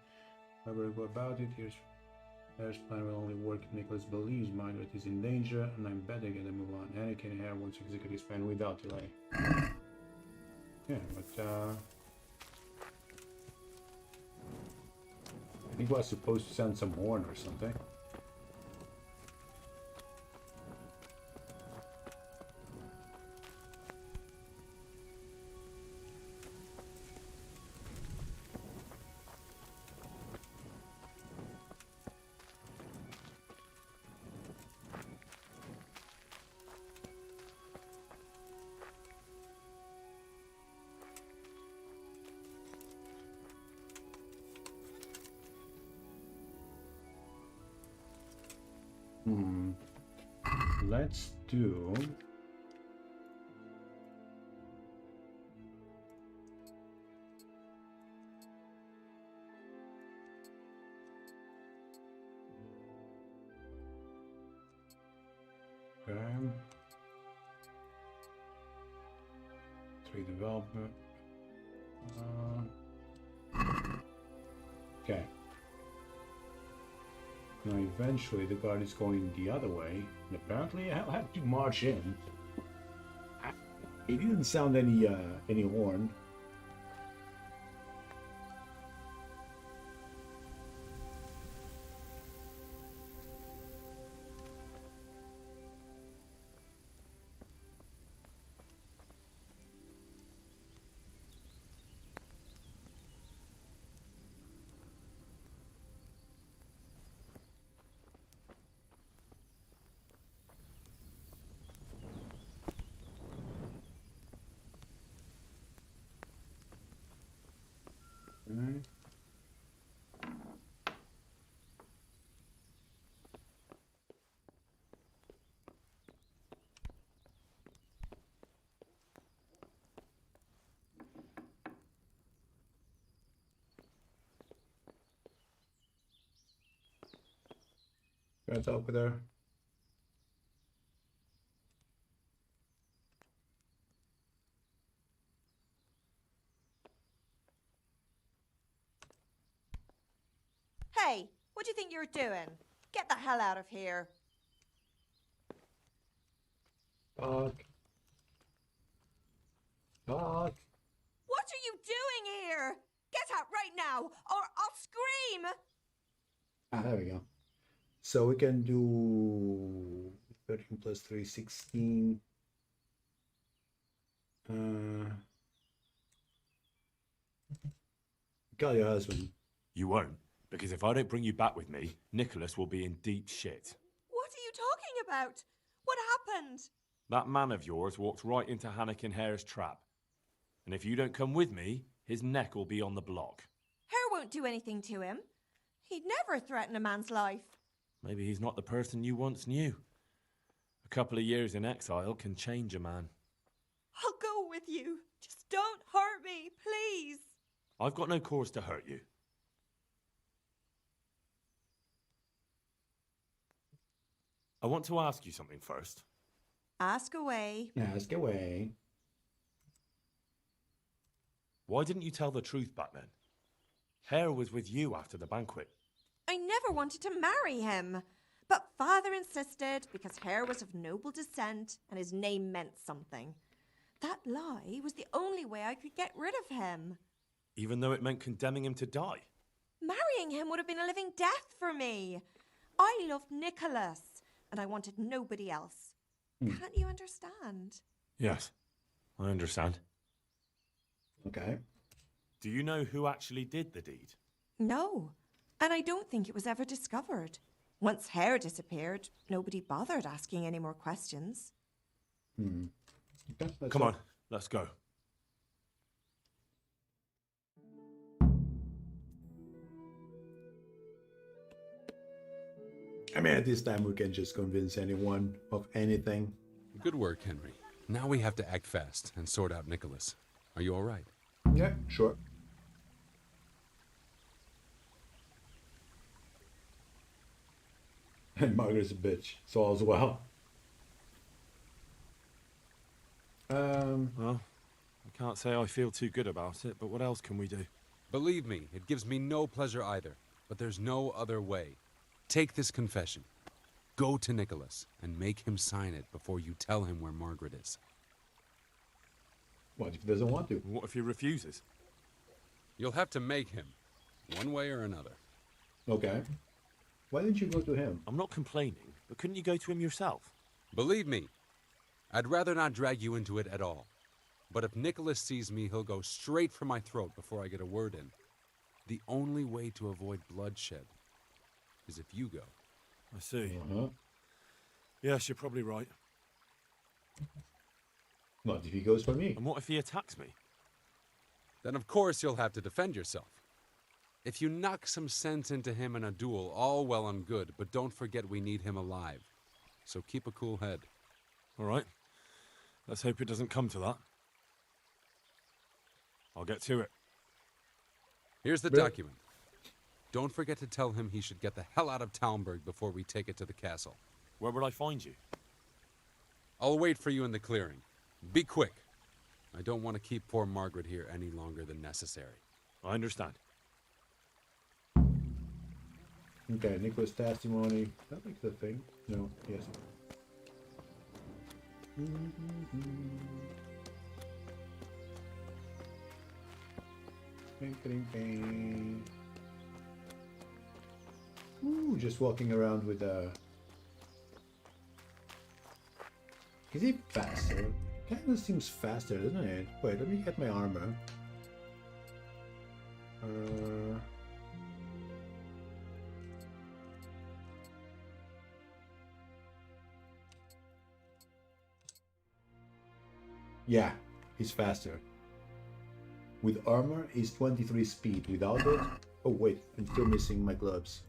However, go about it. Here's plan will only work if Nicholas believes Margaret is in danger, and I'm betting to move on. Anakin and Hare wants to execute his plan without delay. Yeah, but I think I was supposed to send some horn or something. Let's do okay. 3 development. Okay. Now eventually the guard is going the other way, and apparently I'll have to march in. It didn't sound any horn. Gonna talk with her. Hey, what do you think you're doing? Get the hell out of here. Fuck. Fuck. What are you doing here? Get out right now, or I'll scream! Ah, there we go. So we can do 13 plus 3, 16. Got your husband. You won't, because if I don't bring you back with me, Nicholas will be in deep shit. What are you talking about? What happened? That man of yours walked right into Hannikin Hare's trap. And if you don't come with me, his neck will be on the block. Hare won't do anything to him. He'd never threaten a man's life. Maybe he's not the person you once knew. A couple of years in exile can change a man. I'll go with you. Just don't hurt me, please. I've got no cause to hurt you. I want to ask you something first. Ask away. Ask away. Why didn't you tell the truth back then? Hare was with you after the banquet. I never wanted to marry him. But father insisted because Hare was of noble descent and his name meant something. That lie was the only way I could get rid of him. Even though it meant condemning him to die. Marrying him would have been a living death for me. I loved Nicholas, and I wanted nobody else. Can't you understand? Yes, I understand. Okay. Do you know who actually did the deed? No, and I don't think it was ever discovered. Once Hare disappeared, nobody bothered asking any more questions. Okay, Come on, let's go. I mean, at this time we can just convince anyone of anything. Good work, Henry. Now we have to act fast and sort out Nicholas. Are you all right? Yeah, sure. And Margaret's a bitch, so all's well. Well, I can't say I feel too good about it, but what else can we do? Believe me, it gives me no pleasure either, but there's no other way. Take this confession. Go to Nicholas and make him sign it before you tell him where Margaret is. What if he doesn't want to? What if he refuses? You'll have to make him, one way or another. Okay. Why didn't you go to him? I'm not complaining, but couldn't you go to him yourself? Believe me, I'd rather not drag you into it at all. But if Nicholas sees me, he'll go straight for my throat before I get a word in. The only way to avoid bloodshed is if you go. I see. Yes, you're probably right. What if he goes for me? And what if he attacks me? Then of course you'll have to defend yourself. If you knock some sense into him in a duel, all well and good, but don't forget we need him alive. So keep a cool head. All right. Let's hope it doesn't come to that. I'll get to it. Here's the document. Don't forget to tell him he should get the hell out of Talmberg before we take it to the castle. Where will I find you? I'll wait for you in the clearing. Be quick. I don't want to keep poor Margaret here any longer than necessary. I understand. Okay, Nicholas' testimony. That makes the thing. No, yes. Ooh, just walking around with a... Is he faster? Kinda seems faster, doesn't it? Wait, let me get my armor. Yeah, he's faster. With armor, he's 23 speed. Without it... Oh wait, I'm still missing my gloves.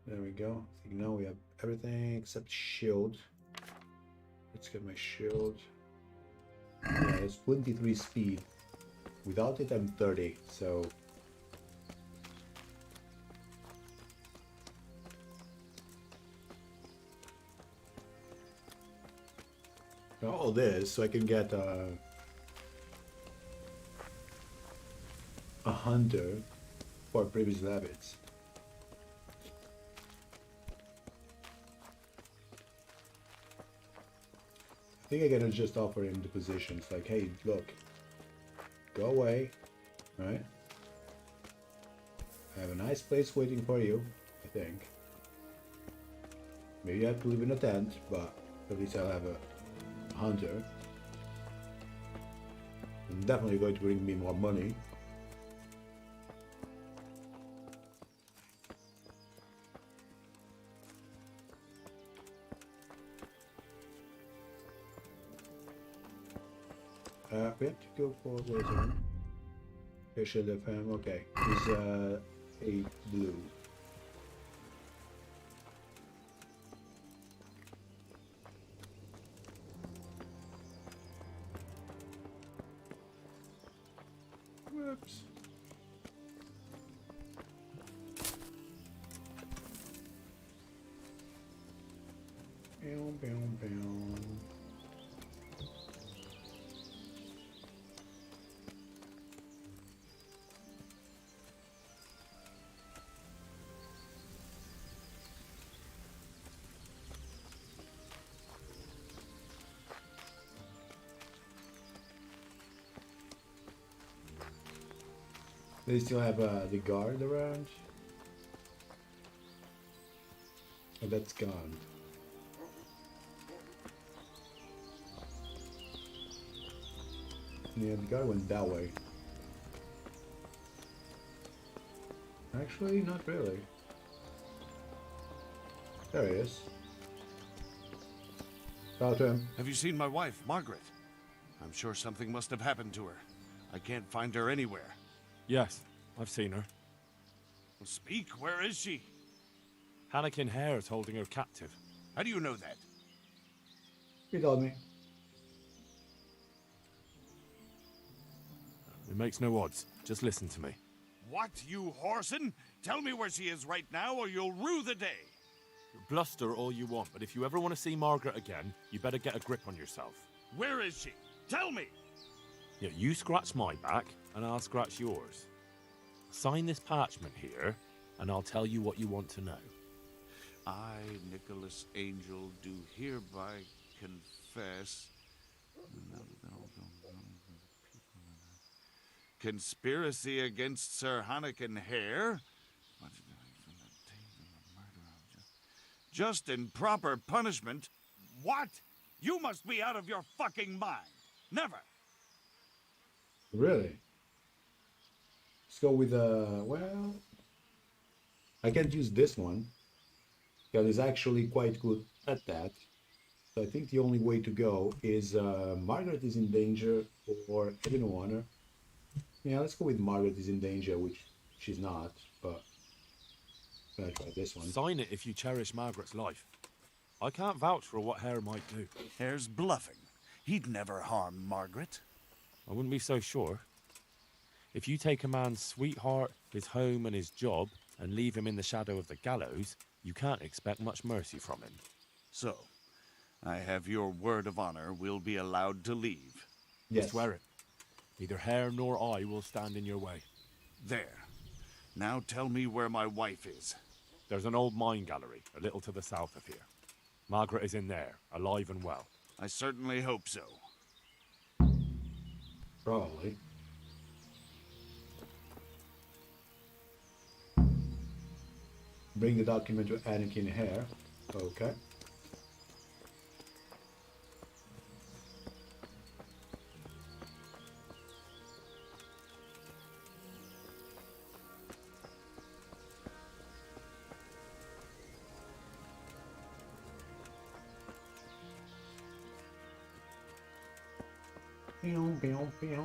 There we go. I think now we have everything except shield. Let's get my shield. Yeah, it's 23 speed. Without it, I'm 30, so... All this, so I can get a hunter for previous habits. think I gotta just offer him the positions. Like, hey, look, go away, right? I have a nice place waiting for you, I think. Maybe I have to live in a tent, but at least I'll have a hunter. And definitely going to bring me more money. We have to go for where's it? Fisher the fam. Okay, he's 8 blue. Whoops. Boom, boom, boom. They still have the guard around. Oh, that's gone. Yeah, the guard went that way. Actually, not really. There he is. Talk to him. Have you seen my wife, Margaret? I'm sure something must have happened to her. I can't find her anywhere. Yes, I've seen her. Well, speak, where is she? Hannikin Hare is holding her captive. How do you know that? He told me. It makes no odds. Just listen to me. What, you whoreson? Tell me where she is right now or you'll rue the day. Bluster all you want, but if you ever want to see Margaret again, you better get a grip on yourself. Where is she? Tell me! Yeah, you scratch my back, and I'll scratch yours. Sign this parchment here, and I'll tell you what you want to know. I, Nicholas Angel, do hereby confess... Conspiracy against Sir Hannikin Hare? Just and proper punishment? What? You must be out of your fucking mind. Never. Really? Let's go with well, I can't use this one because it's actually quite good at that. So I think the only way to go is Margaret is in danger or I don't want her. Yeah, let's go with Margaret is in danger, which she's not, but I'm gonna try this one. Sign it if you cherish Margaret's life. I can't vouch for what Hare might do. Hare's bluffing. He'd never harm Margaret. I wouldn't be so sure. If you take a man's sweetheart, his home and his job, and leave him in the shadow of the gallows, you can't expect much mercy from him. So, I have your word of honor we'll be allowed to leave. Yes. Swear it. Neither Hare nor I will stand in your way. There. Now tell me where my wife is. There's an old mine gallery, a little to the south of here. Margaret is in there, alive and well. I certainly hope so. Probably. Bring the document to Hannikin Hare. Okay. Pew, pew, pew.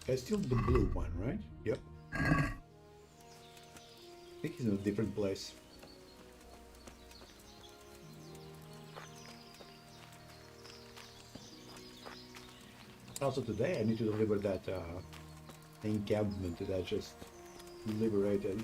It's still the blue one, right? Yep. I think he's in a different place. Also today I need to deliver that encampment that I just liberated.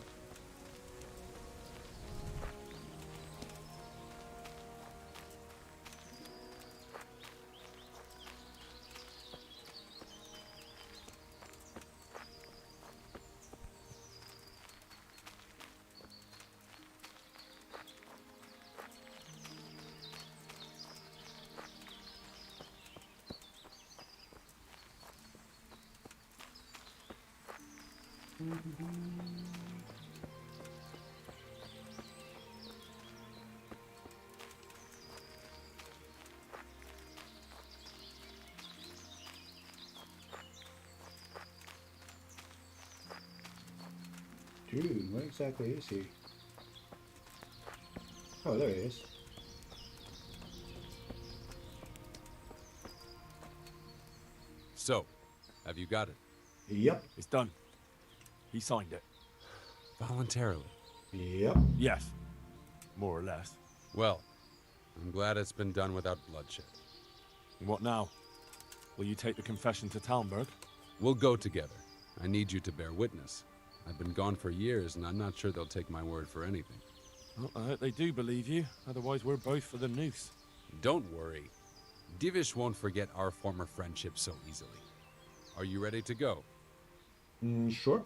Dude, where exactly is he? Oh, there he is. So, have you got it? Yep. It's done. He signed it. Voluntarily? Yep. Yes. More or less. Well, I'm glad it's been done without bloodshed. And what now? Will you take the confession to Talmberg? We'll go together. I need you to bear witness. I've been gone for years, and I'm not sure they'll take my word for anything. Well, I hope they do believe you. Otherwise, we're both for the noose. Don't worry. Divish won't forget our former friendship so easily. Are you ready to go? Sure.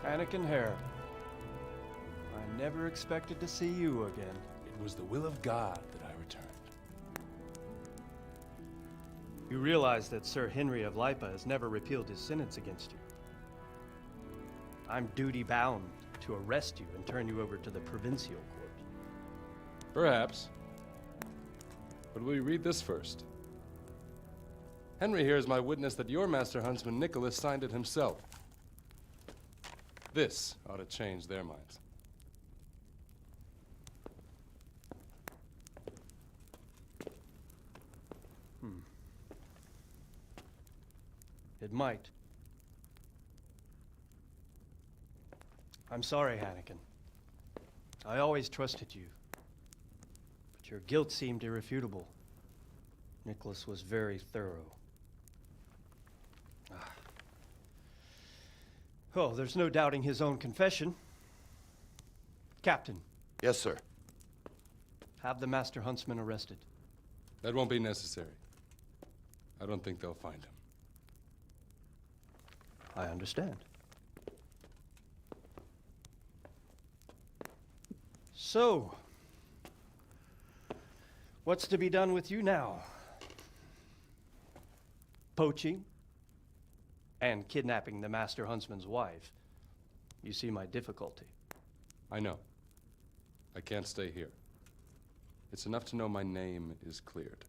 Anakin Hare. I never expected to see you again. It was the will of God that I returned. You realize that Sir Henry of Lipa has never repealed his sentence against you. I'm duty-bound to arrest you and turn you over to the Provincial Court. Perhaps. But will you read this first? Henry here is my witness that your master huntsman Nicholas signed it himself. This ought to change their minds. It might. I'm sorry, Anakin. I always trusted you. But your guilt seemed irrefutable. Nicholas was very thorough. Oh, there's no doubting his own confession. Captain. Yes, sir. Have the Master Huntsman arrested. That won't be necessary. I don't think they'll find him. I understand. So, what's to be done with you now? Poaching and kidnapping the Master Huntsman's wife. You see my difficulty. I know. I can't stay here. It's enough to know my name is cleared.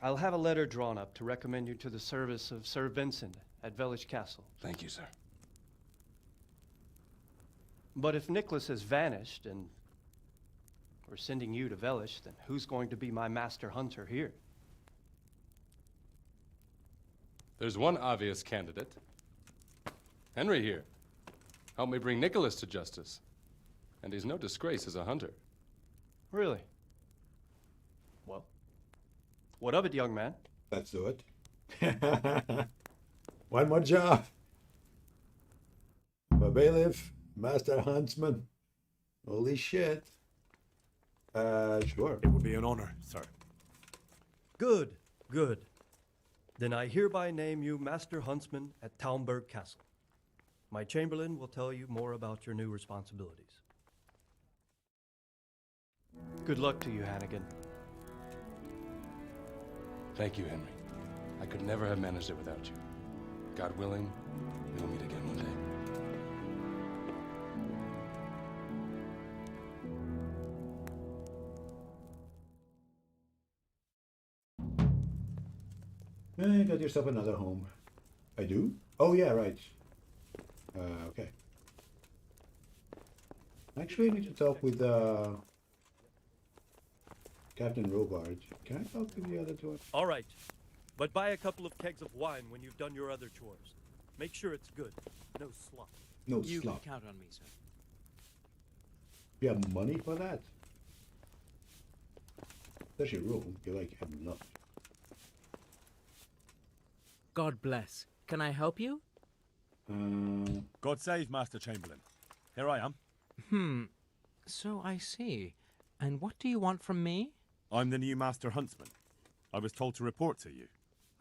I'll have a letter drawn up to recommend you to the service of Sir Vincent at Vellish Castle. Thank you, sir. But if Nicholas has vanished and we're sending you to Vellish, then who's going to be my master hunter here? There's one obvious candidate. Henry here. Help me bring Nicholas to justice. And he's no disgrace as a hunter. Really? Well, what of it, young man? Let's do it. One more job. A bailiff, master huntsman. Holy shit. Sure. It would be an honor, sir. Good, good. Then I hereby name you Master Huntsman at Talmberg Castle. My Chamberlain will tell you more about your new responsibilities. Good luck to you, Hannigan. Thank you, Henry. I could never have managed it without you. God willing, we'll meet again one day. Got yourself another home. I do? Oh yeah, right. Okay. Actually, I need to talk with Captain Robard. Can I talk with the other two? All right, but buy a couple of kegs of wine when you've done your other chores. Make sure it's good. No slop. No You slop. can count on me, sir. You have money for that? That's your room. You like have nothing. God bless. Can I help you? God save Master Chamberlain. Here I am. So I see. And what do you want from me? I'm the new Master Huntsman. I was told to report to you.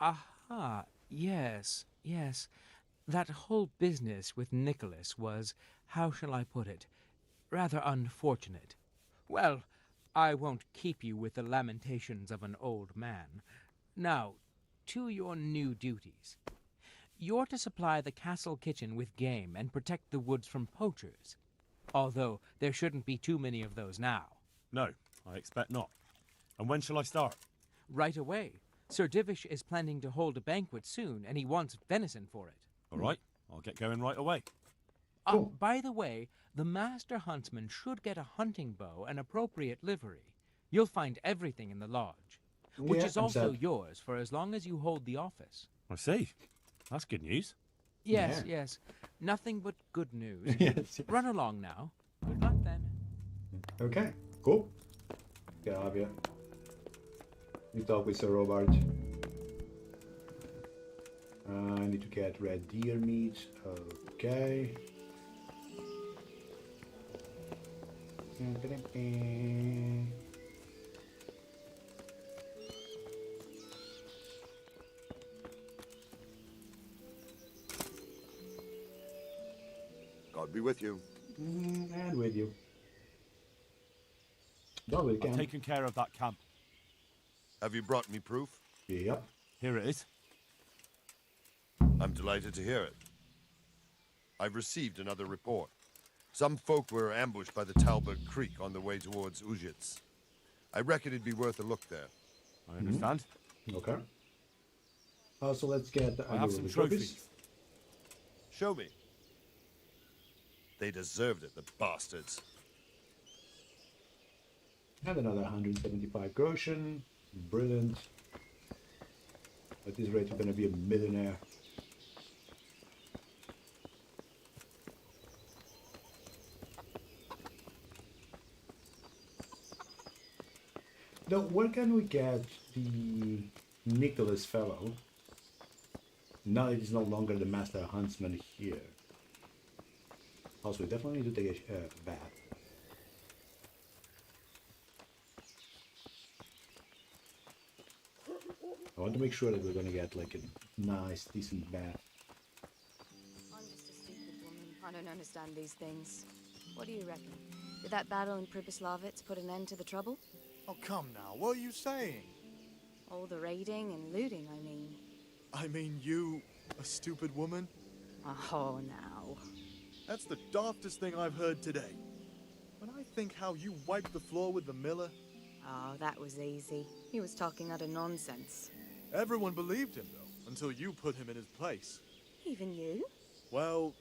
Aha, yes. That whole business with Nicholas was, how shall I put it, rather unfortunate. Well, I won't keep you with the lamentations of an old man. Now, to your new duties. You're to supply the castle kitchen with game and protect the woods from poachers. Although there shouldn't be too many of those now. No, I expect not. And when shall I start? Right away. Sir Divish is planning to hold a banquet soon, and he wants venison for it. All right, I'll get going right away. By the way, the Master Huntsman should get a hunting bow and appropriate livery. You'll find everything in the lodge, which is also yours for as long as you hold the office. I see. That's good news. Yes. Nothing but good news. Yes. Run along now. Good luck then. Okay, cool. Get out of here. You talk with Sir Robert. I need to get red deer meat. Okay. God be with you. And with you. Double I've taken care of that camp. Have you brought me proof? Yep. Here it is. I'm delighted to hear it. I've received another report. Some folk were ambushed by the Talbot Creek on the way towards Ujits. I reckon it'd be worth a look there. I understand. Okay. So let's get I have some trophies. Show me. They deserved it, the bastards. And another 175 groschen. Brilliant. At this rate, you're gonna be a millionaire. Now, where can we get the Nicholas fellow? Now that he's no longer the Master Huntsman here. Also, we definitely need to take a bath. I want to make sure that we're gonna get like a nice, decent bath. I'm just a stupid woman. I don't understand these things. What do you reckon? Did that battle in Pribyslavitz put an end to the trouble? Oh, come now. What are you saying? All the raiding and looting, I mean. I mean, you, a stupid woman? Oh, now. That's the daftest thing I've heard today. When I think how you wiped the floor with the miller... Oh, that was easy. He was talking utter nonsense. Everyone believed him, though, until you put him in his place. Even you? Well,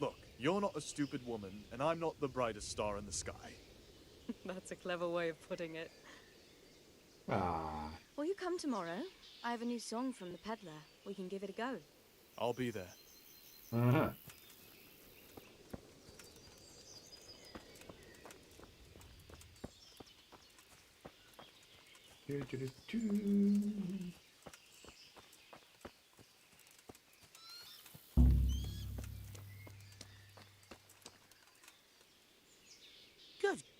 look, you're not a stupid woman, and I'm not the brightest star in the sky. That's a clever way of putting it. Ah. Will you come tomorrow? I have a new song from the peddler. We can give it a go. I'll be there. Uh-huh. Good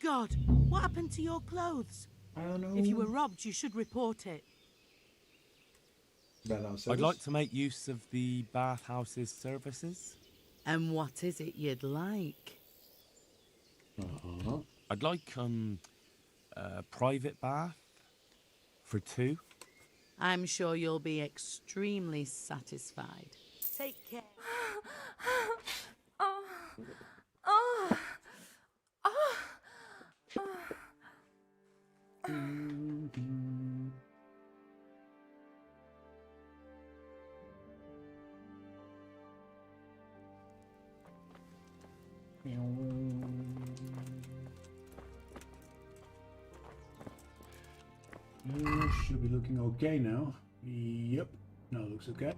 God! What happened to your clothes? I don't know. If you were robbed, you should report it. I'd like to make use of the bathhouse's services. And what is it you'd like? I'd like a private bath for two. I'm sure you'll be extremely satisfied. Take care. Oh. Should be looking okay now. Yep. Now looks okay.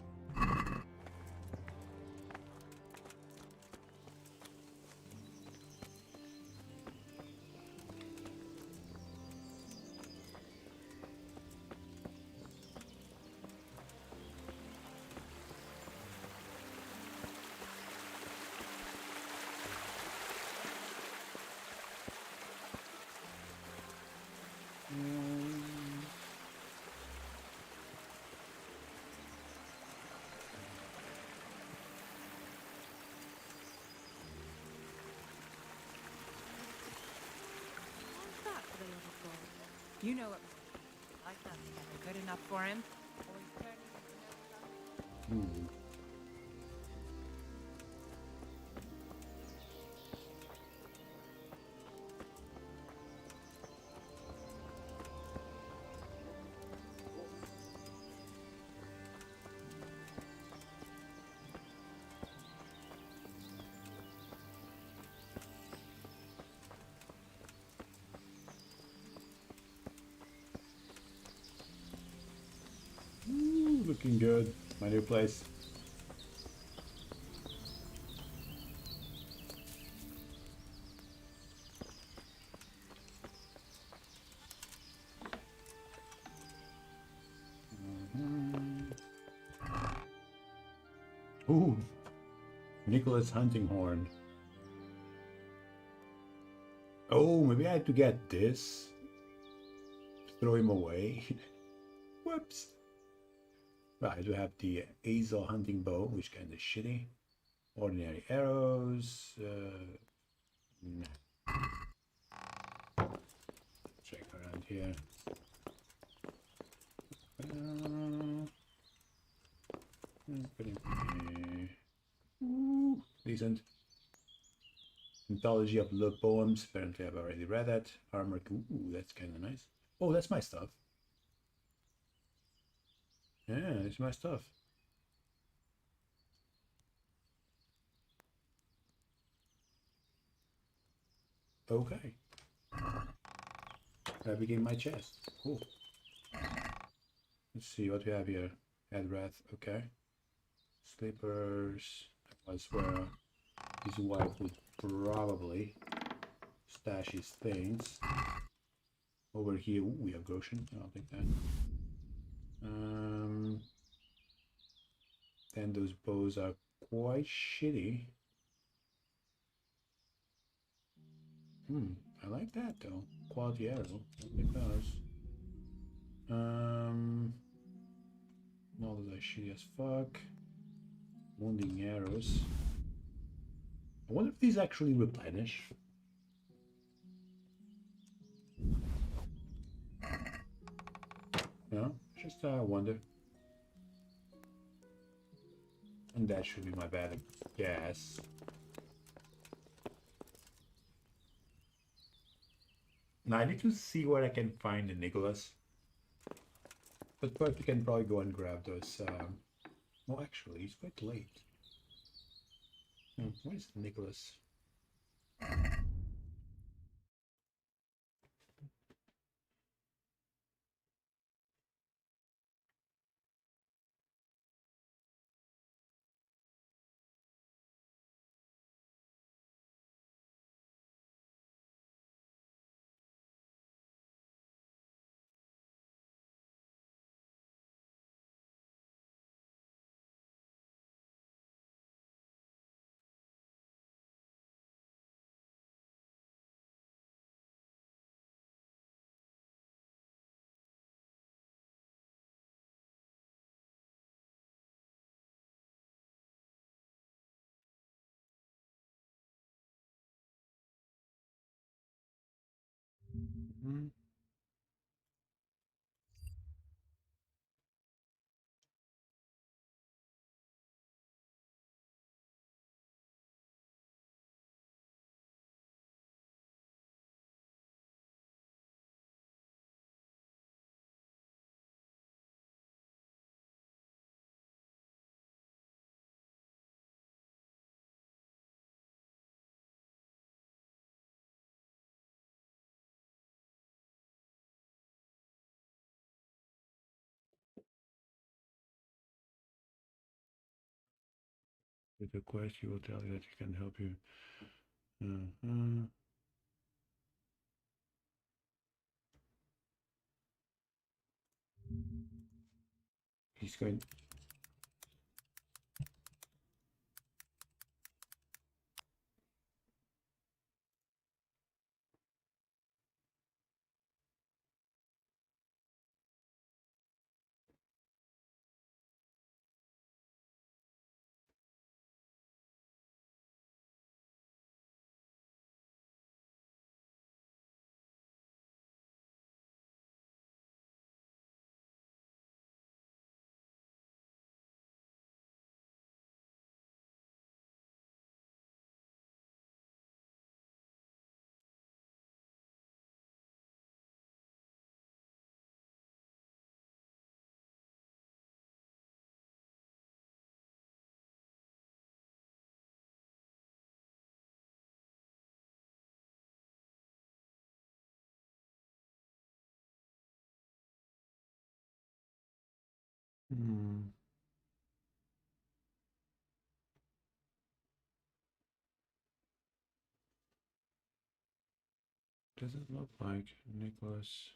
You know what? Like nothing ever good enough for him. Looking good. My new place. Ooh, Nicholas hunting horn. Oh, maybe I had to get this. Throw him away. Whoops. Right, I do have the Azel hunting bow, which kind of shitty. Ordinary arrows. Nah. Check around here. Decent. Anthology of love poems. Apparently, I've already read that. Armor. Ooh, that's kind of nice. Oh, that's my stuff. Yeah, it's my stuff. Okay. I begin my chest. Cool. Let's see what we have here. Head wrath. Okay. Slippers. That was where his wife would probably stash his things. Over here, ooh, we have Goshen. I'll take that. Then those bows are quite shitty. I like that though. Quality arrow. I'll take those. All those are shitty as fuck. Wounding arrows. I wonder if these actually replenish. No, just wonder. And that should be my bad guess. Now I need to see where I can find the Nicholas. But first we can probably go and grab those. Well, actually, it's quite late. Where's Nicholas? With a quest, he will tell you that he can help you. Uh-huh. He's going. Hmm. Doesn't look like Nicholas.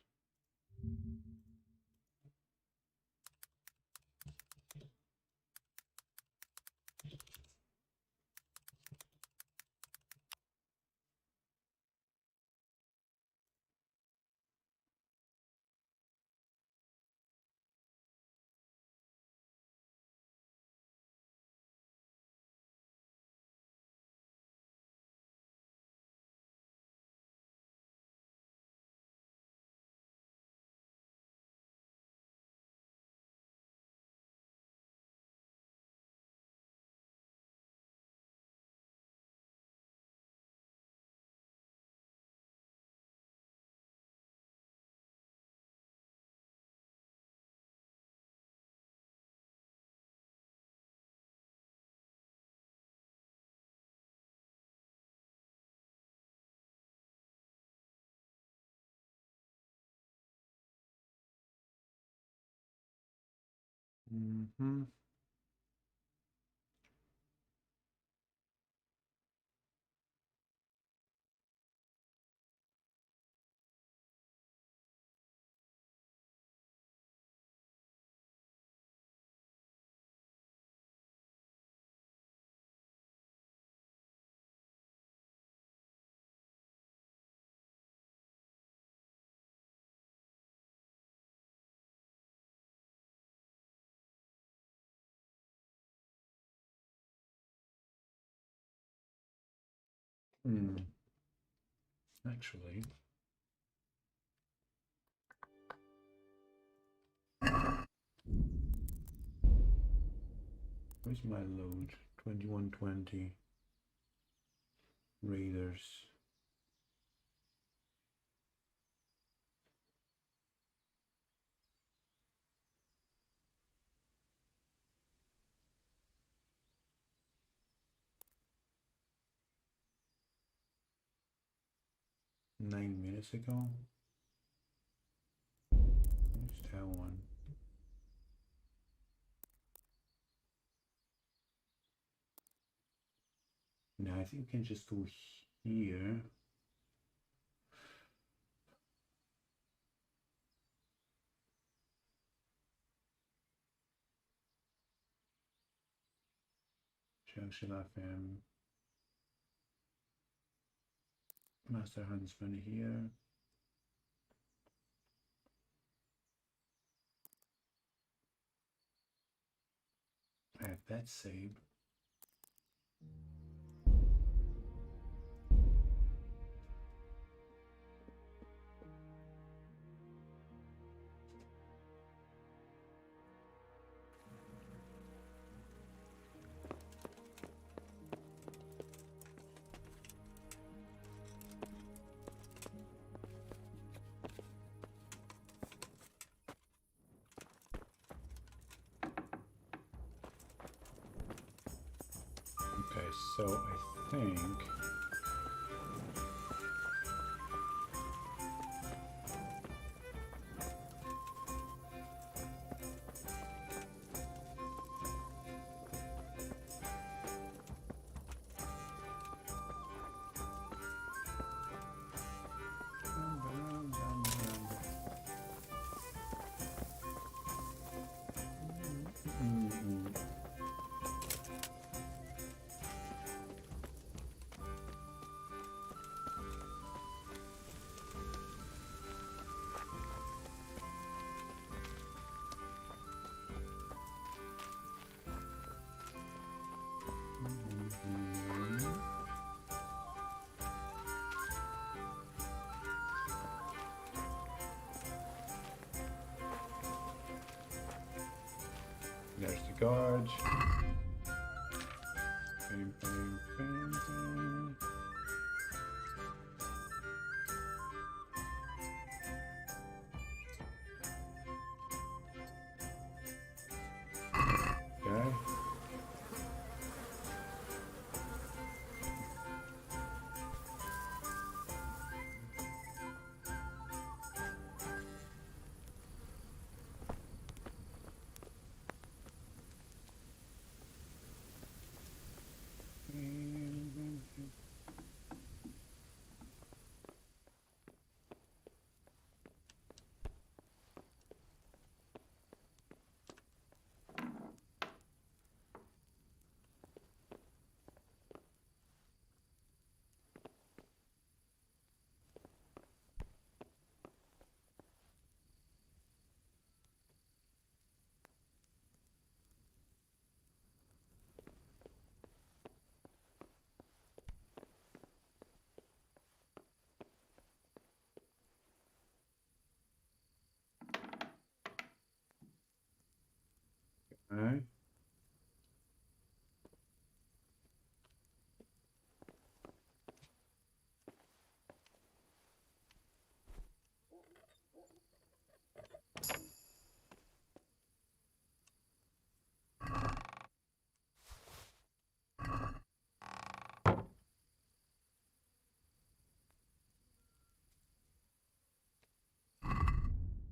Mm-hmm. Hmm. Actually. Where's my load? 2120. Raiders. Nine minutes ago. Where's that one? No, I think we can just go here. Junction FM. Master Huntsman here. I have that saved. Okay, so I think There's the guard. Bang, bang, bang, bang. Okay. Alright.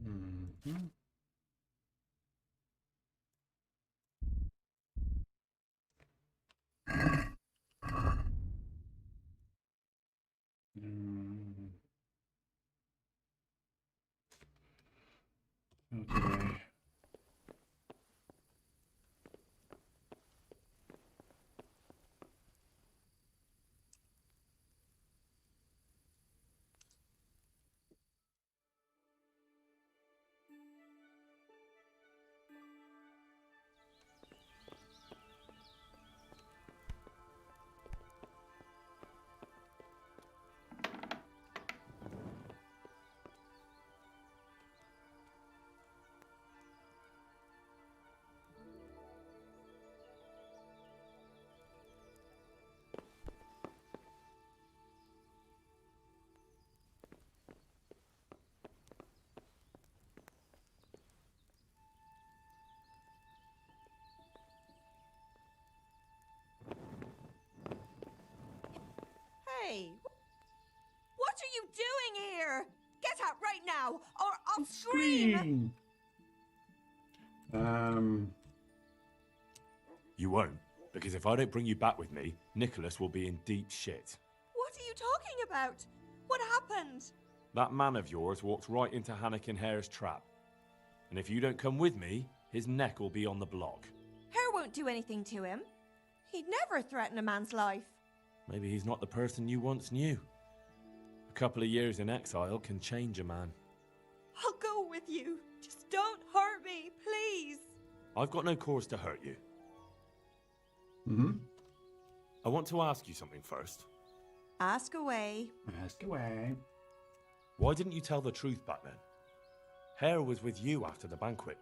Mm-hmm. Okay. Hey, what are you doing here? Get out right now, or I'll scream! You won't, because if I don't bring you back with me, Nicholas will be in deep shit. What are you talking about? What happened? That man of yours walked right into Hannikin Hare's trap. And if you don't come with me, his neck will be on the block. Hare won't do anything to him. He'd never threaten a man's life. Maybe he's not the person you once knew. A couple of years in exile can change a man. I'll go with you. Just don't hurt me, please. I've got no cause to hurt you. Mm-hmm. I want to ask you something first. Ask away. Ask away. Why didn't you tell the truth back then? Hare was with you after the banquet.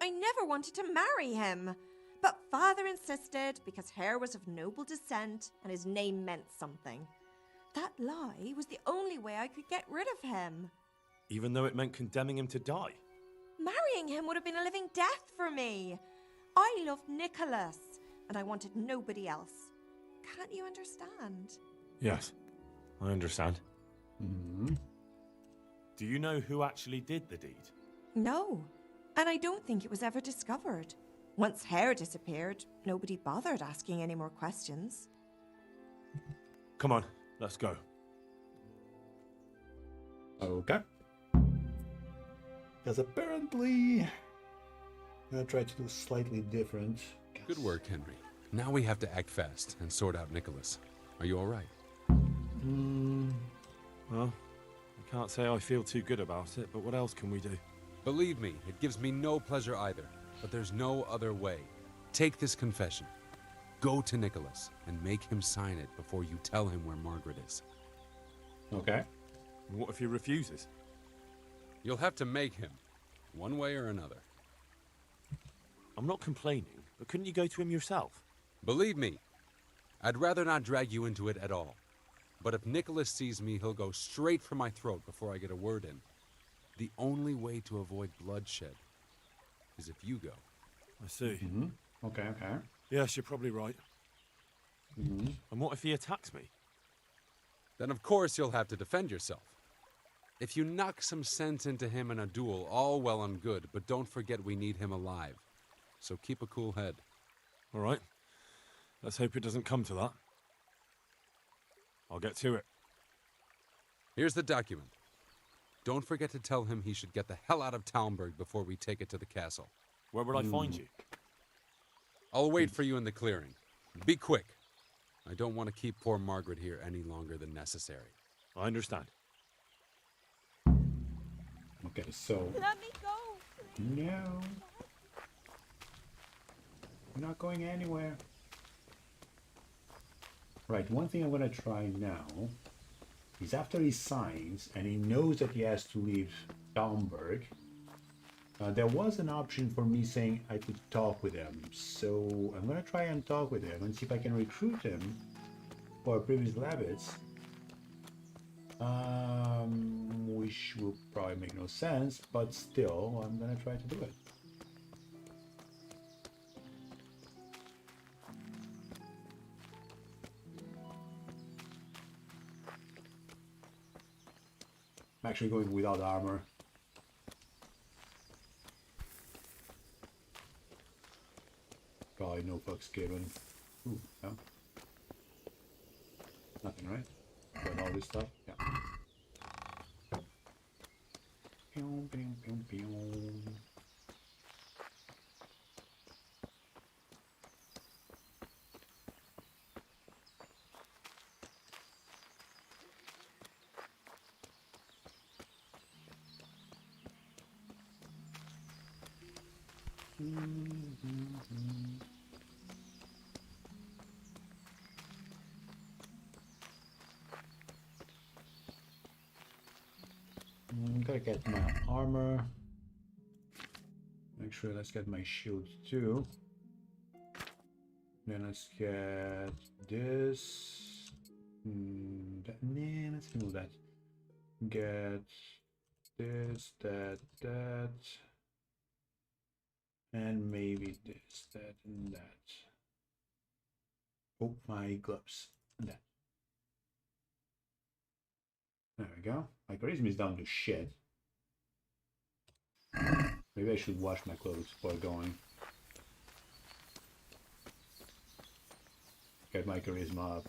I never wanted to marry him. But father insisted because Hare was of noble descent and his name meant something. That lie was the only way I could get rid of him. Even though it meant condemning him to die? Marrying him would have been a living death for me. I loved Nicholas, and I wanted nobody else. Can't you understand? Yes, I understand. Mm-hmm. Do you know who actually did the deed? No, and I don't think it was ever discovered. Once Hare disappeared, nobody bothered asking any more questions. Come on, let's go. Okay. Because apparently, I'm gonna try to do slightly different. Good work, Henry. Now we have to act fast and sort out Nicholas. Are you all right? Well, I can't say I feel too good about it, but what else can we do? Believe me, it gives me no pleasure either. But there's no other way. Take this confession. Go to Nicholas and make him sign it before you tell him where Margaret is. Okay. What if he refuses? You'll have to make him, one way or another. I'm not complaining, but couldn't you go to him yourself? Believe me, I'd rather not drag you into it at all. But if Nicholas sees me, he'll go straight for my throat before I get a word in. The only way to avoid bloodshed is if you go. I see. Okay, okay. Yes, you're probably right. And what if he attacks me? Then of course you'll have to defend yourself. If you knock some sense into him in a duel, all well and good, but don't forget we need him alive. So keep a cool head. All right. Let's hope it doesn't come to that. I'll get to it. Here's the document. Don't forget to tell him he should get the hell out of Talmberg before we take it to the castle. Where would I find you? I'll wait for you in the clearing. Be quick. I don't want to keep poor Margaret here any longer than necessary. I understand. Okay, so... Let me go. No. I'm not going anywhere. Right, one thing I'm going to try now is after he signs and he knows that he has to leave Talmberg, there was an option for me saying I could talk with him. So I'm going to try and talk with him and see if I can recruit him for previous Labbits. Which will probably make no sense, but still, I'm going to try to do it. I'm actually going without armor. Probably no fucks given. Ooh, no. Nothing, right? Got all this stuff? Yeah. Pew, pew, pew, pew. Gotta get my armor. Actually, let's get my shield too. Then let's get this. Let's remove that. Get this, that, and maybe this, that, and that. Oh, my gloves. That. There we go. My charisma is down to shit. Maybe I should wash my clothes before going. Get my charisma up.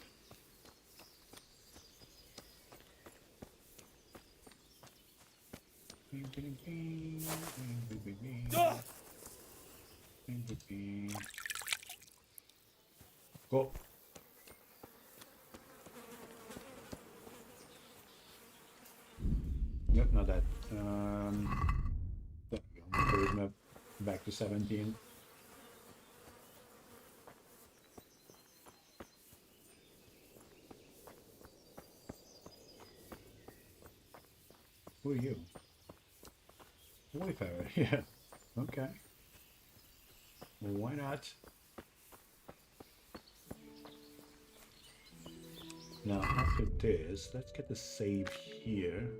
Go. Yep, not that. There we go. My charisma back to 17. Who are you? Wayfarer, yeah. Okay. Well, why not? Now, after this, let's get the save here.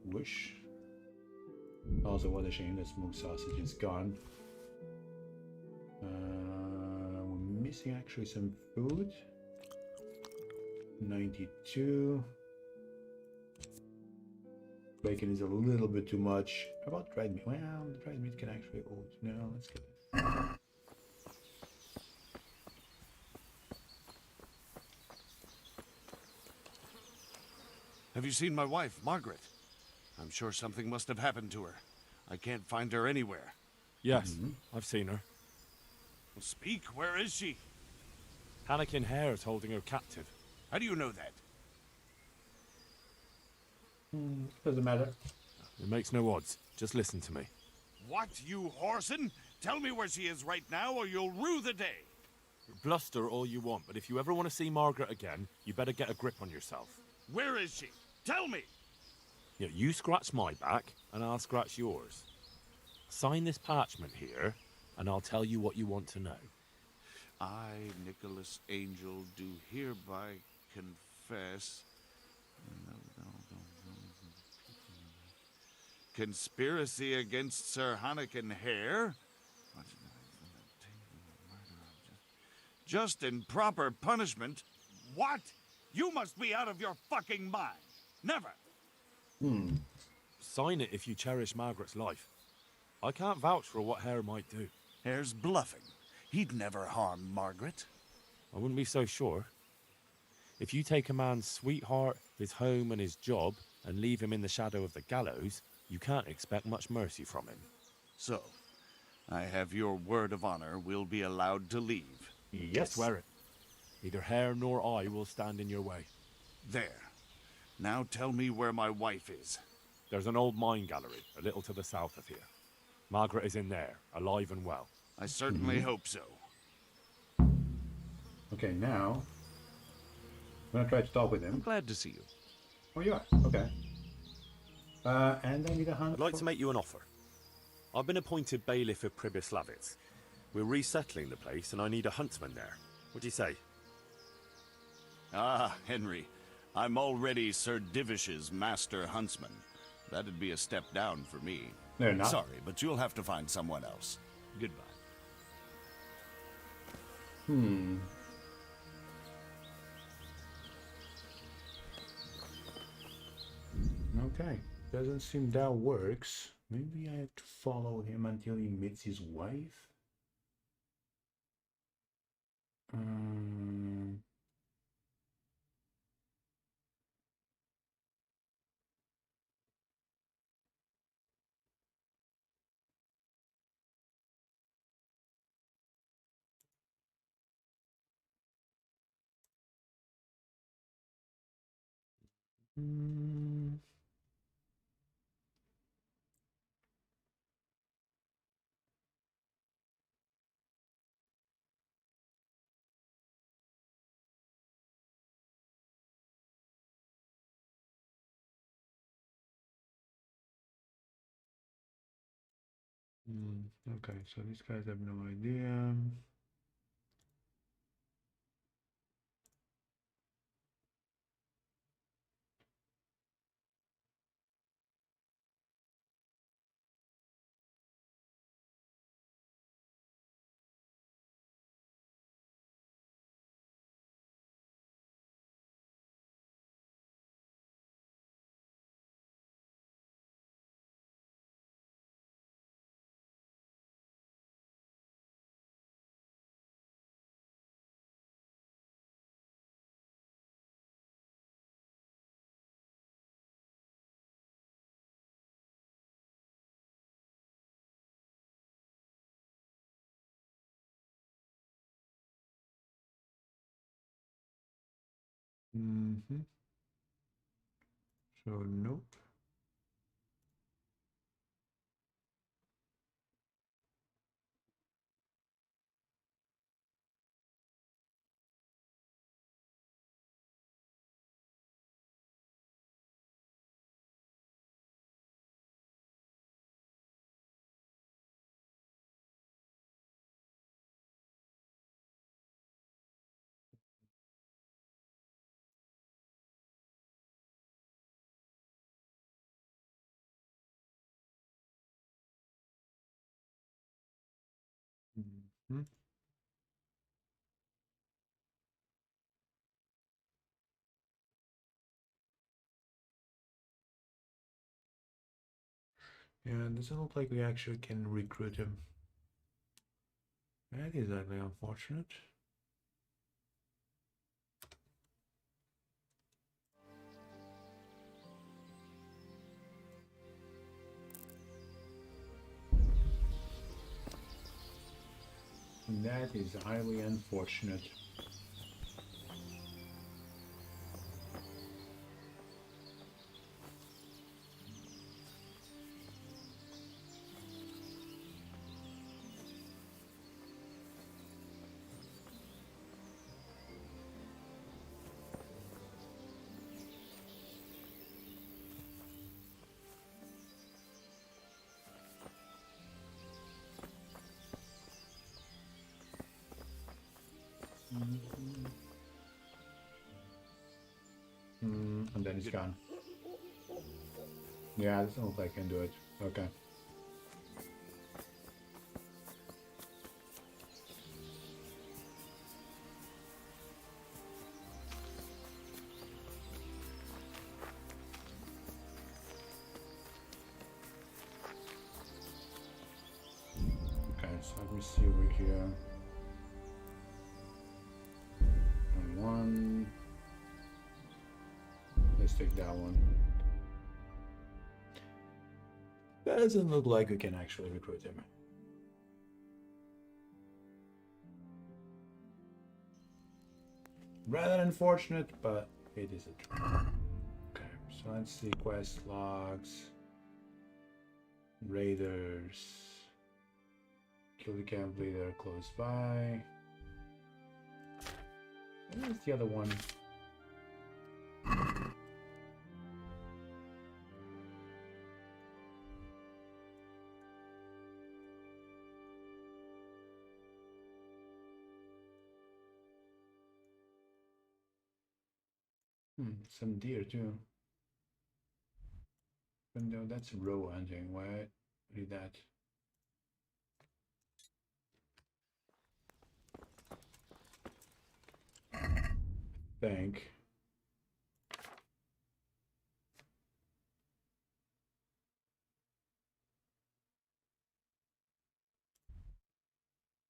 Wish. Also, what a shame that smoked sausage is gone. We're missing actually some food. 92. Bacon is a little bit too much. How about dried meat? Well, the dried meat can actually... Oh, no, let's get it. Have you seen my wife, Margaret? I'm sure something must have happened to her. I can't find her anywhere. Yes, I've seen her. Well, speak, where is she? Hannikin Hare is holding her captive. How do you know that? Doesn't matter. It makes no odds. Just listen to me. What, you whoreson? Tell me where she is right now, or you'll rue the day. Bluster all you want, but if you ever want to see Margaret again, you better get a grip on yourself. Where is she? Tell me! You scratch my back, and I'll scratch yours. Sign this parchment here, and I'll tell you what you want to know. I, Nicholas Angel, do hereby confess conspiracy against Sir Hannikin Hare, just in proper punishment. What? You must be out of your fucking mind. Never. Sign it if you cherish Margaret's life. I can't vouch for what Hare might do. Hare's bluffing. He'd never harm Margaret. I wouldn't be so sure. If you take a man's sweetheart, his home and his job, and leave him in the shadow of the gallows, you can't expect much mercy from him. So, I have your word of honor we'll be allowed to leave. Yes. Swear it. Neither Hare nor I will stand in your way. There. Now tell me where my wife is. There's an old mine gallery, a little to the south of here. Margaret is in there, alive and well. I certainly hope so. Okay, now I'm gonna try to talk with him. Glad to see you. Oh, you are? Okay. And I need a hunt. I'd like to make you an offer. I've been appointed bailiff of Pribyslavitz. We're resettling the place, and I need a huntsman there. What do you say? Ah, Henry. I'm already Sir Divish's master huntsman. That'd be a step down for me. They're not. Sorry, but you'll have to find someone else. Goodbye. Okay. Doesn't seem that works. Maybe I have to follow him until he meets his wife. Okay, so these guys have no idea. So nope. Yeah, it doesn't look like we actually can recruit him. That is actually unfortunate. That is highly unfortunate. And then he's gone. Yeah, it doesn't look like I can do it. Okay. Okay, so let me see over here. And one. Let's take that one. That doesn't look like we can actually recruit him. Rather unfortunate, but it is a truth. Okay, so let's see quest logs. Raiders. Kill the camp leader close by. Where's the other one? Some deer too. But no, that's row hunting. Why read that? Think.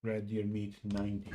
Red deer meat 90.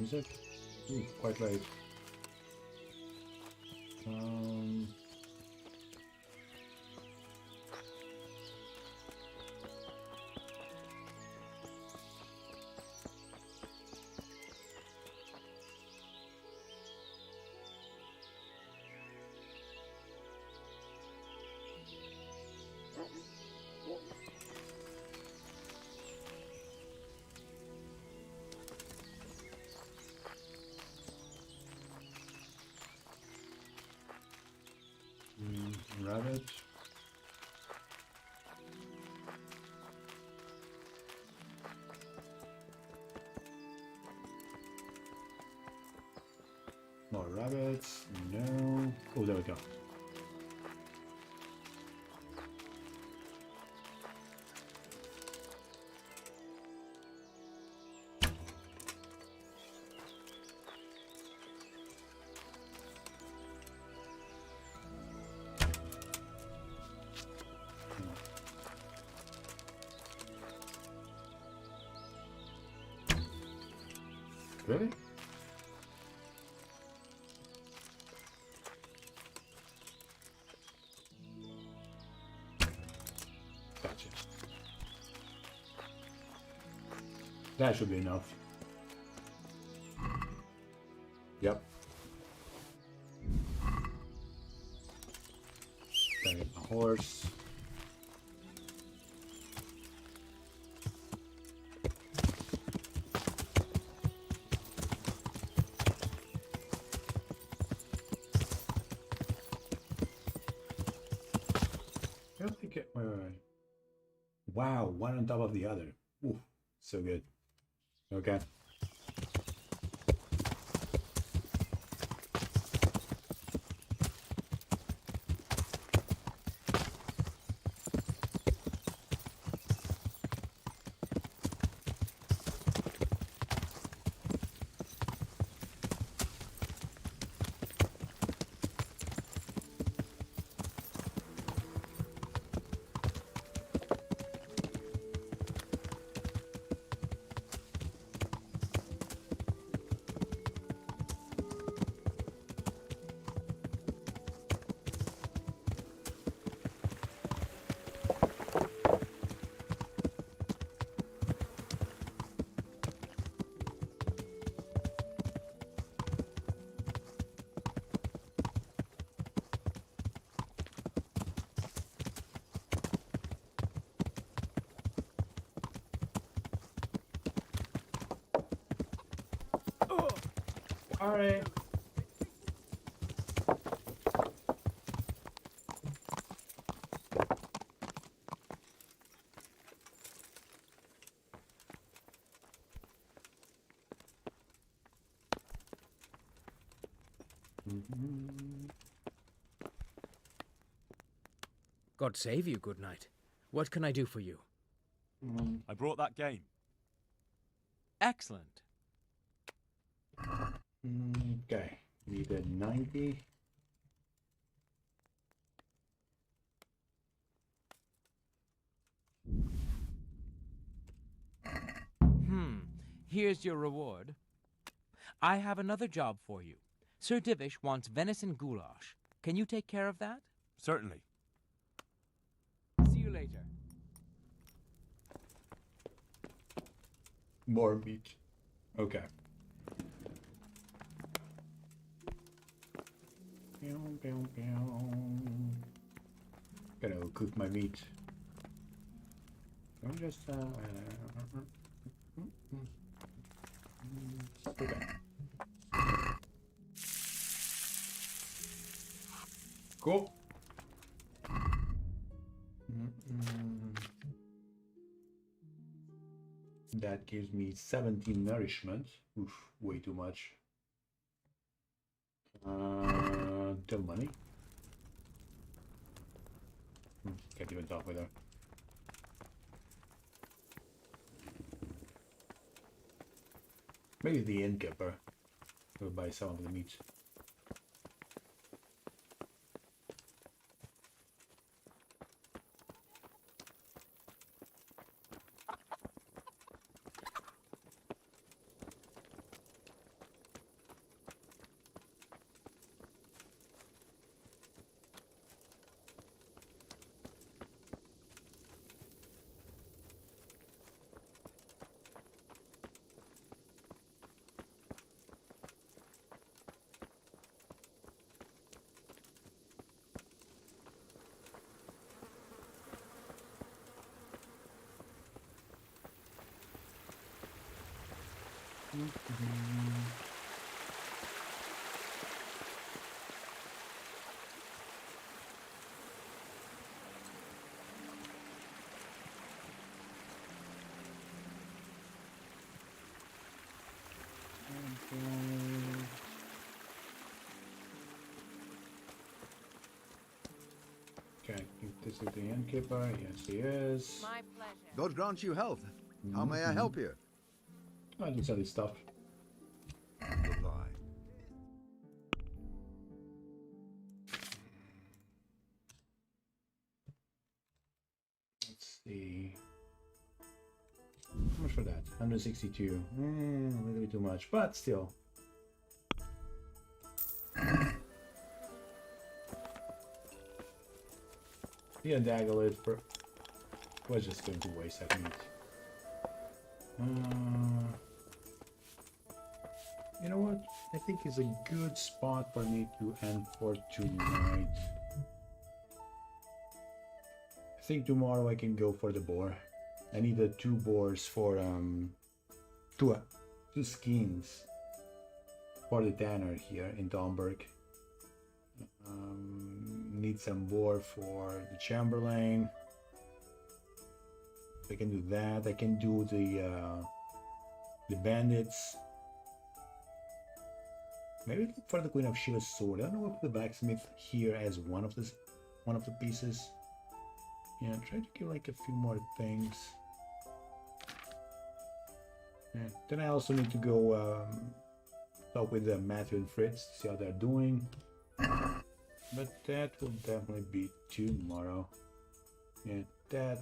Is it? Ooh, quite late. Rabbit. More rabbits. No. Oh, there we go. Really? Gotcha. That should be enough. Yep. Gotta get my horse. Wow, one on top of the other. Ooh, so good. Okay. Alright. God save you, good night. What can I do for you? I brought that game. Excellent. Okay, need a 90. Here's your reward. I have another job for you. Sir Divish wants venison goulash. Can you take care of that? Certainly. See you later. More meat. Okay. Gonna go cook my meat. I'm just okay. Cool. That gives me 17 nourishment. Oof, way too much. Till money. Can't even talk with her. Maybe the innkeeper will buy some of the meat. Okay, this is the innkeeper. Yes, he is. My pleasure. God grant you health. How may I help you? I do sell his stuff. Goodbye. Let's see. How much for that? 162. A little bit too much, but still. The dagger lid for was just going to waste that meat. You know what? I think it's a good spot for me to end for tonight. I think tomorrow I can go for the boar. I need the 2 boars for two skins for the tanner here in Domburg. Need some boar for the Chamberlain. I can do that. I can do the bandits. Maybe look for the Queen of Shiva's sword. I don't know if the blacksmith here has one of the pieces. Yeah, try to get like a few more things. Yeah. Then I also need to go talk with Matthew and Fritz to see how they're doing. But that will definitely be tomorrow. Yeah, that.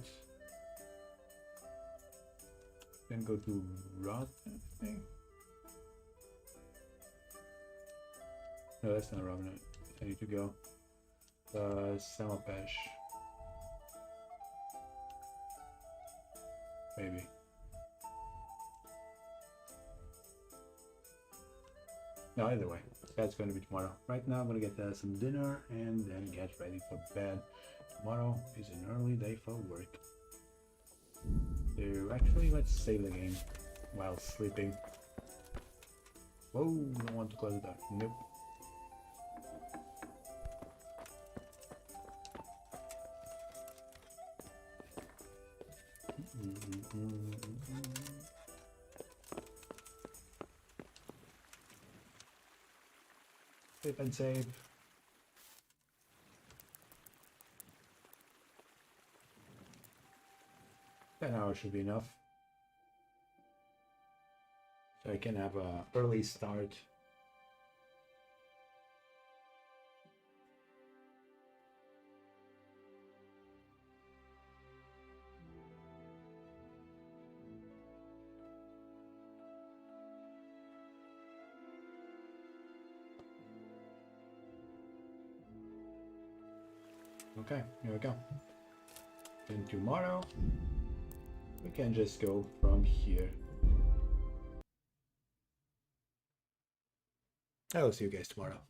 Then go to Rod, I think. No, that's not Robin. I need to go. Samapesh. Maybe. No, either way. That's going to be tomorrow. Right now, I'm going to get some dinner and then get ready for bed. Tomorrow is an early day for work. So, actually, let's save the game while sleeping. Whoa, don't want to close the door. Nope. Save and save. An hour should be enough. So I can have an early start. Okay, here we go. Then tomorrow, we can just go from here. I will see you guys tomorrow.